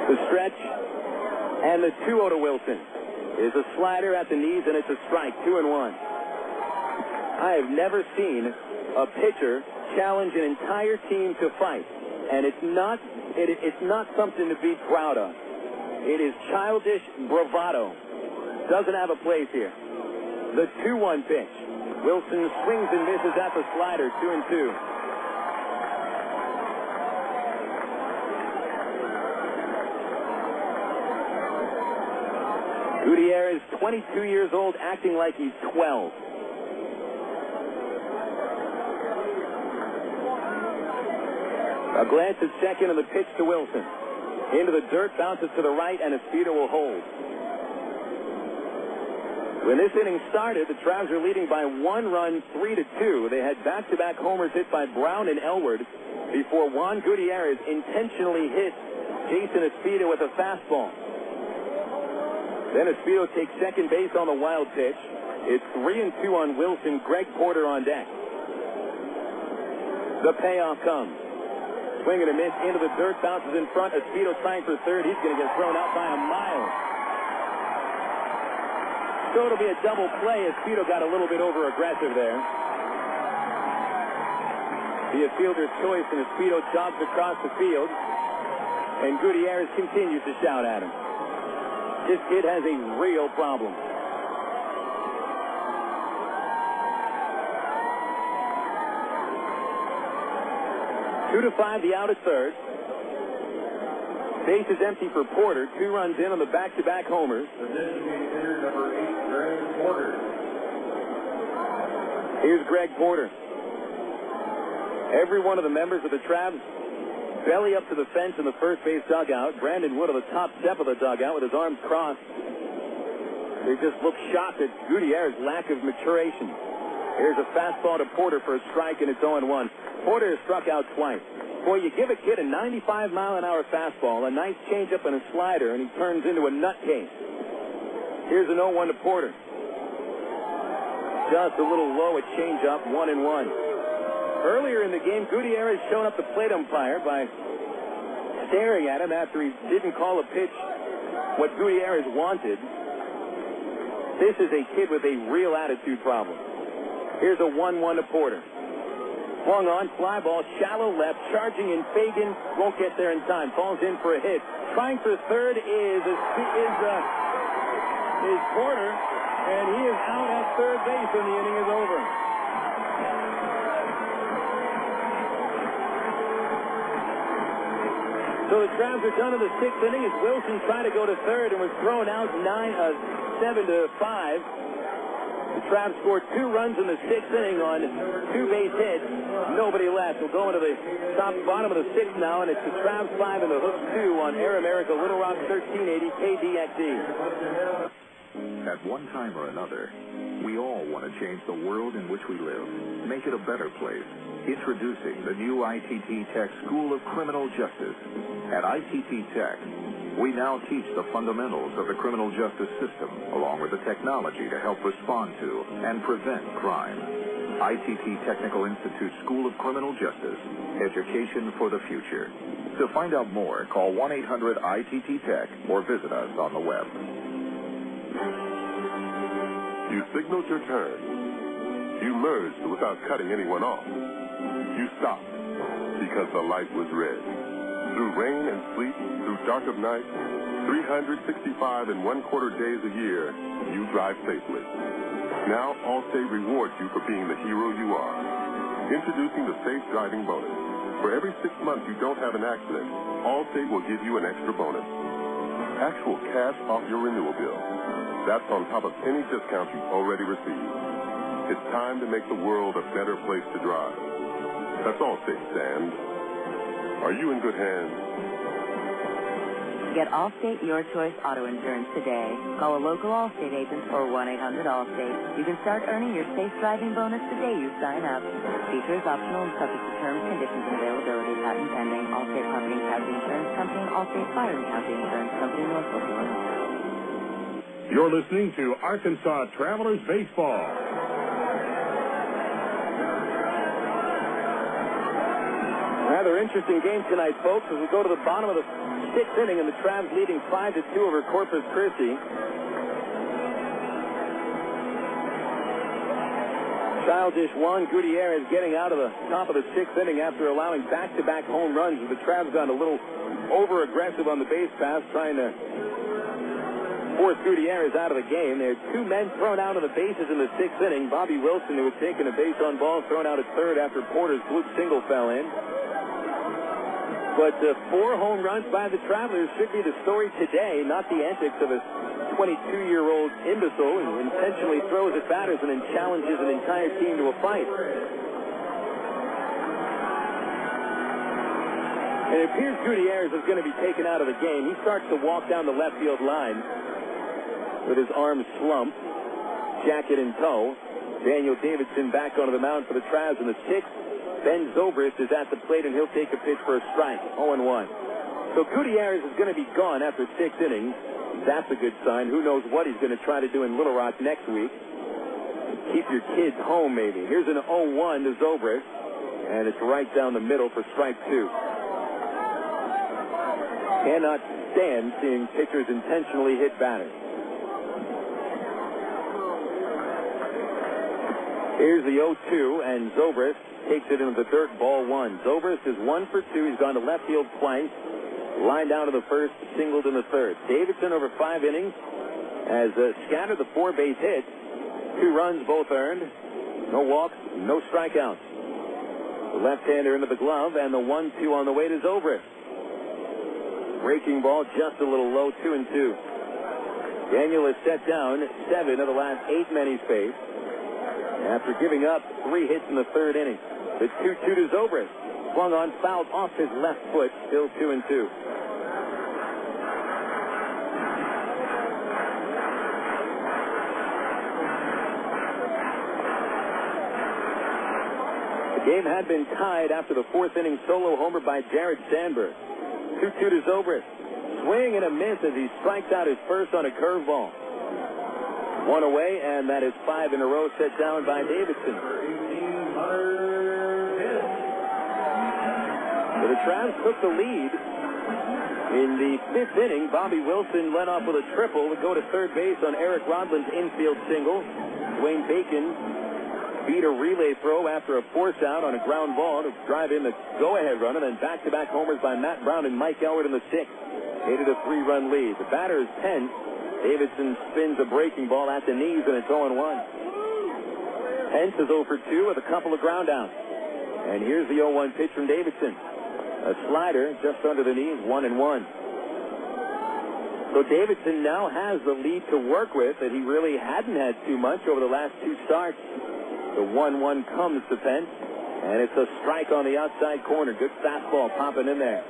The stretch and the 2-0 to Wilson is a slider at the knees, and it's a strike, 2-1. I have never seen a pitcher challenge an entire team to fight, and it's not something to be proud of. It is childish bravado. Doesn't have a place here. The 2-1 pitch. Wilson swings and misses at the slider, 2-2. Gutiérrez, 22 years old, acting like he's 12. A glance at second and the pitch to Wilson. Into the dirt, bounces to the right, and Espino will hold. When this inning started, the Travs are leading by 1 run, 3-2. They had back-to-back homers hit by Brown and Elward before Juan Gutiérrez intentionally hit Jason Espino with a fastball. Then Espino takes second base on the wild pitch. It's 3-2 on Wilson. Greg Porter on deck. The payoff comes. Swing and a miss into the dirt, bounces in front. Espino trying for third. He's going to get thrown out by a mile. So it'll be a double play. Espino got a little bit over-aggressive there. Be a fielder's choice, and Espino jogs across the field. And Gutiérrez continues to shout at him. This kid has a real problem. Two to 5, the out at third. Base is empty for Porter. 2 runs in on the back-to-back homers. Number 8, Greg Porter. Here's Greg Porter. Every one of the members of the Travs belly up to the fence in the first base dugout. Brandon Wood on the top step of the dugout with his arms crossed. They just look shocked at Gutiérrez's lack of maturation. Here's a fastball to Porter for a strike, and it's 0-1. Porter has struck out twice. Boy, you give a kid a 95-mile-an-hour fastball, a nice changeup and a slider, and he turns into a nutcase. Here's an 0-1 to Porter. Just a little low at changeup, 1-1. Earlier in the game, Gutiérrez showed up the plate umpire by staring at him after he didn't call a pitch what Gutiérrez wanted. This is a kid with a real attitude problem. Here's a 1-1 to Porter. Swung on, fly ball, shallow left, charging in Fagan, won't get there in time, falls in for a hit. Trying for third is Porter, and he is out at third base when the inning is over. So the Travs are done in the 6th inning as Wilson tried to go to third and was thrown out 7-5. The Travs scored 2 runs in the 6th inning on 2 base hits. Nobody left. We'll go into the bottom of the 6th now, and it's the Travs 5 and the Hooks 2 on Air America, Little Rock 1380 KDXE. At one time or another, we all want to change the world in which we live, make it a better place. Introducing the new ITT Tech School of Criminal Justice. At ITT Tech, we now teach the fundamentals of the criminal justice system, along with the technology to help respond to and prevent crime. ITT Technical Institute School of Criminal Justice. Education for the future. To find out more, call 1-800-ITT-TECH or visit us on the web. You signaled your turn. You merged without cutting anyone off. You stopped because the light was red. Through rain and sleet, through dark of night, 365 and 1/4 days a year, you drive safely. Now Allstate rewards you for being the hero you are. Introducing the Safe Driving Bonus. For every 6 months you don't have an accident, Allstate will give you an extra bonus. actual cash off your renewal bill. That's on top of any discounts you've already received. It's time to make the world a better place to drive. That's all, State Stand. Are you in good hands? Get Allstate Your Choice Auto Insurance today. Call a local Allstate agent or 1-800-ALLSTATE. You can start earning your safe driving bonus the day you sign up. Feature is optional and subject to terms, conditions, and availability. Patent pending. Allstate Property and Casualty Insurance Company, Allstate Fire and Casualty Insurance Company, Norfolk, Illinois. You're listening to Arkansas Travelers Baseball. Rather interesting game tonight, folks, as we go to the bottom of the sixth inning, and the Travs leading 5-2 over Corpus Christi. Childish Juan Gutiérrez getting out of the top of the sixth inning after allowing back-to-back home runs. The Travs got a little over-aggressive on the base pass, trying to force Gutiérrez out of the game. There are two men thrown out of the bases in the sixth inning. Bobby Wilson, who had taken a base on ball, thrown out at third after Porter's bloop single fell in. But 4 home runs by the Travelers should be the story today, not the antics of a 22-year-old imbecile who intentionally throws at batters and then challenges an entire team to a fight. And it appears Gutiérrez is going to be taken out of the game. He starts to walk down the left field line with his arms slumped, jacket in tow. Daniel Davidson back onto the mound for the Travs in the sixth. Ben Zobrist is at the plate, and he'll take a pitch for a strike, 0-1. So Gutiérrez is going to be gone after 6 innings. That's a good sign. Who knows what he's going to try to do in Little Rock next week. Keep your kids home, maybe. Here's an 0-1 to Zobrist, and it's right down the middle for strike 2. Cannot stand seeing pitchers intentionally hit batters. Here's the 0-2, and Zobrist takes it into the dirt, ball 1. Zobrist is 1 for 2. He's gone to left field twice. Lined out to the first, singled in the third. Davidson over 5 innings has scattered the 4 base hits. 2 runs, both earned. No walks, no strikeouts. The left-hander into the glove, and the 1-2 on the way to Zobrist. Breaking ball just a little low, 2-2. Daniel has set down 7 of the last 8 men he's faced after giving up 3 hits in the third inning. The 2-2 to Zobrist. Swung on, fouled off his left foot, still 2-2. The game had been tied after the 4th inning solo homer by Jared Sandberg. 2-2 to Zobrist. Swing and a miss as he strikes out his first on a curveball. 1 away, and that is 5 in a row set down by Davidson. So the Travs took the lead. In the 5th inning, Bobby Wilson led off with a triple to go to third base on Eric Rodland's infield single. Dwayne Bacon beat a relay throw after a force out on a ground ball to drive in the go-ahead run, and then back-to-back homers by Matt Brown and Mike Elwood in the 6th. Made it a 3-run lead. The batter is Pence. Davidson spins a breaking ball at the knees, and it's 0-1. Pence is 0 for 2 with a couple of ground outs. And here's the 0-1 pitch from Davidson. A slider just under the knees, 1-1. So Davidson now has the lead to work with that he really hadn't had too much over the last 2 starts. The 1-1 comes to Pence, and it's a strike on the outside corner. Good fastball popping in there.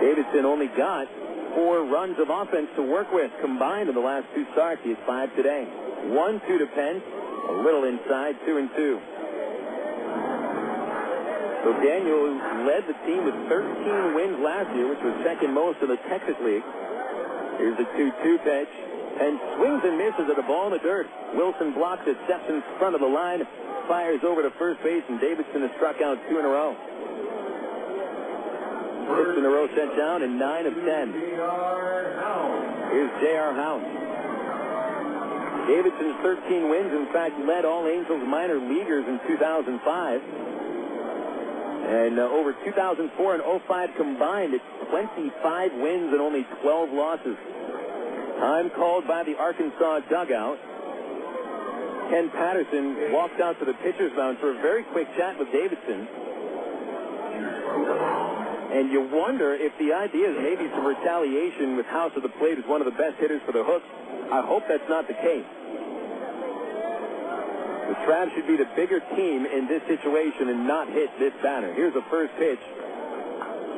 Davidson only got 4 runs of offense to work with combined in the last 2 starts. He has 5 today. 1-2 to Pence, a little inside, 2-2. So Daniel led the team with 13 wins last year, which was second most in the Texas League. Here's the 2-2 pitch. Pence swings and misses at the ball in the dirt. Wilson blocks it, steps in front of the line, fires over to first base, and Davidson has struck out 2 in a row. 6 in a row sent down, and 9 of 10. Here's J.R. House. Davidson's 13 wins, in fact, led all Angels minor leaguers in 2005. And over 2004 and 05 combined, it's 25 wins and only 12 losses. Time called by the Arkansas dugout. Ken Patterson walked out to the pitcher's mound for a very quick chat with Davidson. And you wonder if the idea is maybe some retaliation with House of the Plate is one of the best hitters for the Hooks. I hope that's not the case. The Travs should be the bigger team in this situation and not hit this batter. Here's the first pitch.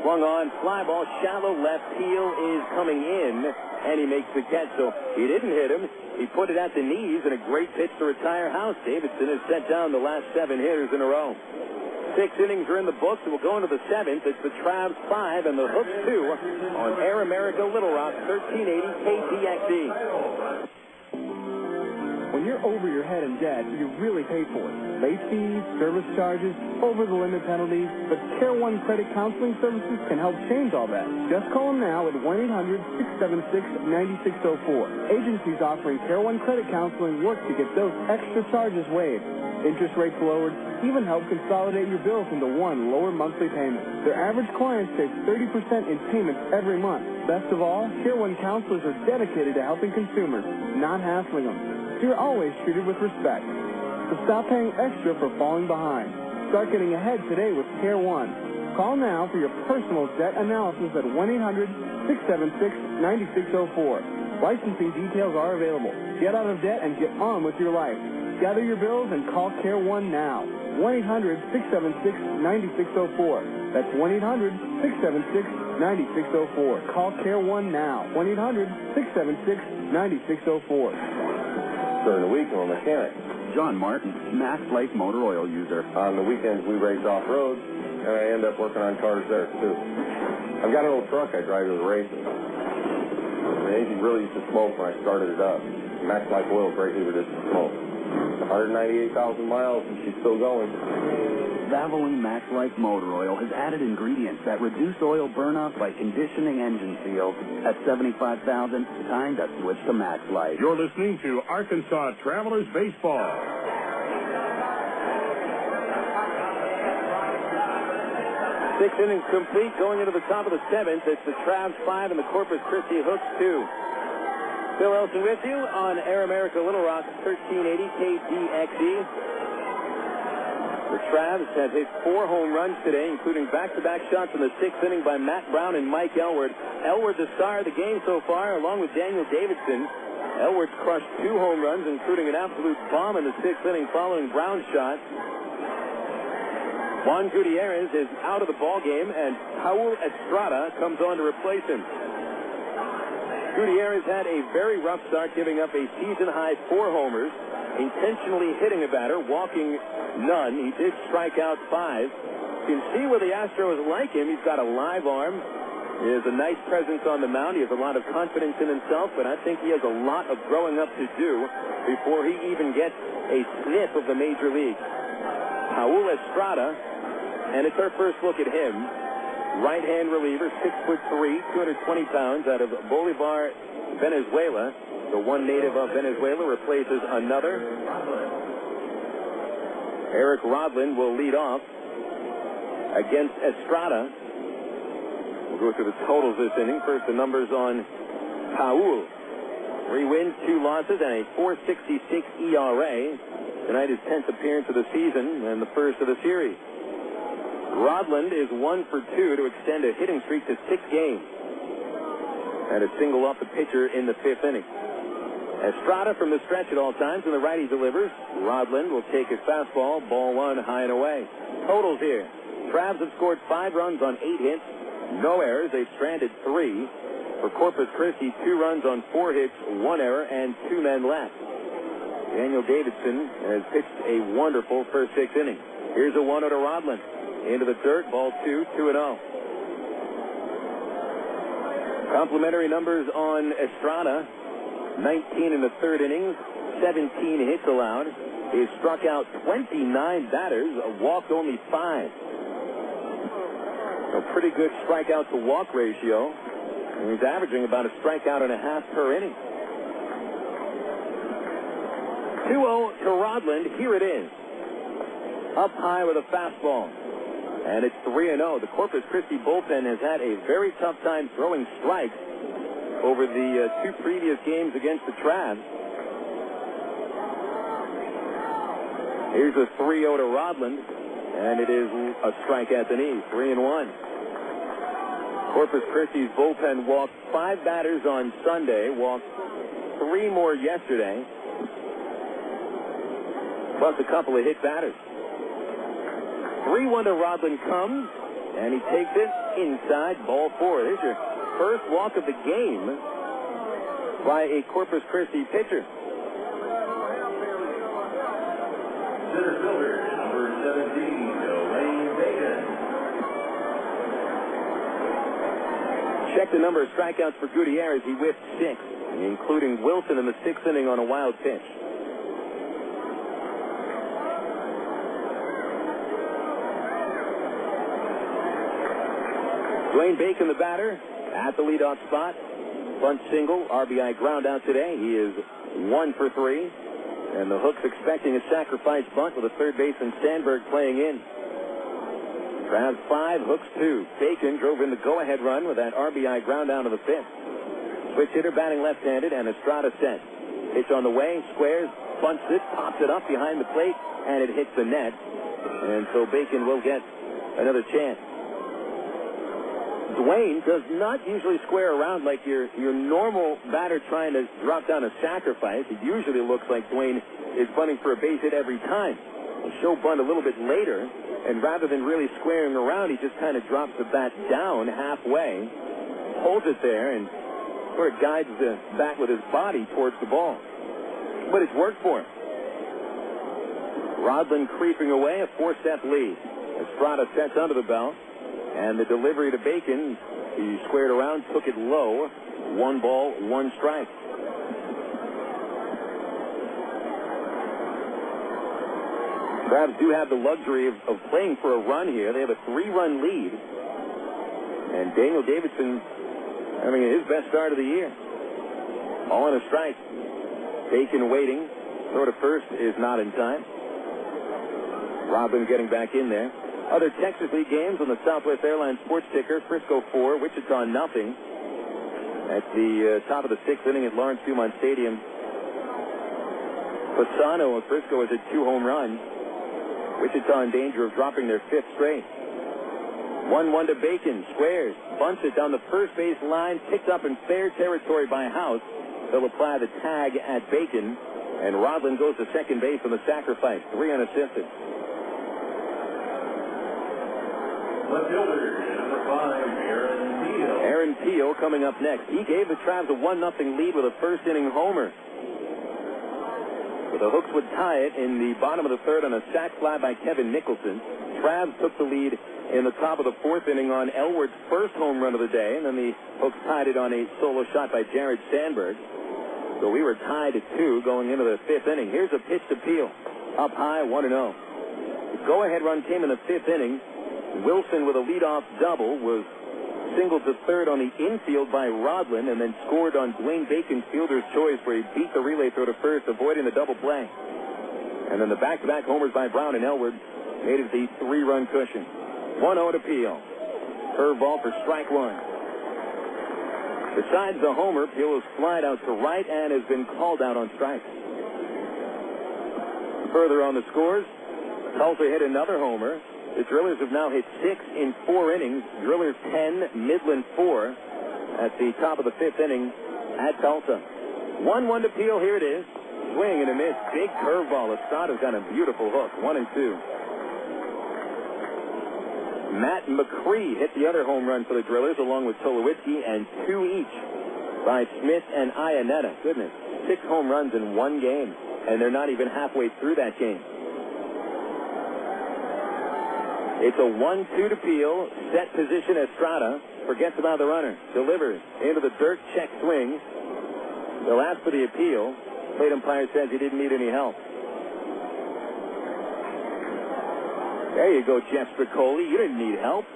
Swung on, fly ball, shallow left heel is coming in, and he makes the catch. So he didn't hit him. He put it at the knees, and a great pitch to retire House. Davidson has set down the last 7 hitters in a row. 6 innings are in the books, and we'll go into the 7th. It's the Travs 5 and the Hooks 2 on Air America Little Rock, 1380 KTXE. When you're over your head in debt, you really pay for it. Late fees, service charges, over-the-limit penalties, but Care One Credit Counseling Services can help change all that. Just call them now at 1-800-676-9604. Agencies offering Care One Credit Counseling work to get those extra charges waived, interest rates lowered, even help consolidate your bills into one lower monthly payment. Their average client saves 30% in payments every month. Best of all, Care One counselors are dedicated to helping consumers, not hassling them. So you're always treated with respect. So stop paying extra for falling behind. Start getting ahead today with Care One. Call now for your personal debt analysis at 1-800-676-9604. Licensing details are available. Get out of debt and get on with your life. Gather your bills and call Care One now. 1-800-676-9604. That's 1-800-676-9604. Call Care One now. 1-800-676-9604. During the week, I'm a mechanic. John Martin, Mass Life Motor Oil user. On the weekends, we race off-road, and I end up working on cars there, too. I've got an old truck I drive to the races. The engine really used to smoke when I started it up. Max Life Oil greatly reduced the smoke. 198,000 miles, and she's still going. Valvoline Max Life Motor Oil has added ingredients that reduce oil burnout by conditioning engine seals. At 75,000, time to switch to Max Life. You're listening to Arkansas Travelers Baseball. 6 innings complete, going into the top of the 7th. It's the Travs 5 and the Corpus Christi Hooks 2. Phil Elson with you on Air America Little Rock, 1380 KTXE. The Travs have hit 4 home runs today, including back-to-back shots in the 6th inning by Matt Brown and Mike Elward. Elward, the star of the game so far, along with Daniel Davidson. Elward's crushed 2 home runs, including an absolute bomb in the 6th inning following Brown's shot. Juan Gutiérrez is out of the ballgame, and Raul Estrada comes on to replace him. Gutiérrez had a very rough start, giving up a season-high 4 homers, intentionally hitting a batter, walking none. He did strike out 5. You can see where the Astros like him. He's got a live arm. He has a nice presence on the mound. He has a lot of confidence in himself, but I think he has a lot of growing up to do before he even gets a sniff of the major leagues. Raul Estrada, and it's our first look at him. Right-hand reliever, 6'3", 220 pounds, out of Bolivar, Venezuela. The one native of Venezuela replaces another. Eric Rodlin will lead off against Estrada. We'll go through the totals this inning. First, the numbers on Raul. 3 wins, 2 losses, and a .466 ERA. Tonight his 10th appearance of the season and the first of the series. Rodland is 1 for 2 to extend a hitting streak to 6 games. And a single off the pitcher in the 5th inning. Estrada from the stretch at all times, and the righty delivers. Rodland will take his fastball, ball 1, high and away. Totals here. Travs have scored 5 runs on 8 hits, no errors. They've stranded 3. For Corpus Christi, 2 runs on 4 hits, 1 error, and 2 men left. Daniel Davidson has pitched a wonderful first 6 innings. Here's a 1-0 to Rodland. Into the dirt, ball 2, 2-0. Complimentary numbers on Estrada. 19 in the 3rd innings, 17 hits allowed. He's struck out 29 batters, walked only 5. A pretty good strikeout to walk ratio. And he's averaging about a strikeout and a half per inning. 2-0 to Rodland. Here it is. Up high with a fastball. And it's 3-0. The Corpus Christi bullpen has had a very tough time throwing strikes over the 2 previous games against the Travs. Here's a 3-0 to Rodland, and it is a strike at the knee, 3-1. Corpus Christi's bullpen walked 5 batters on Sunday, walked 3 more yesterday, plus a couple of hit batters. 3-1 to Rodlin comes, and he takes it inside, ball 4. There's your first walk of the game by a Corpus Christi pitcher. Center fielder, number 17, Dwayne Bacon. Check the number of strikeouts for Gutiérrez. He whiffed 6, including Wilson in the 6th inning on a wild pitch. Dwayne Bacon, the batter, at the leadoff spot. Bunt single, RBI ground out today. He is 1 for 3. And the Hooks expecting a sacrifice bunt with a third baseman Sandberg playing in. Travs 5, Hooks 2. Bacon drove in the go-ahead run with that RBI ground down to the 5th. Switch hitter batting left-handed, and Estrada set. Pitch on the way, squares, bunts it, pops it up behind the plate, and it hits the net. And so Bacon will get another chance. Dwayne does not usually square around like your normal batter trying to drop down a sacrifice. It usually looks like Dwayne is bunting for a base hit every time. He'll show bunt a little bit later, and rather than really squaring around, he just kind of drops the bat down halfway, holds it there, and sort of guides the bat with his body towards the ball. But it's worked for him. Rodlin creeping away, a 4-step lead. Estrada sets under the belt. And the delivery to Bacon, he squared around, took it low. 1 ball, 1 strike. Travs do have the luxury of playing for a run here. They have a 3-run lead. And Daniel Davidson having his best start of the year. All in a strike. Bacon waiting. Throw to first is not in time. Rodlin getting back in there. Other Texas League games on the Southwest Airlines sports ticker. Frisco 4, Wichita nothing. At the top of the 6th inning at Lawrence Dumont Stadium. Fasano of Frisco has a 2-home run. Wichita in danger of dropping their 5th straight. 1-1 to Bacon. Squares. Bunts it down the first base line. Picked up in fair territory by House. They'll apply the tag at Bacon. And Rodlin goes to second base on the sacrifice. 3 unassisted. Left fielder, number 5, Aaron Peel. Aaron Peel coming up next. He gave the Travs a 1-0 lead with a first-inning homer. But the Hooks would tie it in the bottom of the 3rd on a sac fly by Kevin Nicholson. Travs took the lead in the top of the 4th inning on Elward's first home run of the day, and then the Hooks tied it on a solo shot by Jared Sandberg. So we were tied at 2 going into the 5th inning. Here's a pitch to Peel. Up high, 1-0. The go-ahead run came in the 5th inning. Wilson with a leadoff double was singled to 3rd on the infield by Rodlin and then scored on Dwayne Bacon's fielder's choice where he beat the relay throw to first, avoiding the double play. And then the back-to-back homers by Brown and Elward made it the 3-run cushion. 1-0 to Peel. Curveball for strike 1. Besides the homer, Peel has flied out to right and has been called out on strikes. Further on the scores, Tulsa hit another homer. The Drillers have now hit 6 in 4 innings. Drillers 10, Midland 4 at the top of the 5th inning at Tulsa. 1-1 to Peel. Here it is. Swing and a miss. Big curveball. Estrada's got a beautiful hook. 1-2. Matt McCree hit the other home run for the Drillers along with Tulowitzki, and 2 each by Smith and Iannetta. Goodness. 6 home runs in 1 game, and they're not even halfway through that game. It's a 1-2 to Peel. Set position. Estrada forgets about the runner. Delivers into the dirt. Check swing. They'll ask for the appeal. Plate umpire says he didn't need any help. There you go, Jeff Spicoli. You didn't need help.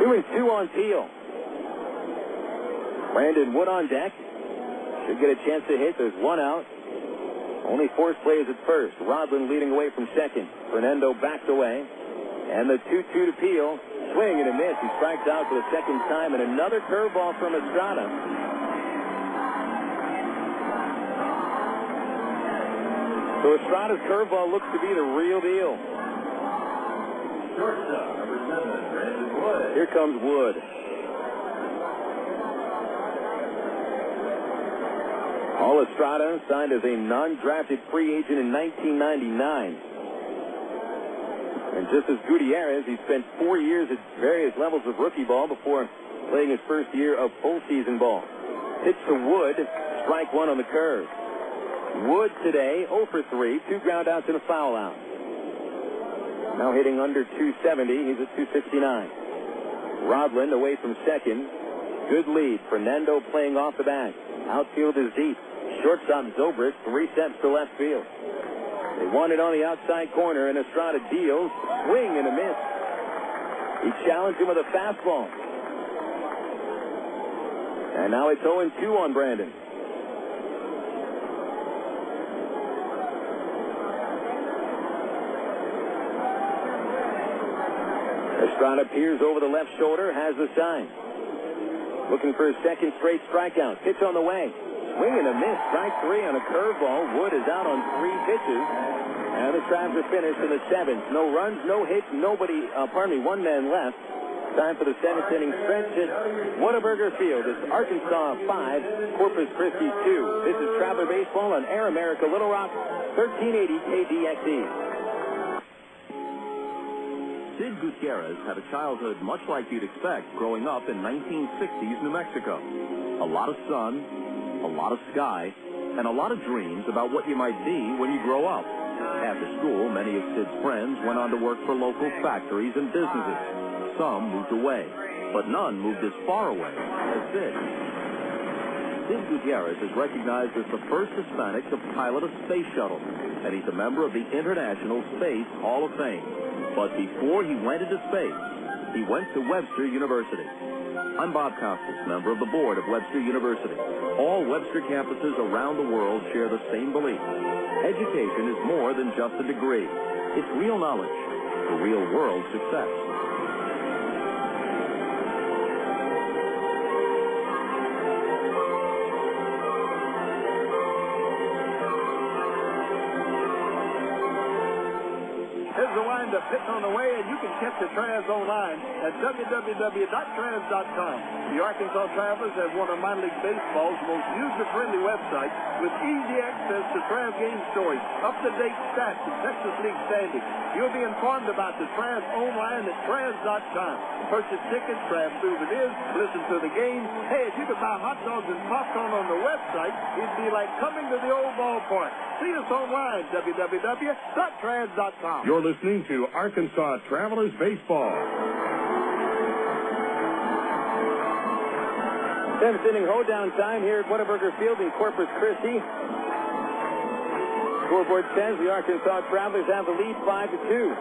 Two and 2 on Peel. Brandon Wood on deck. Should get a chance to hit. There's 1 out. Only force plays at first. Rodlin leading away from second. Fernando backed away. And the 2-2 to Peel. Swing and a miss. He strikes out for the 2nd time. And another curveball from Estrada. So Estrada's curveball looks to be the real deal. Here comes Wood. Paul Estrada signed as a non-drafted free agent in 1999. And just as Gutiérrez, he spent 4 years at various levels of rookie ball before playing his first year of full season ball. Pitch to Wood, strike one on the curve. Wood today, 0 for 3, 2 ground outs and a foul out. Now hitting under 270, he's at 269. Rodland away from second. Good lead. Fernando playing off the back. Outfield is deep. Shortstop Zobrist, 3 steps to left field. They want it on the outside corner, and Estrada deals. Swing and a miss. He challenged him with a fastball. And now it's 0-2 on Brandon. Estrada peers over the left shoulder, has the sign. Looking for his second straight strikeout. Pitch on the way. Swing and a miss. Strike 3 on a curveball. Wood is out on 3 pitches. And the Travs are finished in the 7th. No runs, no hits, one man left. Time for the 7th inning stretch at Whataburger Field. It's Arkansas 5, Corpus Christi 2. This is Traveler Baseball on Air America Little Rock, 1380 KDXE. Sid Gutiérrez had a childhood much like you'd expect growing up in 1960s New Mexico. A lot of sun, a lot of sky, and a lot of dreams about what you might be when you grow up. After school, many of Sid's friends went on to work for local factories and businesses. Some moved away, but none moved as far away as Sid. Sid Gutiérrez is recognized as the first Hispanic to pilot a space shuttle, and he's a member of the International Space Hall of Fame. But before he went into space, he went to Webster University. I'm Bob Costas, member of the board of Webster University. All Webster campuses around the world share the same belief. Education is more than just a degree. It's real knowledge for real-world success. Here's the wind-up hitting on the way, and you can catch the Travs online at www.travs.com. The Arkansas Travelers have one of minor league baseball's most user-friendly websites with easy access to Travs game stories, up-to-date stats, and Texas League standings. You'll be informed about the Travs online at travs.com. Purchase tickets, Travs souvenirs, listen to the game. Hey, if you could buy hot dogs and popcorn on the website, it'd be like coming to the old ballpark. See us online, www.travs.com. You're listening to Arkansas Travelers Baseball. 7th inning hold-down time here at Whataburger Field in Corpus Christi. Scoreboard says the Arkansas Travelers have the lead 5-2.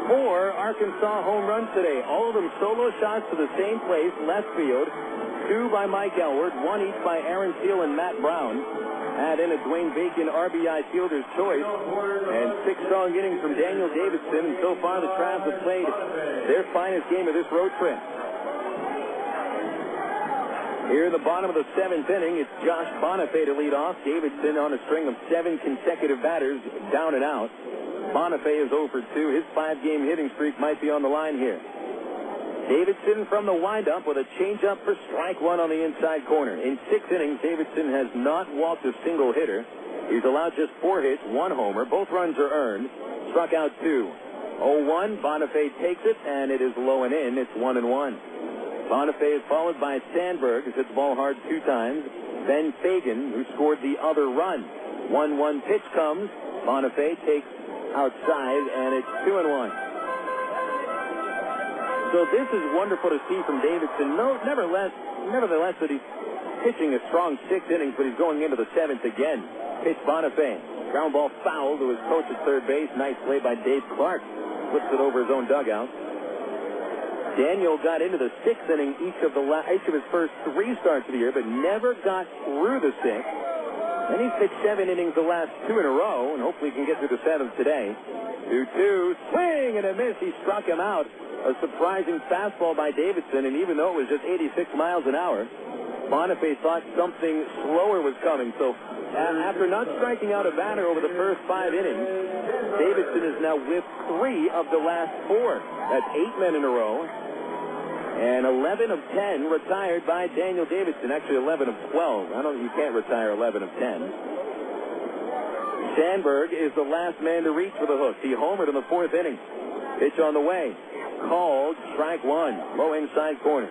4 Arkansas home runs today. All of them solo shots to the same place, left field. 2 by Mike Elward, 1 each by Aaron Steele and Matt Brown. Add in a Dwayne Bacon RBI fielder's choice. And 6 strong innings from Daniel Davidson. And so far the Travs have played their finest game of this road trip. Here in the bottom of the 7th inning, it's Josh Bonifay to lead off. Davidson on a string of 7 consecutive batters, down and out. Bonifay is 0 for 2. His 5-game hitting streak might be on the line here. Davidson from the windup with a changeup for strike 1 on the inside corner. In 6 innings, Davidson has not walked a single hitter. He's allowed just 4 hits, 1 homer. Both runs are earned. Struck out 2. 0-1. Bonifay takes it, and it is low and in. It's 1-1. Bonifay is followed by Sandberg, who hit the ball hard 2 times. Then Fagan, who scored the other run. 1-1 pitch comes. Bonifay takes outside, and it's 2-1. So this is wonderful to see from Davidson. Nevertheless, that he's pitching a strong 6 innings, but he's going into the 7th again. Pitch Bonifay. Ground ball foul to his coach at third base. Nice play by Dave Clark. Flips it over his own dugout. Daniel got into the 6th inning each of his first 3 starts of the year, but never got through the 6th. And he's pitched 7 innings the last 2 in a row, and hopefully he can get through the 7th today. 2-2, swing and a miss. He struck him out. A surprising fastball by Davidson, and even though it was just 86 miles an hour, Boniface thought something slower was coming. So after not striking out a batter over the first 5 innings, Davidson is now with 3 of the last 4. That's 8 men in a row. And 11 of 10 retired by Daniel Davidson. Actually, 11 of 12. You can't retire 11 of 10. Sandberg is the last man to reach for the hook. He homered in the 4th inning. Pitch on the way. Called strike 1. Low inside corner.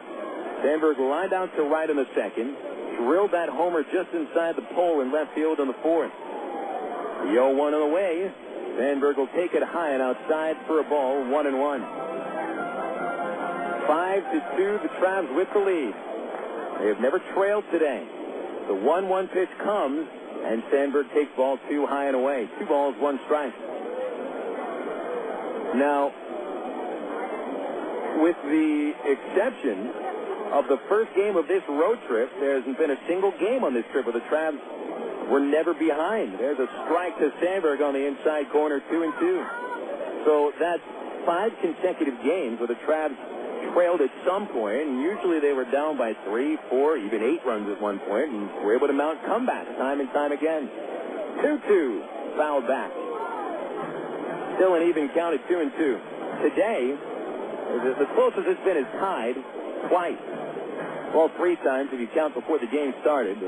Sandberg lined out to right in the 2nd. Drilled that homer just inside the pole in left field in the 4th. The 0-1 on the way. Sandberg will take it high and outside for a ball, 1-1. 5-2, the Travs with the lead. They have never trailed today. The 1-1 pitch comes, and Sandberg takes ball 2 high and away. 2 balls, 1 strike. Now, with the exception of the first game of this road trip, there hasn't been a single game on this trip where the Travs were never behind. There's a strike to Sandberg on the inside corner, 2-2. So that's 5 consecutive games where the Travs trailed at some point, and usually they were down by 3, 4, even 8 runs at one point, and were able to mount comebacks time and time again. 2-2, fouled back. Still an even count at 2-2. Today, the closest it's been is tied twice. Well, 3 times if you count before the game started.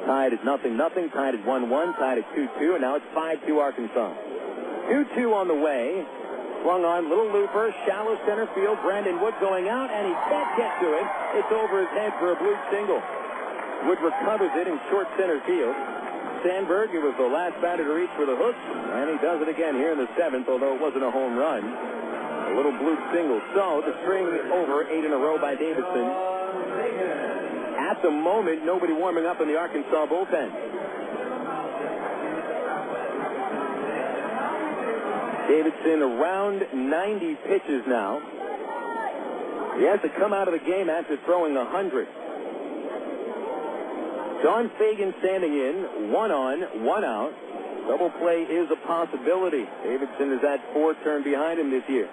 Tied at 0-0, tied at 1-1, tied at 2-2, and now it's 5-2 Arkansas. 2-2 on the way. Swung on, little looper, shallow center field. Brandon Wood going out, and he can't get to it. It's over his head for a blue single. Wood recovers it in short center field. Sandberg, who was the last batter to reach for the hook, and he does it again here in the 7th, although it wasn't a home run. A little blue single. So the string over 8 in a row by Davidson. At the moment, nobody warming up in the Arkansas bullpen. Davidson around 90 pitches now. He has to come out of the game after throwing 100. John Fagan standing in, 1 on, 1 out. Double play is a possibility. Davidson is at 4, turn behind him this year.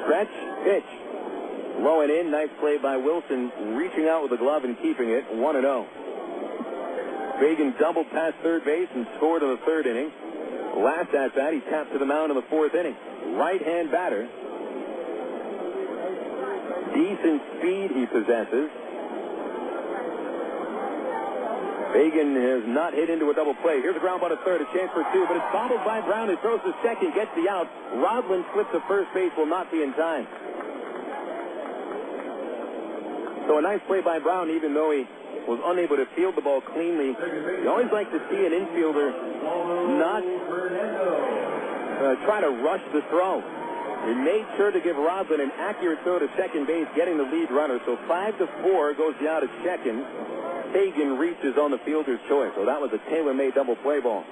Stretch, pitch. Low and in, nice play by Wilson, reaching out with the glove and keeping it, 1-0. Fagan doubled past third base and scored in the 3rd inning. Last at bat, he tapped to the mound in the 4th inning. Right-hand batter. Decent speed he possesses. Fagan has not hit into a double play. Here's a ground ball to third, a chance for 2, but it's bobbled by Brown, who throws to second, gets the out. Rodland slips to first base, will not be in time. So a nice play by Brown, even though he was unable to field the ball cleanly. You always like to see an infielder not try to rush the throw. He made sure to give Rodland an accurate throw to second base, getting the lead runner. So 5-4 goes the out at second. Fagan reaches on the fielder's choice. So that was a tailor-made double play ball.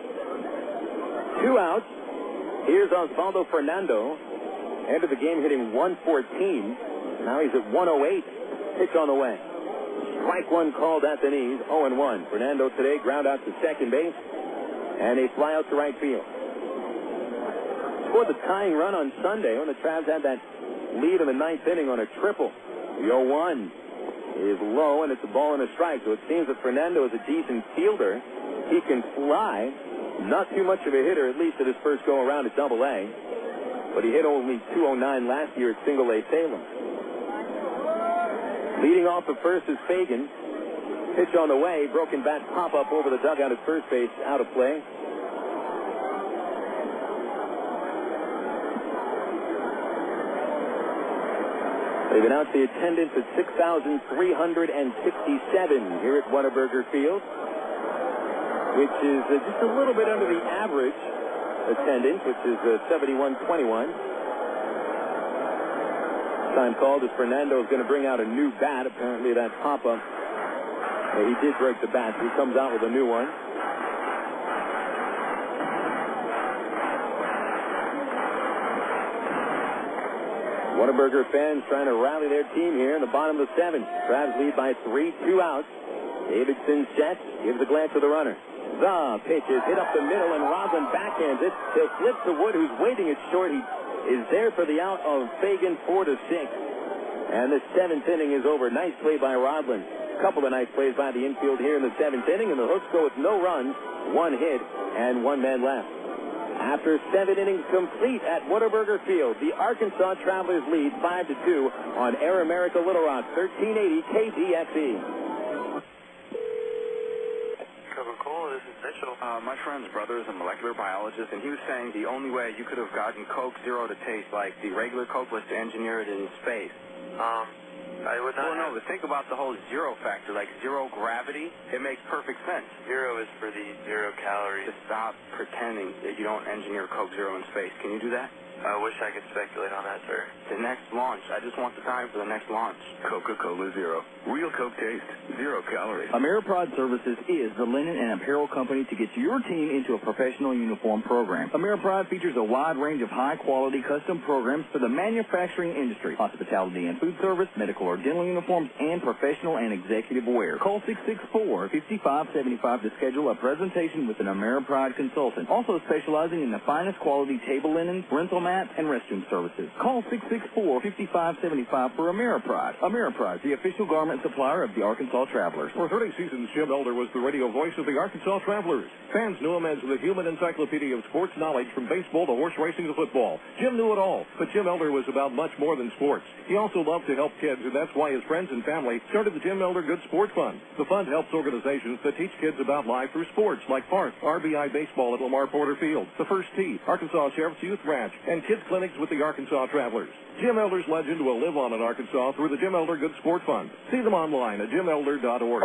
2 outs. Here's Osvaldo Fernando. Ended the game hitting 114. Now he's at 108. Pitch on the way. Strike 1 called at the knees, 0-1. Fernando today ground out to second base, and a fly out to right field. Scored the tying run on Sunday when the Travs had that lead in the 9th inning on a triple. The 0-1 is low, and it's a ball and a strike, so it seems that Fernando is a decent fielder. He can fly. Not too much of a hitter, at least at his first go-around at Double-A, but he hit only 209 last year at Single-A Salem. Leading off the first is Fagan. Pitch on the way. Broken bat pop-up over the dugout at first base. Out of play. They've announced the attendance at 6,367 here at Whataburger Field, which is just a little bit under the average attendance, which is 7121. Time called as Fernando is going to bring out a new bat. Apparently that pop-up, he did break the bat, so he comes out with a new one. Whataburger fans trying to rally their team here in the bottom of the 7th. Travs lead by 3, 2 outs. Davidson sets, gives a glance to the runner. The pitch is hit up the middle, and Rodland backhands it. He'll flip to Wood, who's waiting it short. He is there for the out of Fagan, 4-6. And the 7th inning is over. Nice play by Rodland. couple of nice plays by the infield here in the 7th inning, and the Hooks go with no runs, 1 hit, and 1 man left. After 7 innings complete at Whataburger Field, the Arkansas Travelers lead 5-2 on Air America Little Rock, 1380 KDXE. Coca-Cola, this is Mitchell. My friend's brother is a molecular biologist, and he was saying the only way you could have gotten Coke Zero to taste like the regular Coke was to engineer it in space. I would not. Well, no, but think about the whole zero factor, like zero gravity. It makes perfect sense. Zero is for the 0 calories. Just stop pretending that you don't engineer Coke Zero in space. Can you do that? I wish I could speculate on that, sir. The next launch. I just want the time for the next launch. Coca-Cola Zero. Real Coke taste. 0 calories. AmeriPride Services is the linen and apparel company to get your team into a professional uniform program. AmeriPride features a wide range of high-quality custom programs for the manufacturing industry, hospitality and food service, medical or dental uniforms, and professional and executive wear. Call 664-5575 to schedule a presentation with an AmeriPride consultant, also specializing in the finest quality table linens, rental mats, and restroom services. Call 664-5575 for AmeriPride. AmeriPride, the official garment supplier of the Arkansas Travelers. For 30 seasons, Jim Elder was the radio voice of the Arkansas Travelers. Fans knew him as the human encyclopedia of sports knowledge from baseball to horse racing to football. Jim knew it all, but Jim Elder was about much more than sports. He also loved to help kids, and that's why his friends and family started the Jim Elder Good Sport Fund. The fund helps organizations that teach kids about life through sports, like Park, RBI Baseball at Lamar Porter Field, the First Tee, Arkansas Sheriff's Youth Ranch, and kids clinics with the Arkansas Travelers. Jim Elder's legend will live on in Arkansas through the Jim Elder Good Sport Fund. See them online at jimelder.org.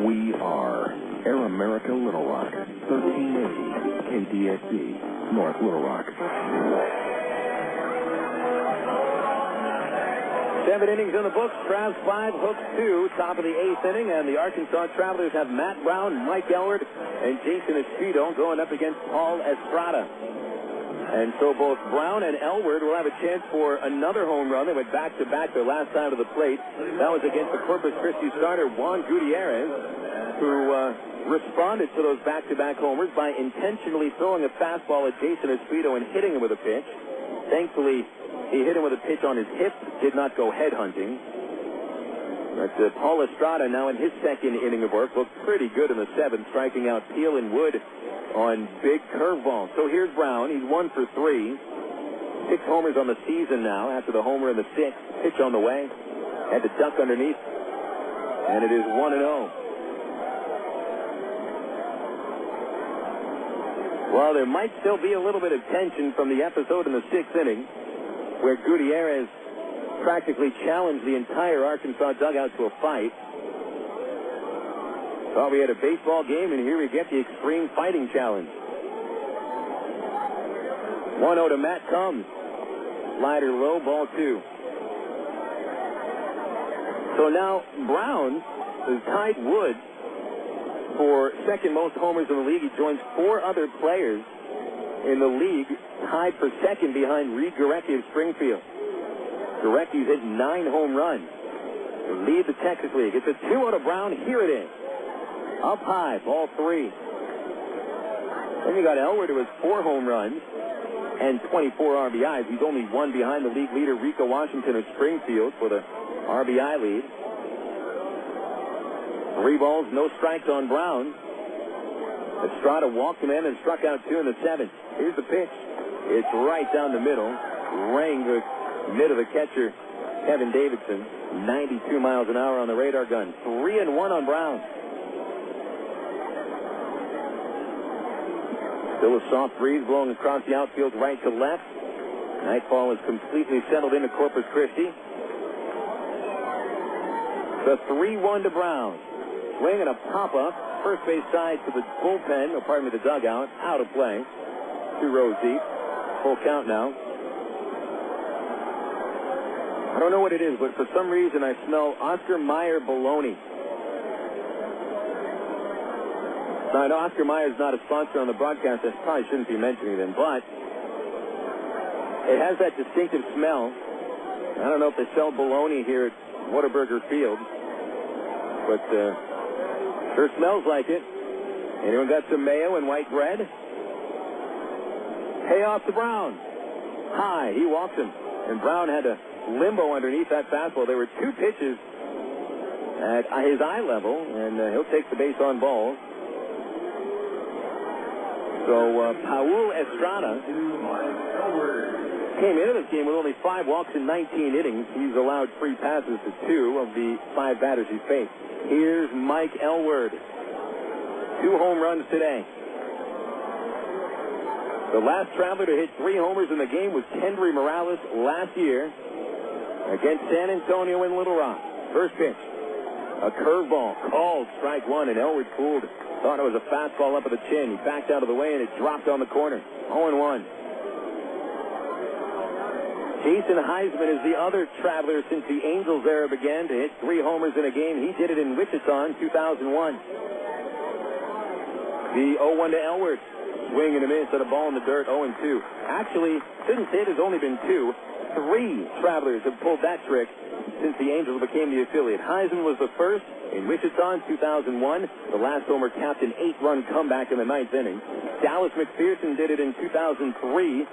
We are Air America Little Rock, 1380 KDXE, North Little Rock. 7 innings in the books, Travs 5, Hooks 2, top of the 8th inning, and the Arkansas Travelers have Matt Brown, Mike Elward, and Jason Espedo going up against Paul Estrada. And so both Brown and Elward will have a chance for another home run. They went back-to-back their last time to the plate. That was against the Corpus Christi starter, Juan Gutiérrez, who responded to those back-to-back homers by intentionally throwing a fastball at Jason Espedo and hitting him with a pitch. Thankfully, he hit him with a pitch on his hip, did not go headhunting. But Paul Estrada, now in his second inning of work, looked pretty good in the 7th, striking out Peel and Wood on big curveball. So here's Brown. He's 1 for 3. 6 homers on the season now after the homer in the 6th. Pitch on the way. Had to duck underneath. And it is 1-0. Well, there might still be a little bit of tension from the episode in the 6th inning, where Gutiérrez practically challenged the entire Arkansas dugout to a fight. Thought we had a baseball game, and here we get the extreme fighting challenge. 1-0 to Matt Combs. Slider low, ball 2. So now Brown has tied Wood for second most homers in the league. He joins 4 other players in the league tied for second behind Reed Gurecki of Springfield. Gurecki's hit 9 home runs to lead the Texas League. It's a 2-0 to Brown. Here it is. Up high, ball 3. Then you got Elward, who has 4 home runs and 24 RBIs. He's only 1 behind the league leader, Rico Washington of Springfield, for the RBI lead. 3 balls, no strikes on Brown. Estrada walked him in and struck out 2 in the 7th. Here's the pitch. It's right down the middle. Rang the mid of the catcher, Kevin Davidson. 92 miles an hour on the radar gun. 3-1 on Brown. Still a soft breeze blowing across the outfield right to left. Nightfall is completely settled into Corpus Christi. The 3-1 to Brown. Swing and a pop-up. First base side to the bullpen, the dugout. Out of play. 2 rows deep. Full count now. I don't know what it is, but for some reason I smell Oscar Mayer bologna. Now, I know Oscar Mayer is not a sponsor on the broadcast. I probably shouldn't be mentioning them, but it has that distinctive smell. I don't know if they sell bologna here at Whataburger Field, but sure smells like it. Anyone got some mayo and white bread? Payoff to Brown. High. He walked him. And Brown had to limbo underneath that fastball. There were 2 pitches at his eye level, and he'll take the base on ball. So Paul Estrada came into this game with only 5 walks in 19 innings. He's allowed 3 passes to 2 of the 5 batters he's faced. Here's Mike Elward. 2 home runs today. The last Traveler to hit 3 homers in the game was Kendry Morales last year against San Antonio in Little Rock. First pitch, a curveball called strike 1, and Elward fooled. Thought it was a fastball up at the chin. He backed out of the way, and it dropped on the corner. 0-1. Jason Heisman is the other Traveler since the Angels era began to hit 3 homers in a game. He did it in Wichita in 2001. The 0-1 to Elward. Swing and a miss at a ball in the dirt, 0-2. Actually, shouldn't say there's only been 2. 3 Travelers have pulled that trick since the Angels became the affiliate. Heisman was the first in Wichita in 2001. The last homer capped an 8-run comeback in the 9th inning. Dallas McPherson did it in 2003.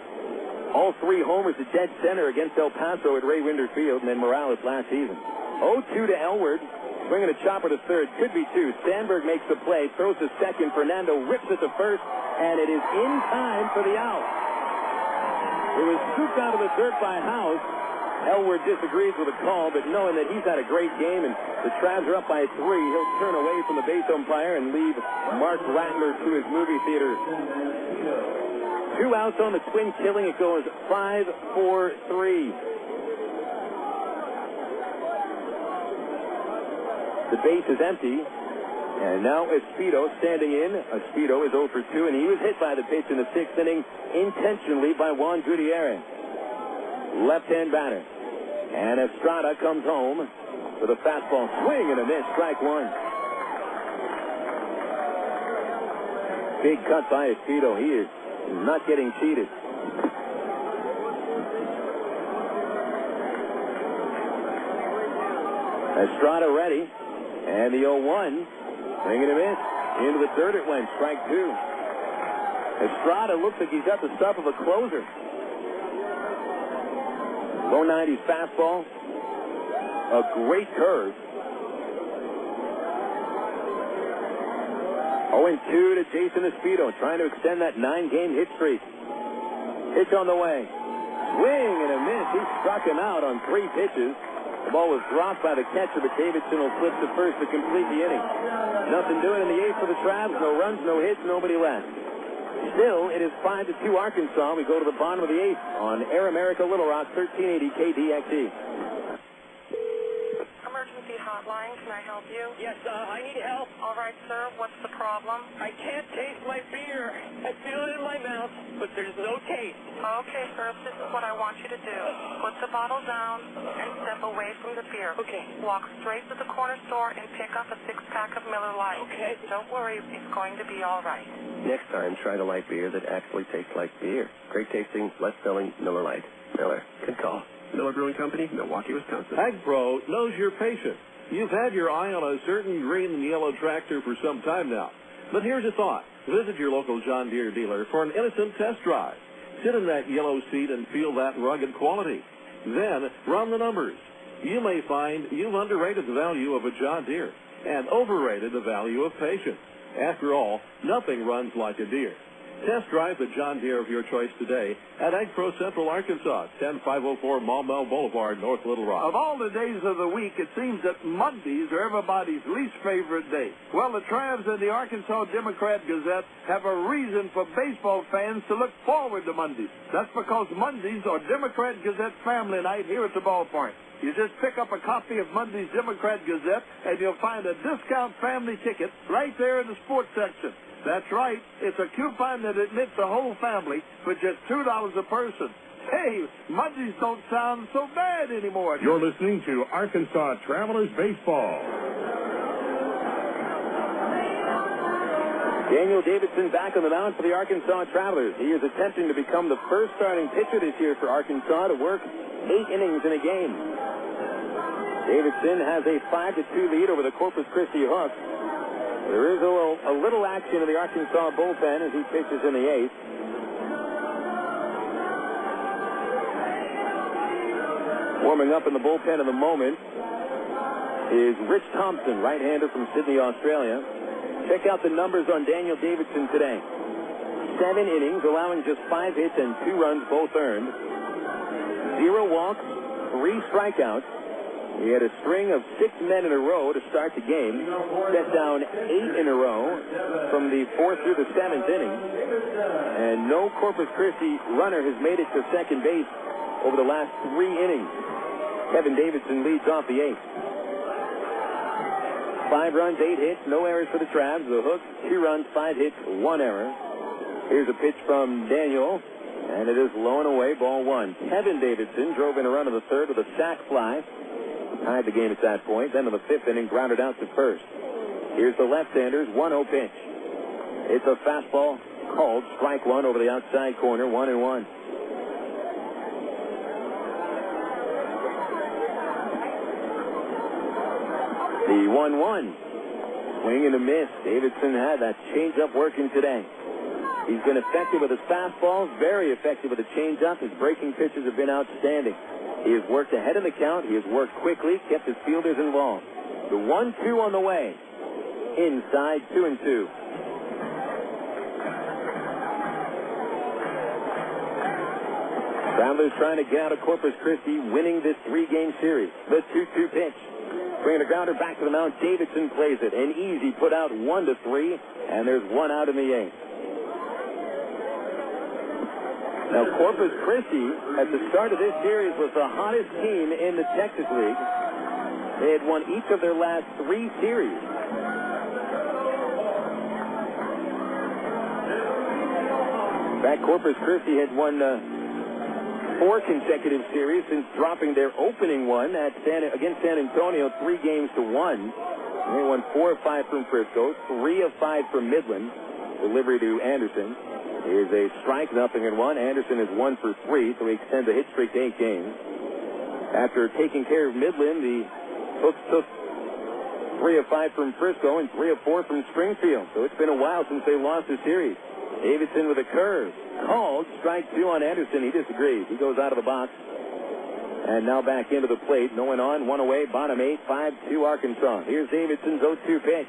All 3 homers to dead center against El Paso at Ray Winder Field, and then Morales last season. 0-2 to Elward. Swinging a chopper to third. Could be 2. Sandberg makes the play. Throws to second. Fernando rips it to first. And it is in time for the out. It was scooped out of the dirt by House. Elward disagrees with the call, but knowing that he's had a great game and the Travs are up by 3, he'll turn away from the base umpire and leave Mark Rattler to his movie theater. 2 outs on the Twin killing. It goes 5-4-3. The base is empty, and now Espedo standing in. Espedo is 0 for 2, and he was hit by the pitch in the 6th inning intentionally by Juan Gutiérrez. Left-hand batter. And Estrada comes home with a fastball swing and a miss, strike 1. Big cut by Espedo. He is not getting cheated. Estrada ready. And the 0-1. Swing and a miss. Into the dirt it went. Strike 2. Estrada looks like he's got the stuff of a closer. Low 90s fastball. A great curve. 0-2 to Jason Espedo, trying to extend that 9-game hit streak. Pitch on the way. Swing and a miss. He struck him out on 3 pitches. The ball was dropped by the catcher, but Davidson will flip to first to complete the inning. Nothing doing in the 8th for the Travs. No runs, no hits, nobody left. Still, it is 5-2 Arkansas. We go to the bottom of the 8th on Air America Little Rock, 1380 KDXE. Emergency hotline, can I help you? Yes, I need help. All right, sir. What's the problem? I can't taste my beer. I feel it in my mouth, but there's no taste. Okay, sir. This is what I want you to do. Put the bottle down and step away from the beer. Okay. Walk straight to the corner store and pick up a 6-pack of Miller Lite. Okay. Don't worry. It's going to be all right. Next time, try the light beer that actually tastes like beer. Great tasting, less selling Miller Lite. Miller. Good call. Miller Brewing Company, Milwaukee, Wisconsin. AgPro knows you're patient. You've had your eye on a certain green and yellow tractor for some time now. But here's a thought. Visit your local John Deere dealer for an innocent test drive. Sit in that yellow seat and feel that rugged quality. Then run the numbers. You may find you've underrated the value of a John Deere and overrated the value of patience. After all, nothing runs like a Deere. Test drive the John Deere of your choice today at AgPro Central Arkansas, 10504 Maumelle Boulevard, North Little Rock. Of all the days of the week, it seems that Mondays are everybody's least favorite day. Well, the Travs and the Arkansas Democrat Gazette have a reason for baseball fans to look forward to Mondays. That's because Mondays are Democrat Gazette family night here at the ballpark. You just pick up a copy of Monday's Democrat Gazette, and you'll find a discount family ticket right there in the sports section. That's right. It's a coupon that admits the whole family for just $2 a person. Hey, Mondays don't sound so bad anymore. You're listening to Arkansas Travelers Baseball. Daniel Davidson back on the mound for the Arkansas Travelers. He is attempting to become the first starting pitcher this year for Arkansas to work 8 innings in a game. Davidson has a 5-2 lead over the Corpus Christi Hawks. There is a little action in the Arkansas bullpen as he pitches in the 8th. Warming up in the bullpen in the moment is Rich Thompson, right-hander from Sydney, Australia. Check out the numbers on Daniel Davidson today. 7 innings, allowing just 5 hits and 2 runs, both earned. 0 walks, 3 strikeouts. He had a string of 6 men in a row to start the game. Set down 8 in a row from the 4th through the 7th inning. And no Corpus Christi runner has made it to second base over the last 3 innings. Kevin Davidson leads off the 8th. 5 runs, 8 hits, no errors for the Travs. The Hooks, 2 runs, 5 hits, 1 error. Here's a pitch from Daniel, and it is low and away, ball 1. Kevin Davidson drove in a run in the 3rd with a sac fly. Tied the game at that point. Then in the 5th inning, grounded out to first. Here's the left-hander's 1-0 pitch. It's a fastball called strike 1 over the outside corner, 1-1. The 1-1. Swing and a miss. Davidson had that changeup working today. He's been effective with his fastballs, very effective with the changeup. His breaking pitches have been outstanding. He has worked ahead of the count. He has worked quickly, kept his fielders involved. The 1-2 on the way. Inside, 2-2. Travelers trying to get out of Corpus Christi, winning this 3-game series. The 2-2 pitch. Bringing a grounder back to the mound. Davidson plays it. An easy put out, 1-3, and there's 1 out in the 8th. Now, Corpus Christi, at the start of this series, was the hottest team in the Texas League. They had won each of their last 3 series. In fact, Corpus Christi had won 4 consecutive series since dropping their opening one against San Antonio, 3-1. They won 4 of 5 from Frisco, 3 of 5 from Midland. Delivery to Anderson. Is a strike, 0-1. Anderson is 1 for 3, so he extends a hit streak to 8 games. After taking care of Midland, the Hooks took 3 of 5 from Frisco and 3 of 4 from Springfield. So it's been a while since they lost a series. Davidson with a curve. Called. Strike 2 on Anderson. He disagrees. He goes out of the box. And now back into the plate. No one on. 1 away. Bottom 8. 5-2 Arkansas. Here's Davidson's 0-2 pitch.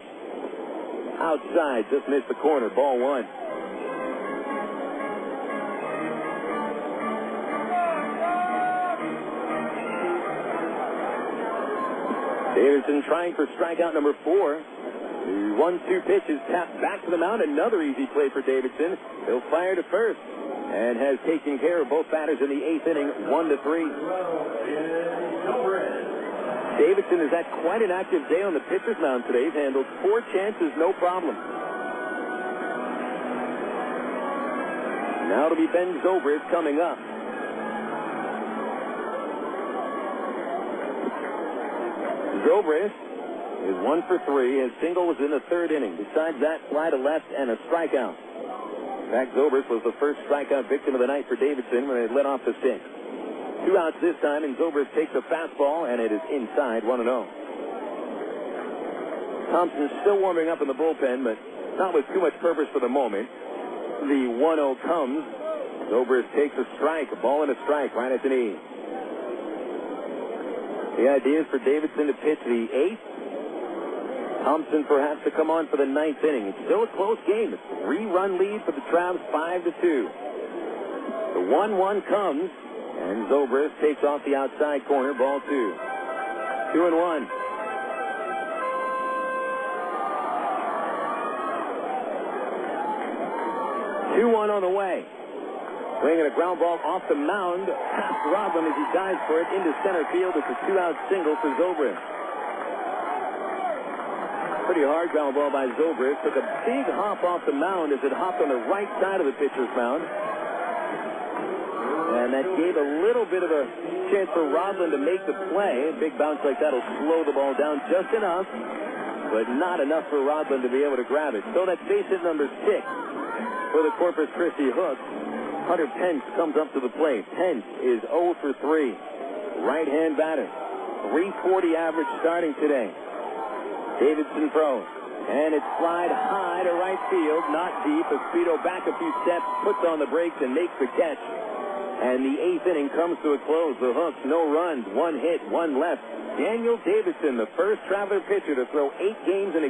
Outside. Just missed the corner. Ball 1. Davidson trying for strikeout number 4. The 1-2 pitch is tapped back to the mound. Another easy play for Davidson. He'll fire to first and has taken care of both batters in the 8th inning, 1-3. Davidson has had quite an active day on the pitcher's mound today. He's handled 4 chances, no problem. Now it'll be Ben Zobrist coming up. Zobrist is 1 for 3. His single was in the 3rd inning. Besides that, fly to left and a strikeout. In fact, Zobrist was the first strikeout victim of the night for Davidson when they led off the 6th. 2 outs this time, and Zobrist takes a fastball, and it is inside, 1-0. Thompson's still warming up in the bullpen, but not with too much purpose for the moment. The 1-0 comes. Zobrist takes a strike, a ball and a strike right at the knee. The idea is for Davidson to pitch the 8th. Thompson perhaps to come on for the 9th inning. It's still a close game. It's a 3-run lead for the Travs, 5-2. The 1-1 comes, and Zobrist takes off the outside corner, ball 2. 2-1. On the way. Swinging a ground ball off the mound, past Rodman as he dives for it into center field. It's a 2-out single for Zobrist. Pretty hard ground ball by Zobrist. Took a big hop off the mound as it hopped on the right side of the pitcher's mound. And that gave a little bit of a chance for Rodman to make the play. A big bounce like that will slow the ball down just enough, but not enough for Rodman to be able to grab it. So that's base hit number 6 for the Corpus Christi Hooks. Hunter Pence comes up to the plate. Pence is 0 for 3. Right-hand batter. 340 average starting today. Davidson throws. And it's flied high to right field. Not deep. Esposito back a few steps, puts on the brakes, and makes the catch. And the 8th inning comes to a close. The Hooks, no runs, 1 hit, 1 left. Daniel Davidson, the first Traveler pitcher to throw 8 innings in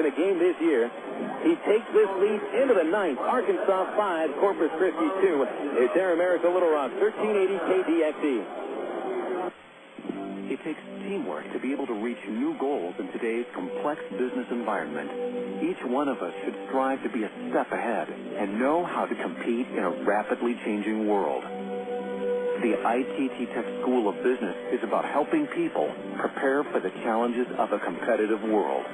a game this year. He takes this lead into the 9th. Arkansas 5, Corpus Christi 2. It's Air America Little Rock, 1380 KDXE. It takes teamwork to be able to reach new goals in today's complex business environment. Each one of us should strive to be a step ahead and know how to compete in a rapidly changing world. The ITT Tech School of Business is about helping people prepare for the challenges of a competitive world.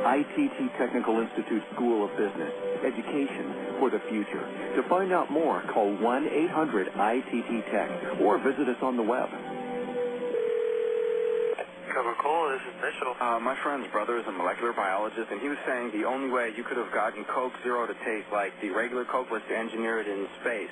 ITT Technical Institute School of Business, education for the future. To find out more, call 1-800-ITT-TECH or visit us on the web. Coca-Cola, this is Mitchell. My friend's brother is a molecular biologist, and he was saying the only way you could have gotten Coke Zero to taste like the regular Coke was to engineer it in space.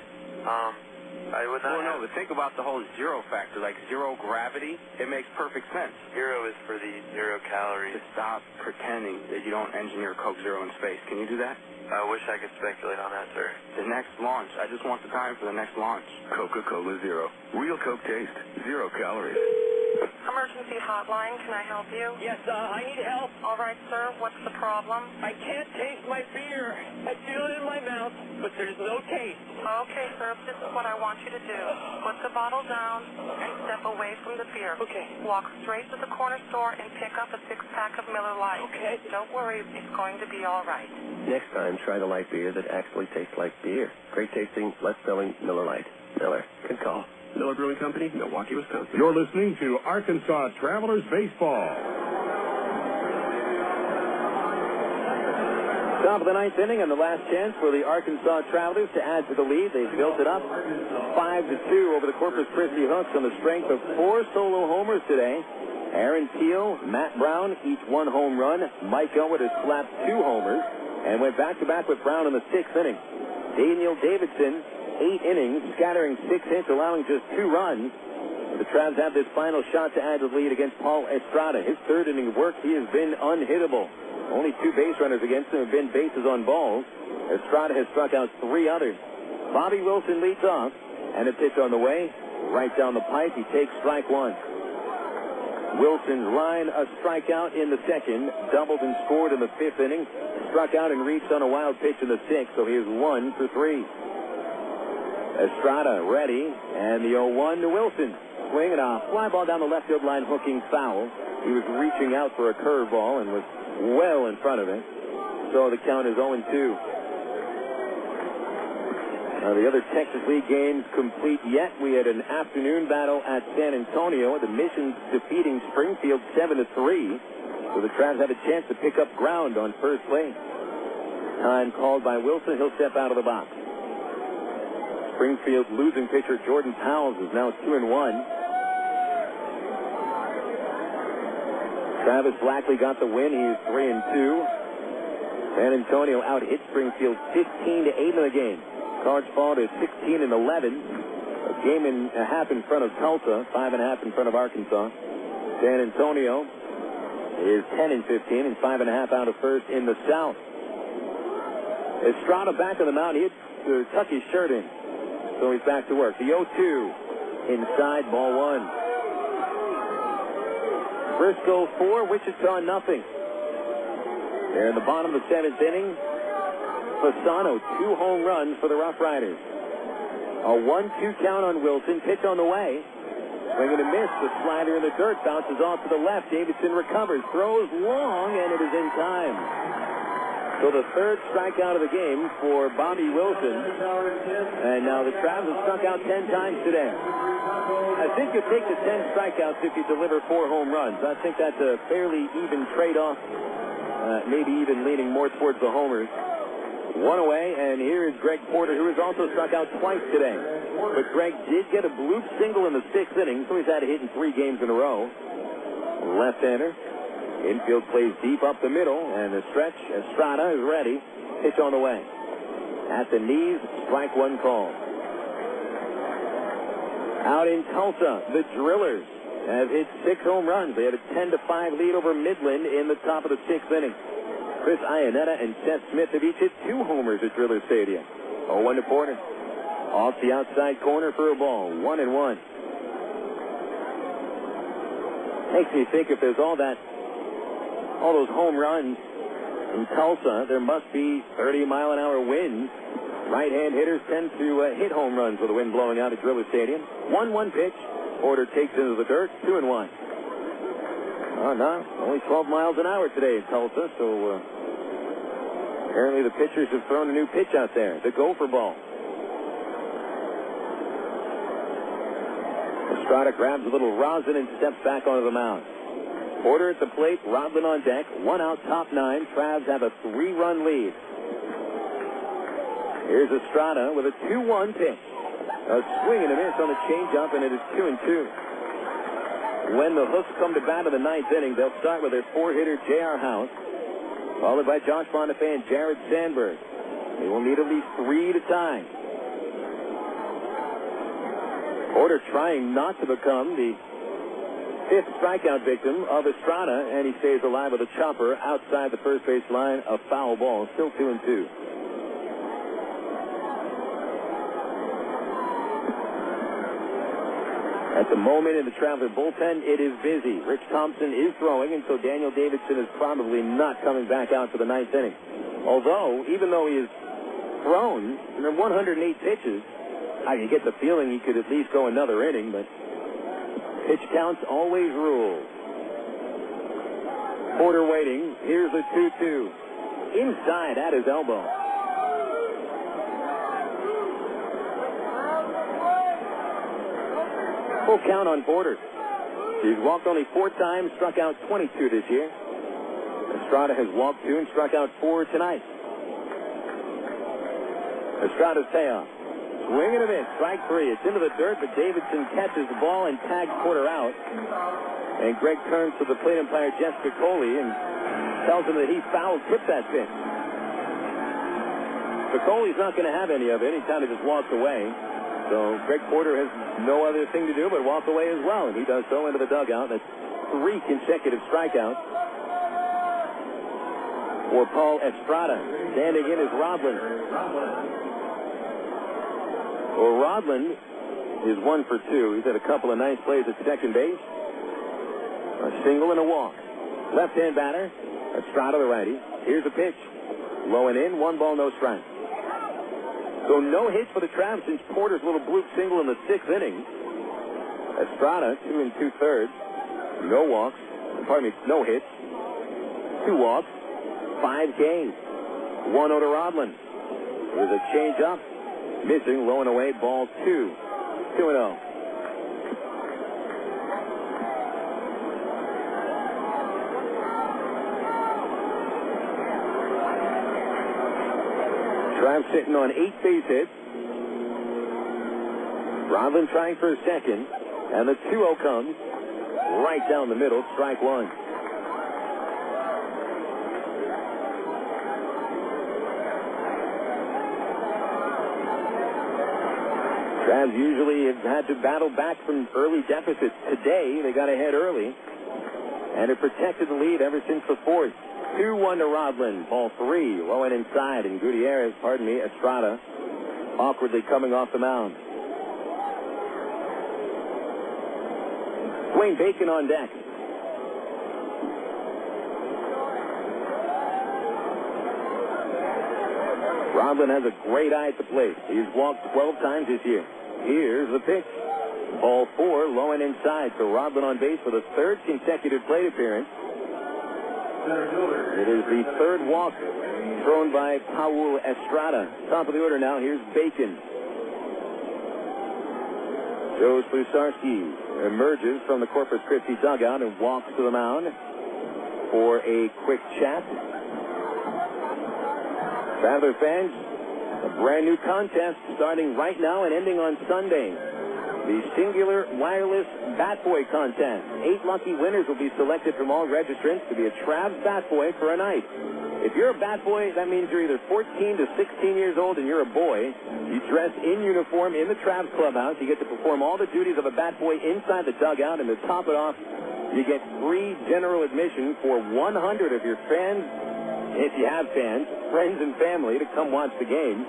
I would not. Well, no, but think about the whole zero factor, like zero gravity. It makes perfect sense. Zero is for the 0 calories. To stop pretending that you don't engineer Coke Zero in space. Can you do that? I wish I could speculate on that, sir. The next launch. I just want the time for the next launch. Coca-Cola Zero. Real Coke taste. 0 calories. Emergency hotline, can I help you? Yes, I need help. All right, sir, what's the problem? I can't taste my beer. I feel it in my mouth, but there's no taste. Okay, sir, this is what I want you to do. Put the bottle down and step away from the beer. Okay. Walk straight to the corner store and pick up a 6-pack of Miller Lite. Okay. Don't worry, it's going to be all right. Next time, try the light beer that actually tastes like beer. Great tasting, less selling Miller Lite. Miller can call. Miller Brewing Company, Milwaukee, Wisconsin. You're listening to Arkansas Travelers Baseball. Top of the 9th inning and the last chance for the Arkansas Travelers to add to the lead. They built it up 5-2 over the Corpus Christi Hooks on the strength of 4 solo homers today. Aaron Teal, Matt Brown, each 1 home run. Mike Elwood has slapped 2 homers and went back-to-back with Brown in the 6th inning. Daniel Davidson, 8 innings, scattering 6 hits, allowing just 2 runs. The Travs have this final shot to add to the lead against Paul Estrada. His 3rd inning of work, he has been unhittable. Only 2 base runners against him have been bases on balls. Estrada has struck out 3 others. Bobby Wilson leads off, and a pitch on the way. Right down the pipe, he takes strike 1. Wilson's line, a strikeout in the 2nd, doubled and scored in the 5th inning, struck out and reached on a wild pitch in the 6th, so he is 1 for 3. Estrada ready, and the 0-1 to Wilson. Swing and a fly ball down the left field line, hooking foul. He was reaching out for a curveball and was well in front of it. So the count is 0-2. The other Texas League games complete yet. We had an afternoon battle at San Antonio. The Missions defeating Springfield 7-3. So the Travs have a chance to pick up ground on first base. Time called by Wilson. He'll step out of the box. Springfield losing pitcher Jordan Powell is now 2-1. Travis Blackley got the win. He is 3-2. San Antonio out-hit Springfield 15-8 in the game. Cards fall to 16-11. A game and a half in front of Tulsa, 5.5 in front of Arkansas. San Antonio is 10-15 and 5.5 out of first in the South. Estrada back on the mound. He had to tuck his shirt in, so he's back to work. The 0-2 inside, ball 1. Frisco 4, Wichita nothing. They're in the bottom of the 7th inning. Fasano, 2 home runs for the Rough Riders. A 1-2 count on Wilson. Pitch on the way. Swing and a miss. The slider in the dirt bounces off to the left. Davidson recovers, throws long, and it is in time. So the 3rd strikeout of the game for Bobby Wilson. And now the Travs have struck out 10 times today. I think you take the 10 strikeouts if you deliver 4 home runs. I think that's a fairly even trade-off. Maybe even leaning more towards the homers. 1 away, and here is Greg Porter, who has also struck out twice today. But Greg did get a bloop single in the 6th inning, so he's had a hit in 3 games in a row. Left-hander. Infield plays deep up the middle, and the stretch. Estrada is ready. Pitch on the way. At the knees, strike 1 call. Out in Tulsa, the Drillers have hit 6 home runs. They had a 10-5 lead over Midland in the top of the 6th inning. Chris Iannetta and Seth Smith have each hit 2 homers at Driller Stadium. 0-1 to Porter. Off the outside corner for a ball. 1-1. Makes me think if there's all those home runs in Tulsa, there must be 30-mile-an-hour winds. Right-hand hitters tend to hit home runs with the wind blowing out at Driller Stadium. 1-1 pitch. Porter takes into the dirt. 2-1. Oh, no. Only 12 miles an hour today in Tulsa, so apparently the pitchers have thrown a new pitch out there. The gopher ball. Estrada grabs a little rosin and steps back onto the mound. Porter at the plate, Rodlin on deck, 1 out, top 9. Travs have a 3-run lead. Here's Estrada with a 2-1 pitch. A swing and a miss on the changeup, and it is 2-2. When the Hooks come to bat in the 9th inning, they'll start with their 4-hitter J.R. House, followed by Josh Bonifay and Jared Sandberg. They will need at least 3 to tie. Porter trying not to become the 5th strikeout victim of Estrada, and he stays alive with a chopper outside the first base line. A foul ball, still 2-2. At the moment in the Traveler bullpen, it is busy. Rich Thompson is throwing, and so Daniel Davidson is probably not coming back out for the 9th inning. Although, even though he has thrown 108 pitches, you get the feeling he could at least go another inning, but pitch counts always rule. Porter waiting. Here's a 2-2. Inside at his elbow. Full count on Porter. He's walked only 4 times, struck out 22 this year. Estrada has walked 2 and struck out 4 tonight. Estrada's payoff. Swing and a miss, strike 3. It's into the dirt, but Davidson catches the ball and tags Porter out. And Greg turns to the plate umpire, Jeff Piccoli, and tells him that he foul-tipped that pitch. Piccoli's not going to have any of it. He kind of just walks away. So Greg Porter has no other thing to do but walk away as well, and he does so into the dugout. That's 3 consecutive strikeouts for Paul Estrada. Standing in is Rodlin. Well, Rodlin is 1 for 2. He's had a couple of nice plays at second base. A single and a walk. Left-hand batter, Estrada the righty. Here's a pitch. Low and in, 1 ball, no strike. So no hits for the Travs since Porter's little bloop single in the 6th inning. Estrada, 2 2/3. No walks. No hits. 2 walks. 5 Ks. 1-0 to Rodlin. There's a change up. Missing, low and away, ball 2. 2-0. Travs sitting on 8 base hits. Rodlin trying for a second, and the 2-0 comes right down the middle, strike 1. Travs usually have had to battle back from early deficits. Today, they got ahead early and have protected the lead ever since the 4th. 2-1 to Rodlin. Ball 3, low and inside, and Gutiérrez, Estrada, awkwardly coming off the mound. Dwayne Bacon on deck. Rodlin has a great eye at the plate. He's walked 12 times this year. Here's the pitch. Ball 4, low and inside. So Rodlin on base for the 3rd consecutive plate appearance. It is the 3rd walk thrown by Paul Estrada. Top of the order now. Here's Bacon. Joe Slusarski emerges from the Corpus Christi dugout and walks to the mound for a quick chat. Traveler fans, a brand new contest starting right now and ending on Sunday. The Singular Wireless Bat Boy Contest. 8 lucky winners will be selected from all registrants to be a Travs Bat Boy for a night. If you're a Bat Boy, that means you're either 14 to 16 years old and you're a boy. You dress in uniform in the Travs clubhouse. You get to perform all the duties of a Bat Boy inside the dugout, and to top it off, you get free general admission for 100 of your fans, if you have fans, friends and family, to come watch the game.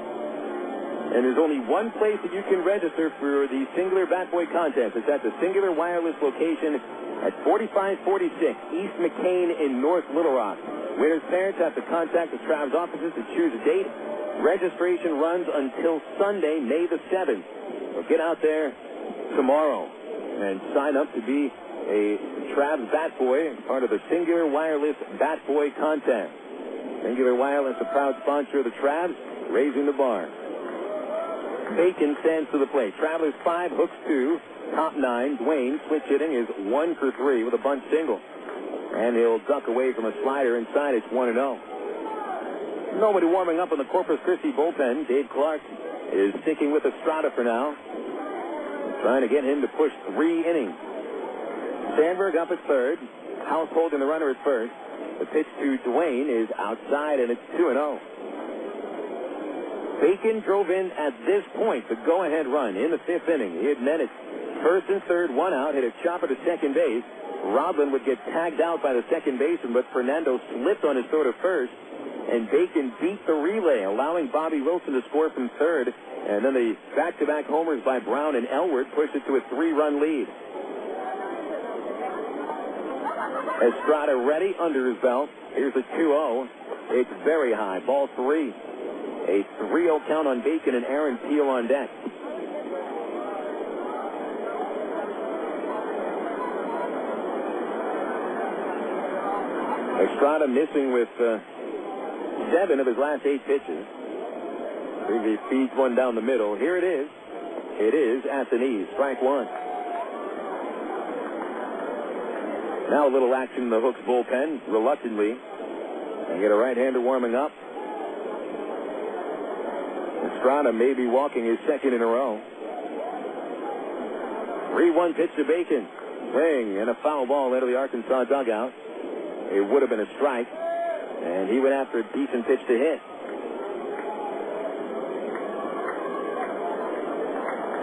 And there's only one place that you can register for the Singular Bat Boy Contest. It's at the Singular Wireless location at 4546 East McCain in North Little Rock. Winners' parents have to contact the Trav's offices to choose a date. Registration runs until Sunday, May the 7th. So get out there tomorrow and sign up to be a Trav's Bat Boy, part of the Singular Wireless Bat Boy contest. Singular Wireless, a proud sponsor of the Travs, raising the bar. Bacon stands to the plate. Travelers 5, Hooks 2, top 9. Dwayne, switch hitting, is 1 for 3 with a bunt single. And he'll duck away from a slider inside. It's 1-0. Nobody warming up in the Corpus Christi bullpen. Dave Clark is sticking with Estrada for now, trying to get him to push 3 innings. Sandberg up at third. House holding the runner at first. The pitch to Dwayne is outside, and it's 2-0. Bacon drove in at this point the go-ahead run in the 5th inning. He had met it first and third, 1 out, hit a chopper to second base. Rodlin would get tagged out by the second baseman, but Fernando slipped on his throw to first, and Bacon beat the relay, allowing Bobby Wilson to score from third. And then the back-to-back homers by Brown and Elwood pushed it to a 3-run lead. Estrada ready under his belt. Here's a 2-0. It's very high. Ball 3. A 3-0 count on Bacon and Aaron Peel on deck. Estrada missing with 7 of his last 8 pitches. He feeds one down the middle. Here it is. It is at the knees. Strike 1. Now a little action in the Hooks bullpen, reluctantly. And get a right-hander warming up. Estrada may be walking his second in a row. 3-1 pitch to Bacon. Swing and a foul ball into the Arkansas dugout. It would have been a strike. And he went after a decent pitch to hit.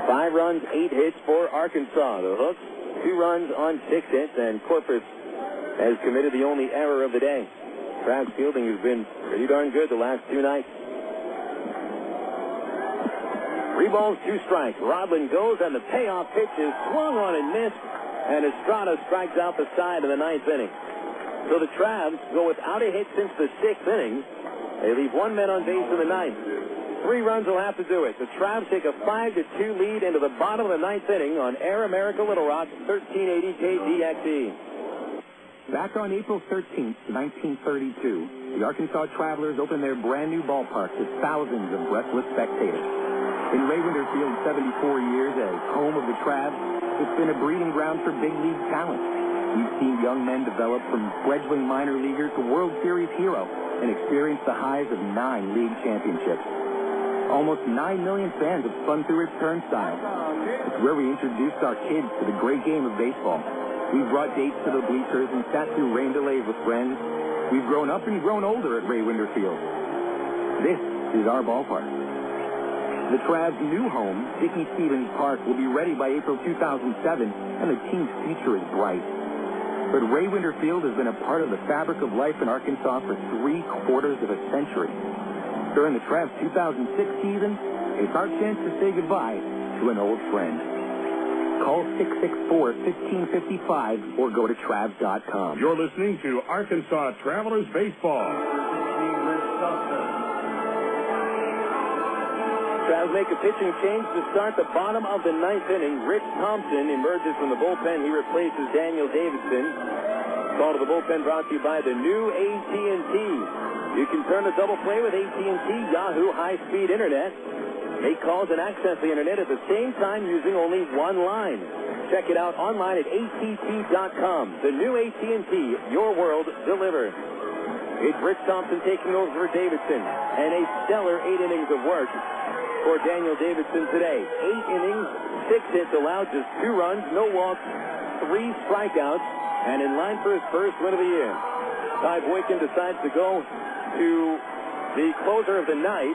5 runs, 8 hits for Arkansas. The Hooks, 2 runs on 6 hits, and Corpus has committed the only error of the day. Trav's fielding has been pretty darn good the last 2 nights. 3 balls, 2 strikes. Rodlin goes, and the payoff pitch is swung on and missed, and Estrada strikes out the side of the 9th inning. So the Travs go without a hit since the 6th inning. They leave 1 man on base in the 9th. 3 runs will have to do it. The Travs take a 5-2 lead into the bottom of the 9th inning on Air America Little Rock, 1380 KDXE. Back on April 13th, 1932, the Arkansas Travelers opened their brand-new ballpark to thousands of breathless spectators. In Ray Winter Field, 74 years as home of the Travs, it's been a breeding ground for big league talent. We've seen young men develop from fledgling minor leaguer to World Series hero and experience the highs of 9 league championships. Almost 9 million fans have spun through its turnstiles. It's where we introduced our kids to the great game of baseball. We've brought dates to the bleachers and sat through rain delays with friends. We've grown up and grown older at Ray Winter Field. This is our ballpark. The Travs' new home, Dickey Stevens Park, will be ready by April 2007, and the team's future is bright. But Ray Winter Field has been a part of the fabric of life in Arkansas for 3/4 of a century. During the Travs' 2006 season, it's our chance to say goodbye to an old friend. Call 664-1555 or go to Travs.com. You're listening to Arkansas Travelers Baseball. Travs make a pitching change to start the bottom of the 9th inning. Rich Thompson emerges from the bullpen. He replaces Daniel Davidson. Call to the bullpen brought to you by the new AT&T. You can turn the double play with AT&T Yahoo high-speed internet. Make calls and access the internet at the same time using only one line. Check it out online at att.com. The new AT&T, your world delivered. It's Rich Thompson taking over for Davidson, and a stellar 8 innings of work for Daniel Davidson today. 8 innings, 6 hits allowed, just 2 runs, no walks, 3 strikeouts, and in line for his first win of the year. Ty Boykin decides to go to the closer of the night,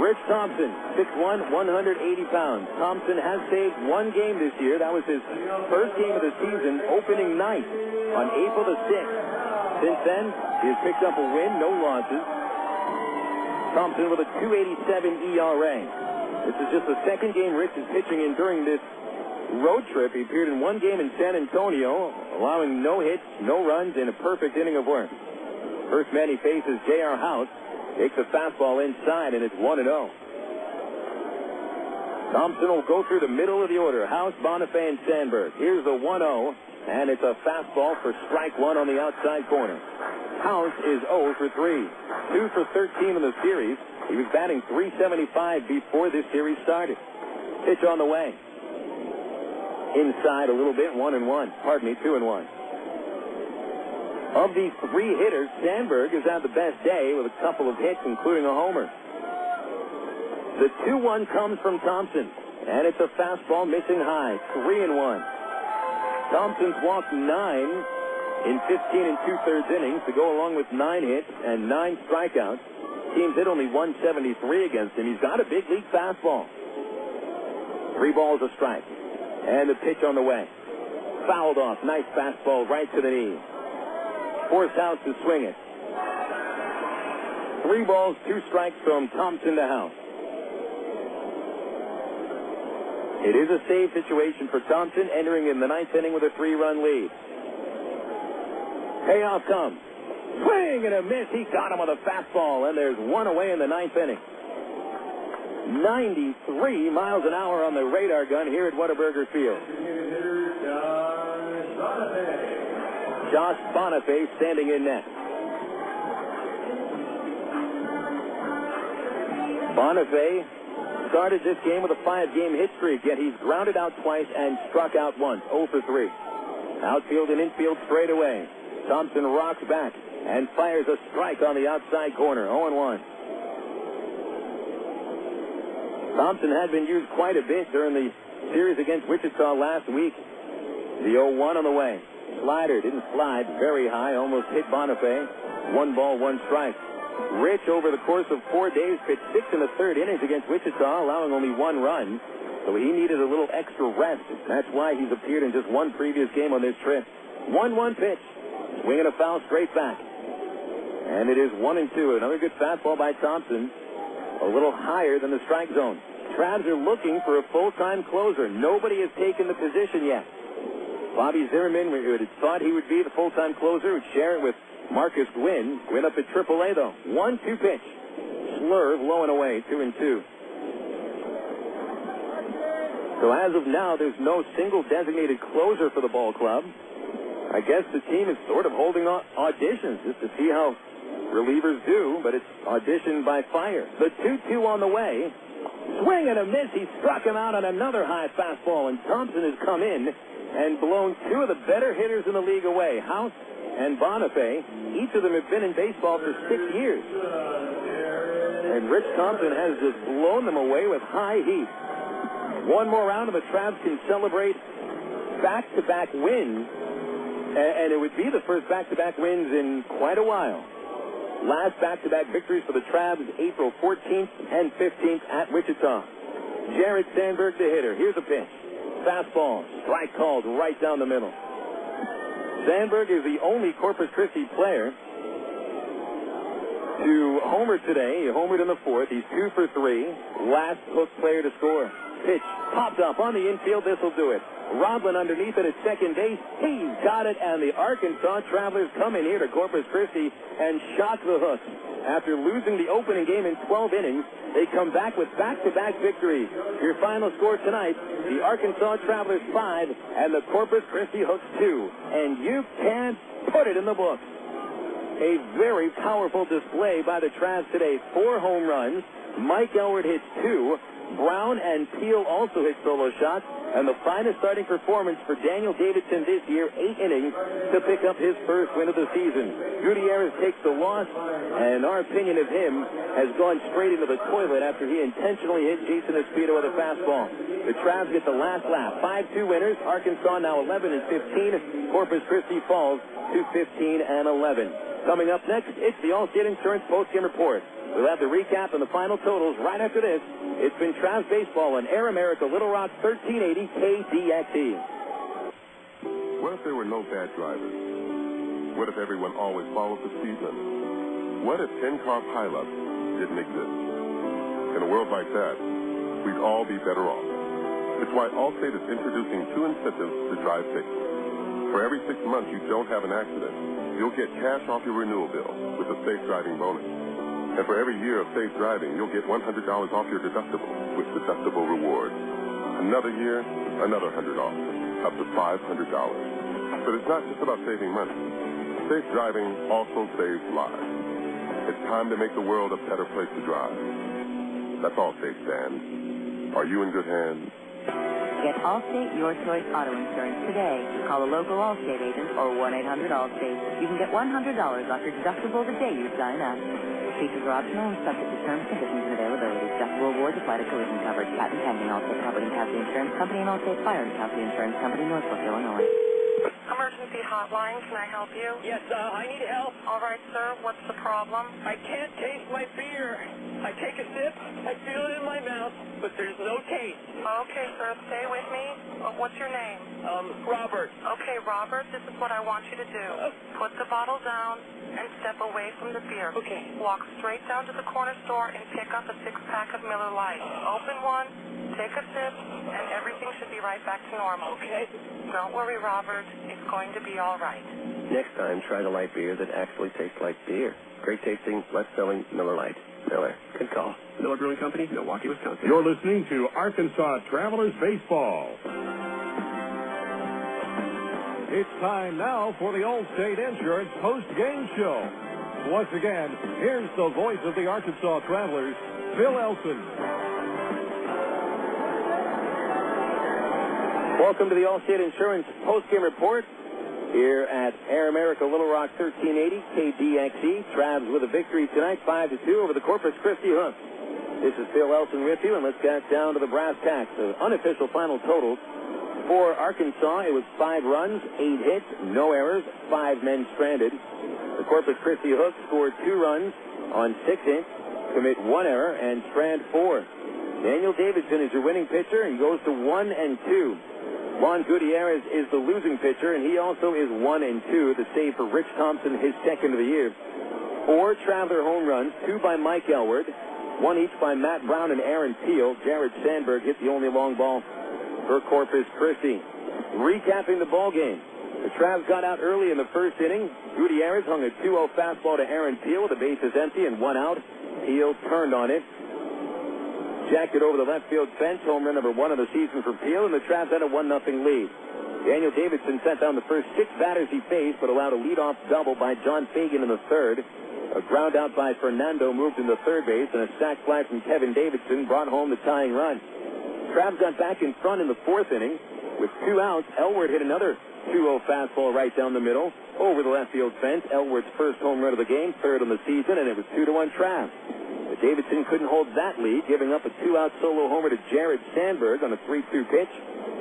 Rich Thompson, 6'1", 180 pounds. Thompson has saved 1 game this year. That was his first game of the season, opening night on April the 6th. Since then, he has picked up a win, no losses. Thompson with a 2.87 ERA. This is just the second game Rich is pitching in during this road trip, he appeared in one game in San Antonio, allowing no hits, no runs, and a perfect inning of work. First man he faces, J.R. House, takes a fastball inside, and it's 1-0. Thompson will go through the middle of the order. House, Bonifay, and Sandberg. Here's the 1-0, and it's a fastball for strike one on the outside corner. House is 0 for 3. 2 for 13 in the series. He was batting .375 before this series started. Pitch on the way. Inside a little bit, 2-1. Of these three hitters, Sandberg has had the best day with a couple of hits, including a homer. The 2-1 comes from Thompson, and it's a fastball missing high, 3-1. Thompson's walked 9 in 15 and 2/3 innings to go along with 9 hits and 9 strikeouts. Teams hit only 173 against him. He's got a big league fastball. 3 balls a strike. And the pitch on the way. Fouled off. Nice fastball right to the knee. Forced House to swing it. 3 balls, 2 strikes from Thompson to House. It is a save situation for Thompson, entering in the 9th inning with a 3-run lead. Payoff comes. Swing and a miss. He got him with a fastball, and there's 1 away in the 9th inning. 93 miles an hour on the radar gun here at Whataburger Field. Josh Bonifay standing in net. Bonifay started this game with a 5-game hit streak, yet he's grounded out twice and struck out once, 0 for 3. Outfield and infield straight away. Thompson rocks back and fires a strike on the outside corner, 0-1. Thompson had been used quite a bit during the series against Wichita last week. The 0-1 on the way. Slider didn't slide very high, almost hit Bonifay. 1 ball, 1 strike. Rich, over the course of 4 days, pitched 6 in the 3rd innings against Wichita, allowing only 1 run. So he needed a little extra rest. That's why he's appeared in just 1 previous game on this trip. 1-1 pitch. Swinging a foul straight back. And it is 1-2. Another good fastball by Thompson. A little higher than the strike zone. Travs are looking for a full-time closer. Nobody has taken the position yet. Bobby Zimmerman, we had thought he would be the full-time closer, would share it with Marcus Gwynn. Gwynn up at AAA, though. 1-2 pitch. Slurve low and away, 2-2. So as of now, there's no single designated closer for the ball club. I guess the team is sort of holding auditions just to see how relievers do, but it's audition by fire. The 2-2 on the way. Swing and a miss. He struck him out on another high fastball, and Thompson has come in and blown 2 of the better hitters in the league away, House and Bonifay. Each of them have been in baseball for 6 years. And Rich Thompson has just blown them away with high heat. 1 more round and the Travs can celebrate back-to-back wins. And it would be the first back-to-back wins in quite a while. Last back-to-back victories for the Travs, April 14th and 15th at Wichita. Jared Sandberg, the hitter. Here's a pitch. Fastball. Strike called right down the middle. Sandberg is the only Corpus Christi player to homer today. He homered in the 4th. He's 2 for 3. Last hook player to score. Pitch popped up on the infield. This will do it. Rodlin underneath it at second base. He's got it, and the Arkansas Travelers come in here to Corpus Christi and shock the Hooks. After losing the opening game in 12 innings, they come back with back-to-back victories. Your final score tonight, the Arkansas Travelers 5 and the Corpus Christi Hooks 2. And you can't put it in the books. A very powerful display by the Travs today. 4 home runs. Mike Elward hits 2. Brown and Peel also hit solo shots. And the finest starting performance for Daniel Davidson this year, 8 innings to pick up his first win of the season. Gutiérrez takes the loss, and our opinion of him has gone straight into the toilet after he intentionally hit Jason Espino with a fastball. The Travs get the last laugh. 5-2 winners. Arkansas now 11-15. Corpus Christi falls to 15-11. Coming up next, it's the Allstate Insurance postgame report. We'll have the recap and the final totals right after this. It's been Travs Baseball on Air America Little Rock 1380 KDXE. What if there were no bad drivers? What if everyone always followed the speed limit? What if 10-car pileups didn't exist? In a world like that, we'd all be better off. It's why Allstate is introducing 2 incentives to drive safe. For every 6 months you don't have an accident, you'll get cash off your renewal bill with a safe driving bonus. And for every year of safe driving, you'll get $100 off your deductible with deductible rewards. Another year, another $100 off, up to $500. But it's not just about saving money. Safe driving also saves lives. It's time to make the world a better place to drive. That's Allstate stands. Are you in good hands? Get Allstate Your Choice Auto Insurance today. Call a local Allstate agent or 1-800-ALLSTATE. You can get $100 off your deductible the day you sign up. Features are optional and subject to terms, conditions, and availability. Deductible rewards apply to collision coverage. Patent pending. Allstate Property and Casualty Insurance Company and Allstate Fire and Casualty Insurance Company, Northbrook, Illinois. Emergency hotline, can I help you? Yes, I need help. All right, sir, what's the problem? I can't taste my beer. I take a sip, I feel it in my mouth, but there's no taste. Okay, sir, stay with me. What's your name? Robert. Okay, Robert, this is what I want you to do. Put the bottle down and step away from the beer. Okay. Walk straight down to the corner store and pick up a 6-pack of Miller Lite. Open one, take a sip, and everything should be right back to normal. Okay. Don't worry, Robert. It's going to be all right. Next time, try the light beer that actually tastes like beer. Great tasting, less selling Miller Lite. Miller. Good call. Miller Brewing Company, Milwaukee, Wisconsin. You're listening to Arkansas Travelers Baseball. It's time now for the Allstate Insurance post-game show. Once again, here's the voice of the Arkansas Travelers, Phil Elson. Welcome to the Allstate Insurance post-game report here at Air America Little Rock 1380 KDXE. Travs with a victory tonight, 5-2 over the Corpus Christi Hooks. This is Phil Elson with you, and let's get down to the brass tacks. The unofficial final totals for Arkansas, it was 5 runs, 8 hits, no errors, 5 men stranded. The Corpus Christi Hooks scored 2 runs on 6 hits, commit 1 error, and strand 4. Daniel Davidson is your winning pitcher. He goes to 1-2. Gutiérrez is the losing pitcher, and he also is 1-2. The save for Rich Thompson, his second of the year. 4 Traveler home runs, 2 by Mike Elward, 1 each by Matt Brown and Aaron Peel. Jared Sandberg hit the only long ball for Corpus Christi. Recapping the ball game, the Travs got out early in the first inning. Gutiérrez hung a 2-0 fastball to Aaron Peel with the bases empty and 1 out. Peel turned on it, jacked it over the left field fence, home run number 1 of the season for Peel, and the Travs had a 1-0 lead. Daniel Davidson sent down the first 6 batters he faced, but allowed a leadoff double by John Fagan in the third. A ground out by Fernando moved into third base, and a sac fly from Kevin Davidson brought home the tying run. Travs got back in front in the 4th inning. With 2 outs, Elward hit another 2-0 fastball right down the middle, over the left field fence. Elward's first home run of the game, 3rd on the season, and it was 2-1 Travs. But Davidson couldn't hold that lead, giving up a 2-out solo homer to Jared Sandberg on a 3-2 pitch.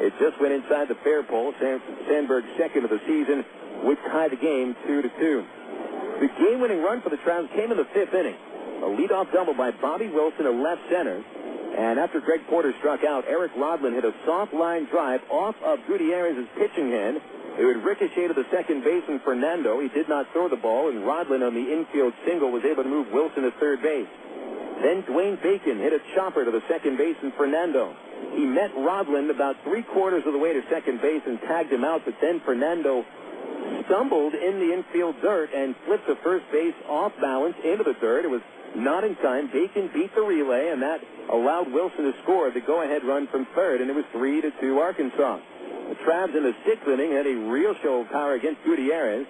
It just went inside the fair pole. Sandberg's second of the season would tie the game 2-2. The game-winning run for the Travs came in the 5th inning. A leadoff double by Bobby Wilson to left center. And after Greg Porter struck out, Eric Rodlin hit a soft line drive off of Gutierrez's pitching hand. It would ricochet to the second baseman, Fernando. He did not throw the ball, and Rodlin on the infield single was able to move Wilson to third base. Then Dwayne Bacon hit a chopper to the second baseman, Fernando. He met Rodlin about 3/4 of the way to second base and tagged him out, but then Fernando stumbled in the infield dirt and flipped the first base off balance into the dirt. It was not in time. Bacon beat the relay, and that allowed Wilson to score the go-ahead run from third, and it was 3-2 Arkansas. The Travs in the 6th inning had a real show of power against Gutierrez.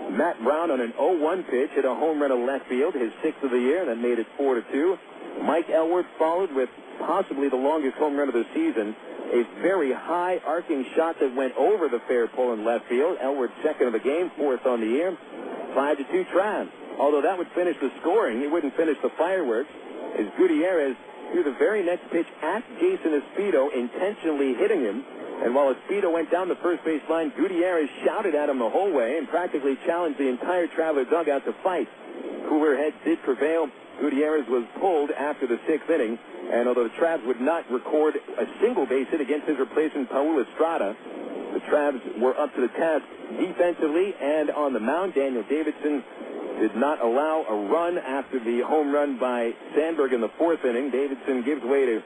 Matt Brown on an 0-1 pitch hit a home run to left field, his 6th of the year. That made it 4-2. Mike Elward followed with possibly the longest home run of the season, a very high arcing shot that went over the fair pole in left field. Elward second of the game, 4th on the year. 5-2 Travs. Although that would finish the scoring, he wouldn't finish the fireworks, as Gutierrez threw the very next pitch at Jason Espedo, intentionally hitting him. And while Espedo went down the first base line, Gutierrez shouted at him the whole way and practically challenged the entire Traveler dugout to fight. Cooler heads did prevail. Gutierrez was pulled after the 6th inning, and although the Travs would not record a single base hit against his replacement, Paul Estrada, the Travs were up to the task defensively and on the mound. Daniel Davidson did not allow a run after the home run by Sandberg in the 4th inning. Davidson gives way to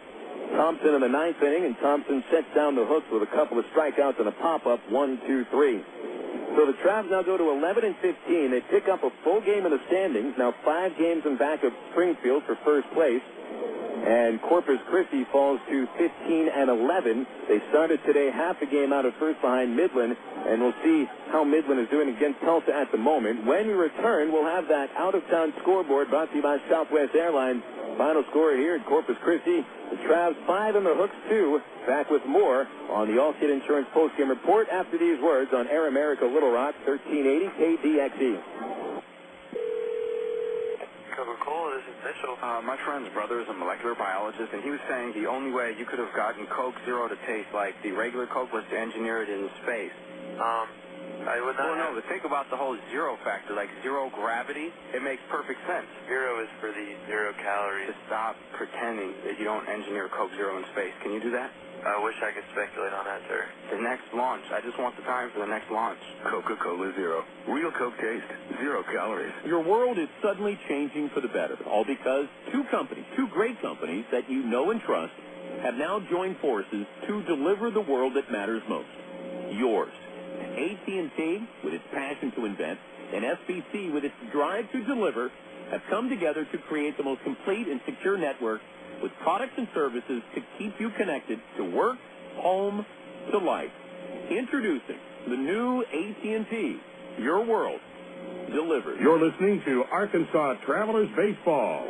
Thompson in the ninth inning, and Thompson sets down the hooks with a couple of strikeouts and a pop-up, 1-2-3. So the Travs now go to 11-15. They pick up a full game in the standings, now 5 games in back of Springfield for first place. And Corpus Christi falls to 15-11. They started today half a game out of first behind Midland, and we'll see how Midland is doing against Tulsa at the moment. When we return, we'll have that out-of-town scoreboard brought to you by Southwest Airlines. Final score here at Corpus Christi. The Travs 5 and the Hooks 2. Back with more on the Allstate Insurance postgame report after these words on Air America Little Rock, 1380 KDXE. Coca-Cola, this is Mitchell. My friend's brother is a molecular biologist, and he was saying the only way you could have gotten Coke Zero to taste like the regular Coke was to engineer it in space. I would not. Well, no, but think about the whole zero factor, like zero gravity. It makes perfect sense. Zero is for the 0 calories. To stop pretending that you don't engineer Coke Zero in space. Can you do that? I wish I could speculate on that, sir. The next launch. I just want the time for the next launch. Coca-Cola Zero. Real Coke taste. 0 calories. Your world is suddenly changing for the better, all because two great companies that you know and trust, have now joined forces to deliver the world that matters most. Yours. AT&T, with its passion to invent, and SBC, with its drive to deliver, have come together to create the most complete and secure network with products and services to keep you connected to work, home, to life. Introducing the new AT&T, your world, delivered. You're listening to Arkansas Travelers Baseball.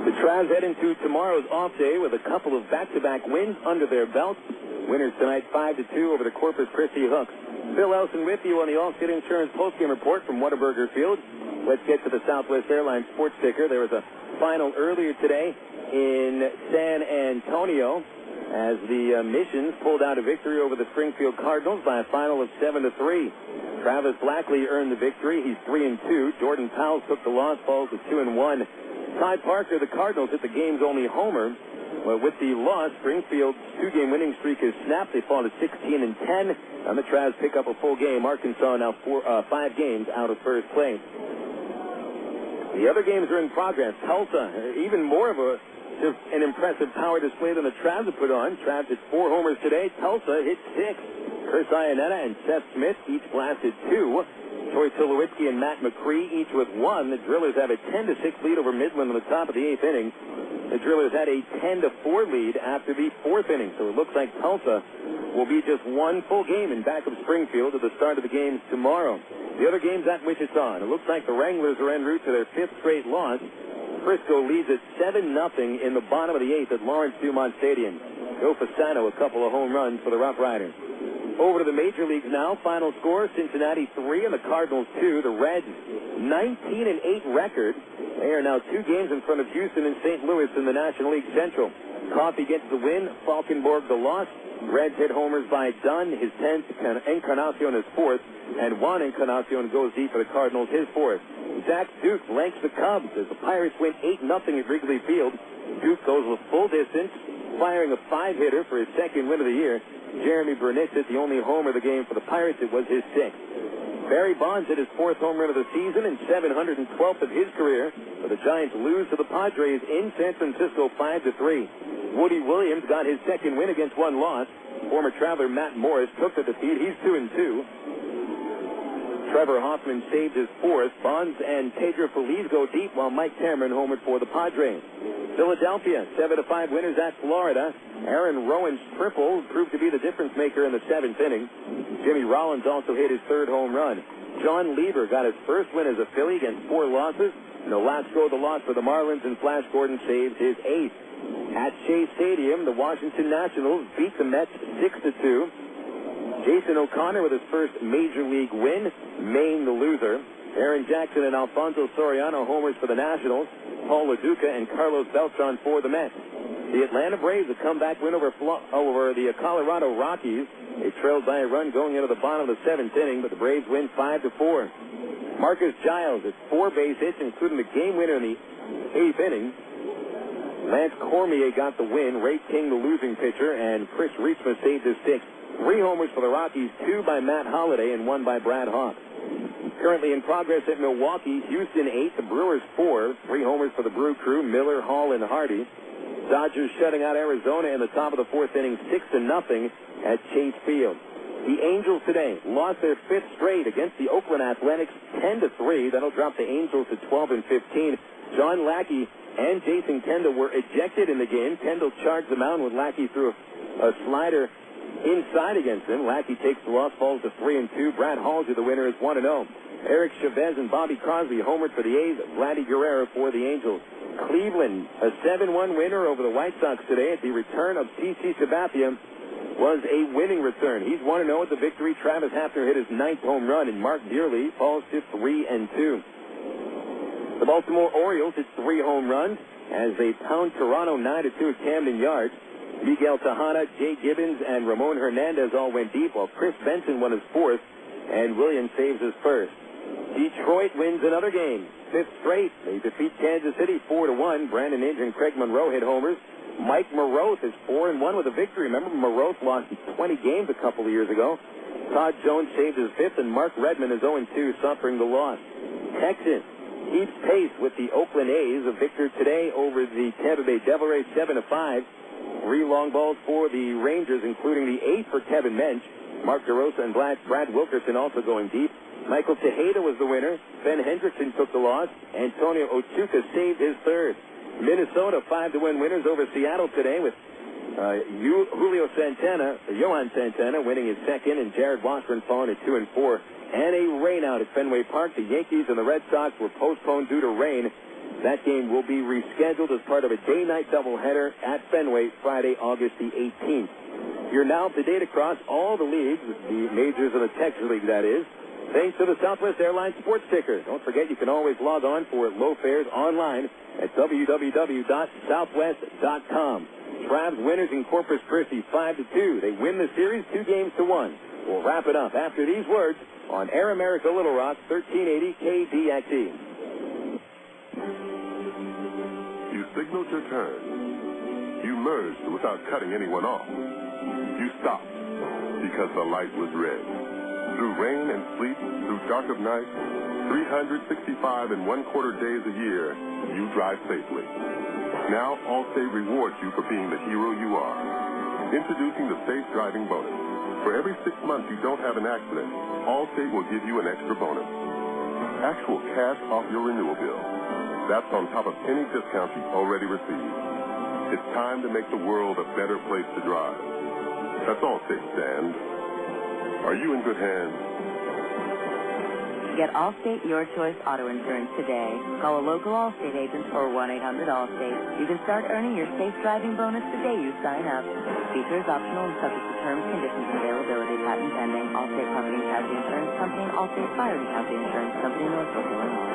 The Travs head into tomorrow's off day with a couple of back-to-back wins under their belt. Winners tonight 5-2 over the Corpus Christi Hooks. Phil Elson with you on the Allstate Insurance postgame report from Whataburger Field. Let's get to the Southwest Airlines sports ticker. There was a final earlier today in San Antonio as the Missions pulled out a victory over the Springfield Cardinals by a final of 7-3. Travis Blackley earned the victory. He's 3-2. Jordan Powell took the loss, falls to 2-1. Ty Parker, the Cardinals, hit the game's only homer. Well, with the loss, Springfield's 2-game winning streak is snapped. They fall to 16-10. And the Travs pick up a full game. Arkansas now 5 games out of first place. The other games are in progress. Tulsa, even more of an impressive power display than the Travs have put on. Travs hit 4 homers today. Tulsa hit 6. Chris Iannetta and Seth Smith each blasted 2. Troy Tulowitzki and Matt McCree each with 1. The Drillers have a 10-6 lead over Midland in the top of the 8th inning. The Drillers had a 10-4 lead after the 4th inning, so it looks like Tulsa will be just 1 full game in back of Springfield at the start of the games tomorrow. The other game's at Wichita, and it looks like the Wranglers are en route to their 5th straight loss. Frisco leads at 7-0 in the bottom of the 8th at Lawrence Dumont Stadium. Joe Fasano, a couple of home runs for the Rough Riders. Over to the major leagues now. Final score, Cincinnati 3 and the Cardinals 2. The Reds 19-8 record. They are now 2 games in front of Houston and St. Louis in the National League Central. Coffey gets the win. Falkenborg the loss. Reds hit homers by Dunn, his 10th. Encarnacion his 4th. And Juan Encarnacion goes deep for the Cardinals, his 4th. Zach Duke blanks the Cubs as the Pirates win 8-0 at Wrigley Field. Duke goes the full distance, firing a 5-hitter for his 2nd win of the year. Jeremy Burnett hit the only homer of the game for the Pirates. It was his 6th. Barry Bonds hit his 4th home run of the season and 712th of his career. But the Giants lose to the Padres in San Francisco 5-3. Woody Williams got his 2nd win against 1 loss. Former Traveler Matt Morris took the defeat. He's 2-2. Trevor Hoffman saved his 4th. Bonds and Pedro Feliz go deep while Mike Cameron homered for the Padres. Philadelphia, 7-5 winners at Florida. Aaron Rowan's triple proved to be the difference maker in the 7th inning. Jimmy Rollins also hit his 3rd home run. John Lieber got his 1st win as a Philly against 4 losses. And the last throw of the loss for the Marlins, and Flash Gordon saved his 8th. At Shea Stadium, the Washington Nationals beat the Mets 6-2. Jason O'Connor with his 1st major league win, Maine the loser. Aaron Jackson and Alfonso Soriano homers for the Nationals. Paul LaDuca and Carlos Beltran for the Mets. The Atlanta Braves a comeback win over the Colorado Rockies. They trailed by a run going into the bottom of the 7th inning, but the Braves win 5-4. Marcus Giles hit 4 base hits, including the game winner in the 8th inning. Lance Cormier got the win, Ray King the losing pitcher, and Chris Reitsma saved his 6th. 3 homers for the Rockies, 2 by Matt Holliday and 1 by Brad Hawk. currently in progress at Milwaukee. Houston 8, the Brewers 4. 3 homers for the Brew crew, Miller, Hall, and Hardy. Dodgers shutting out Arizona in the top of the 4th inning, 6-0 at Chase Field. The Angels today lost their 5th straight against the Oakland Athletics, 10-3. That'll drop the Angels to 12-15. John Lackey and Jason Kendall were ejected in the game. Kendall charged the mound when Lackey threw a slider inside against him. Lackey takes the loss, falls to 3-2. Brad Halsey, the winner, is 1-0. Eric Chavez and Bobby Crosby homered for the A's. Vladdy Guerrero for the Angels. Cleveland, a 7-1 winner over the White Sox today. At the return of CC Sabathia was a winning return. He's 1-0 at the victory. Travis Hafner hit his 9th home run, and Mark Dearly falls to 3-2. The Baltimore Orioles hit 3 home runs as they pound Toronto 9-2 at Camden Yards. Miguel Tejada, Jay Gibbons, and Ramon Hernandez all went deep, while Chris Benson won his 4th, and Williams saves his 1st. Detroit wins another game, 5th straight. They defeat Kansas City 4-1. Brandon Inge and Craig Monroe hit homers. Mike Maroth is 4-1 with a victory. Remember, Maroth lost 20 games a couple of years ago. Todd Jones saved his 5th, and Mark Redmond is 0-2, suffering the loss. Texas keeps pace with the Oakland A's. A victory today over the Tampa Bay Devil Rays, 7-5. 3 long balls for the Rangers, including the 8th for Kevin Mensch. Mark DeRosa and Brad Wilkerson also going deep. Michael Tejeda was the winner. Ben Hendrickson took the loss. Antonio Ochuka saved his 3rd. Minnesota 5-1 winners over Seattle today with Johan Santana winning his 2nd, and Jared Washburn falling at 2-4. And a rainout at Fenway Park. The Yankees and the Red Sox were postponed due to rain. That game will be rescheduled as part of a day-night doubleheader at Fenway Friday, August the 18th. You're now up to date across all the leagues, the majors of the Texas League, that is, thanks to the Southwest Airlines Sports Ticker. Don't forget, you can always log on for low fares online at www.southwest.com. Travs winners in Corpus Christi 5-2. They win the series 2-1. We'll wrap it up after these words on Air America Little Rock, 1380 KDXE. You signaled your turn. You merged without cutting anyone off. You stopped because the light was red. Through rain and sleet, through dark of night, 365 and 1/4 days a year, you drive safely. Now, Allstate rewards you for being the hero you are. Introducing the Safe Driving Bonus. For every 6 months you don't have an accident, Allstate will give you an extra bonus. Actual cash off your renewal bill. That's on top of any discount you've already received. It's time to make the world a better place to drive. That's Allstate, Sand. Are you in good hands? Get Allstate Your Choice Auto Insurance today. Call a local Allstate agent or 1-800-ALLSTATE. You can start earning your safe driving bonus the day you sign up. Features optional and subject to terms, conditions, and availability. Patent pending. Allstate Property and Casualty Insurance Company and Allstate Fire and Casualty Insurance Company, Northbrook, Illinois.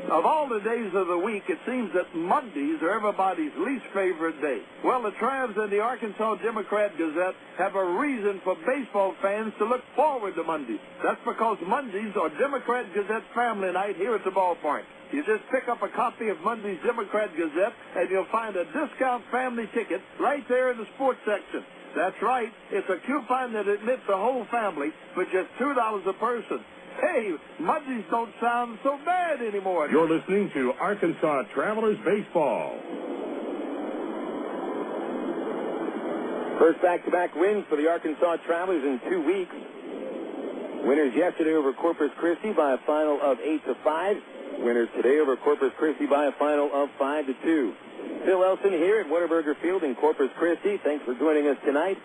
Of all the days of the week, it seems that Mondays are everybody's least favorite day. Well, the Travs and the Arkansas Democrat-Gazette have a reason for baseball fans to look forward to Mondays. That's because Mondays are Democrat-Gazette family night here at the ballpark. You just pick up a copy of Monday's Democrat-Gazette, and you'll find a discount family ticket right there in the sports section. That's right. It's a coupon that admits the whole family for just $2 a person. Hey, Mondays don't sound so bad anymore. You're listening to Arkansas Travelers Baseball. First back-to-back wins for the Arkansas Travelers in 2 weeks. Winners yesterday over Corpus Christi by a final of 8-5. Winners today over Corpus Christi by a final of 5-2. Phil Elson here at Whataburger Field in Corpus Christi. Thanks for joining us tonight.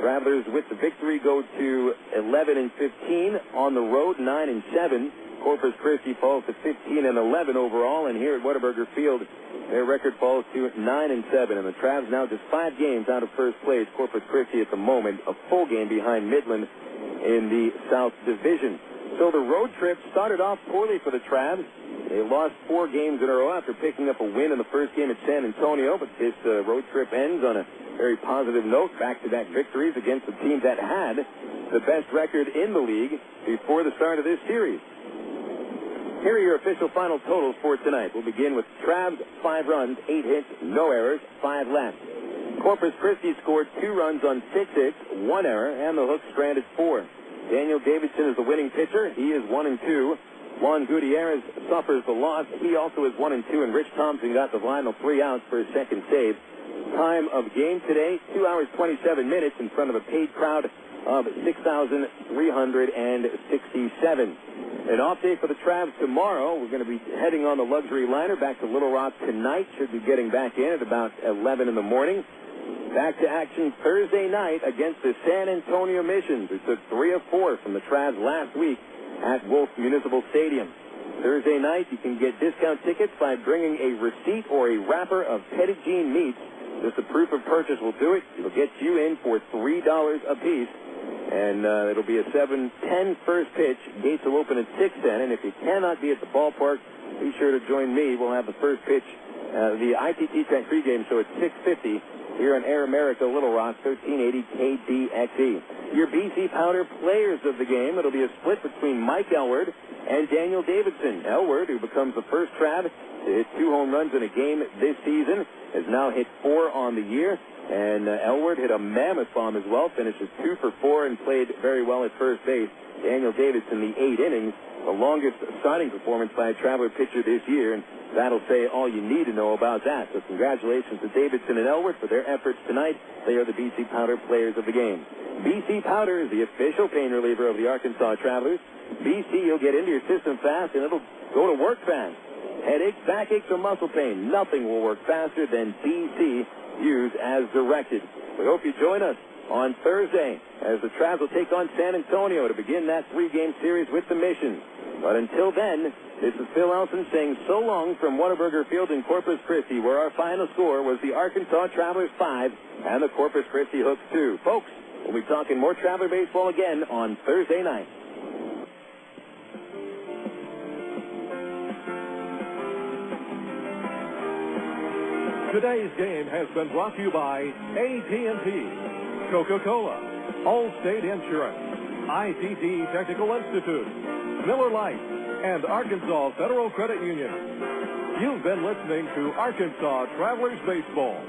Travelers with the victory go to 11-15 on the road, 9-7. Corpus Christi falls to 15-11 overall, and here at Whataburger Field, their record falls to 9-7. And the Travs now just 5 games out of first place. Corpus Christi at the moment a full game behind Midland in the South Division. So the road trip started off poorly for the Travs. They lost 4 games in a row after picking up a win in the first game at San Antonio, but this road trip ends on a very positive note. Back-to-back victories against the team that had the best record in the league before the start of this series. Here are your official final totals for tonight. We'll begin with Travs, 5 runs, 8 hits, no errors, 5 left. Corpus Christi scored 2 runs on 6 hits, 1 error, and the Hooks stranded 4. Daniel Davidson is the winning pitcher. He is 1-2. Juan Gutiérrez suffers the loss. He also is 1-2, and Rich Thompson got the final 3 outs for his second save. Time of game today, 2 hours, 27 minutes in front of a paid crowd of 6,367. An off day for the Travs tomorrow. We're going to be heading on the luxury liner back to Little Rock tonight. Should be getting back in at about 11 in the morning. Back to action Thursday night against the San Antonio Missions, who took 3 of 4 from the Travs last week at Wolf Municipal Stadium. Thursday night, you can get discount tickets by bringing a receipt or a wrapper of Petit Jean meats. Just a proof of purchase will do it. It'll get you in for $3 a piece. And it'll be a 7:10 first pitch. Gates will open at 6:10. And if you cannot be at the ballpark, be sure to join me. We'll have the first pitch, the ITT Tech pregame show at 6:50 here on Air America Little Rock, 1380 KDXE. Your BC Powder players of the game. It'll be a split between Mike Elward and Daniel Davidson. Elward, who becomes the first Trav to hit 2 home runs in a game this season, has now hit 4 on the year. And Elward hit a mammoth bomb as well, finishes 2 for 4 and played very well at first base. Daniel Davidson, the 8 innings, the longest starting performance by a Traveler pitcher this year, and that'll say all you need to know about that. So congratulations to Davidson and Elward for their efforts tonight. They are the BC Powder players of the game. BC Powder is the official pain reliever of the Arkansas Travelers. BC, you'll get into your system fast, and it'll go to work fast. Headaches, backaches, or muscle pain, nothing will work faster than BC. Use as directed. We hope you join us on Thursday as the Travs will take on San Antonio to begin that 3-game series with the Mission. But until then, this is Phil Elson saying so long from Whataburger Field in Corpus Christi, where our final score was the Arkansas Travelers 5 and the Corpus Christi Hooks 2. Folks, we'll be talking more Traveler baseball again on Thursday night. Today's game has been brought to you by AT&T, Coca-Cola, Allstate Insurance, ITT Technical Institute, Miller Lite, and Arkansas Federal Credit Union. You've been listening to Arkansas Travelers Baseball.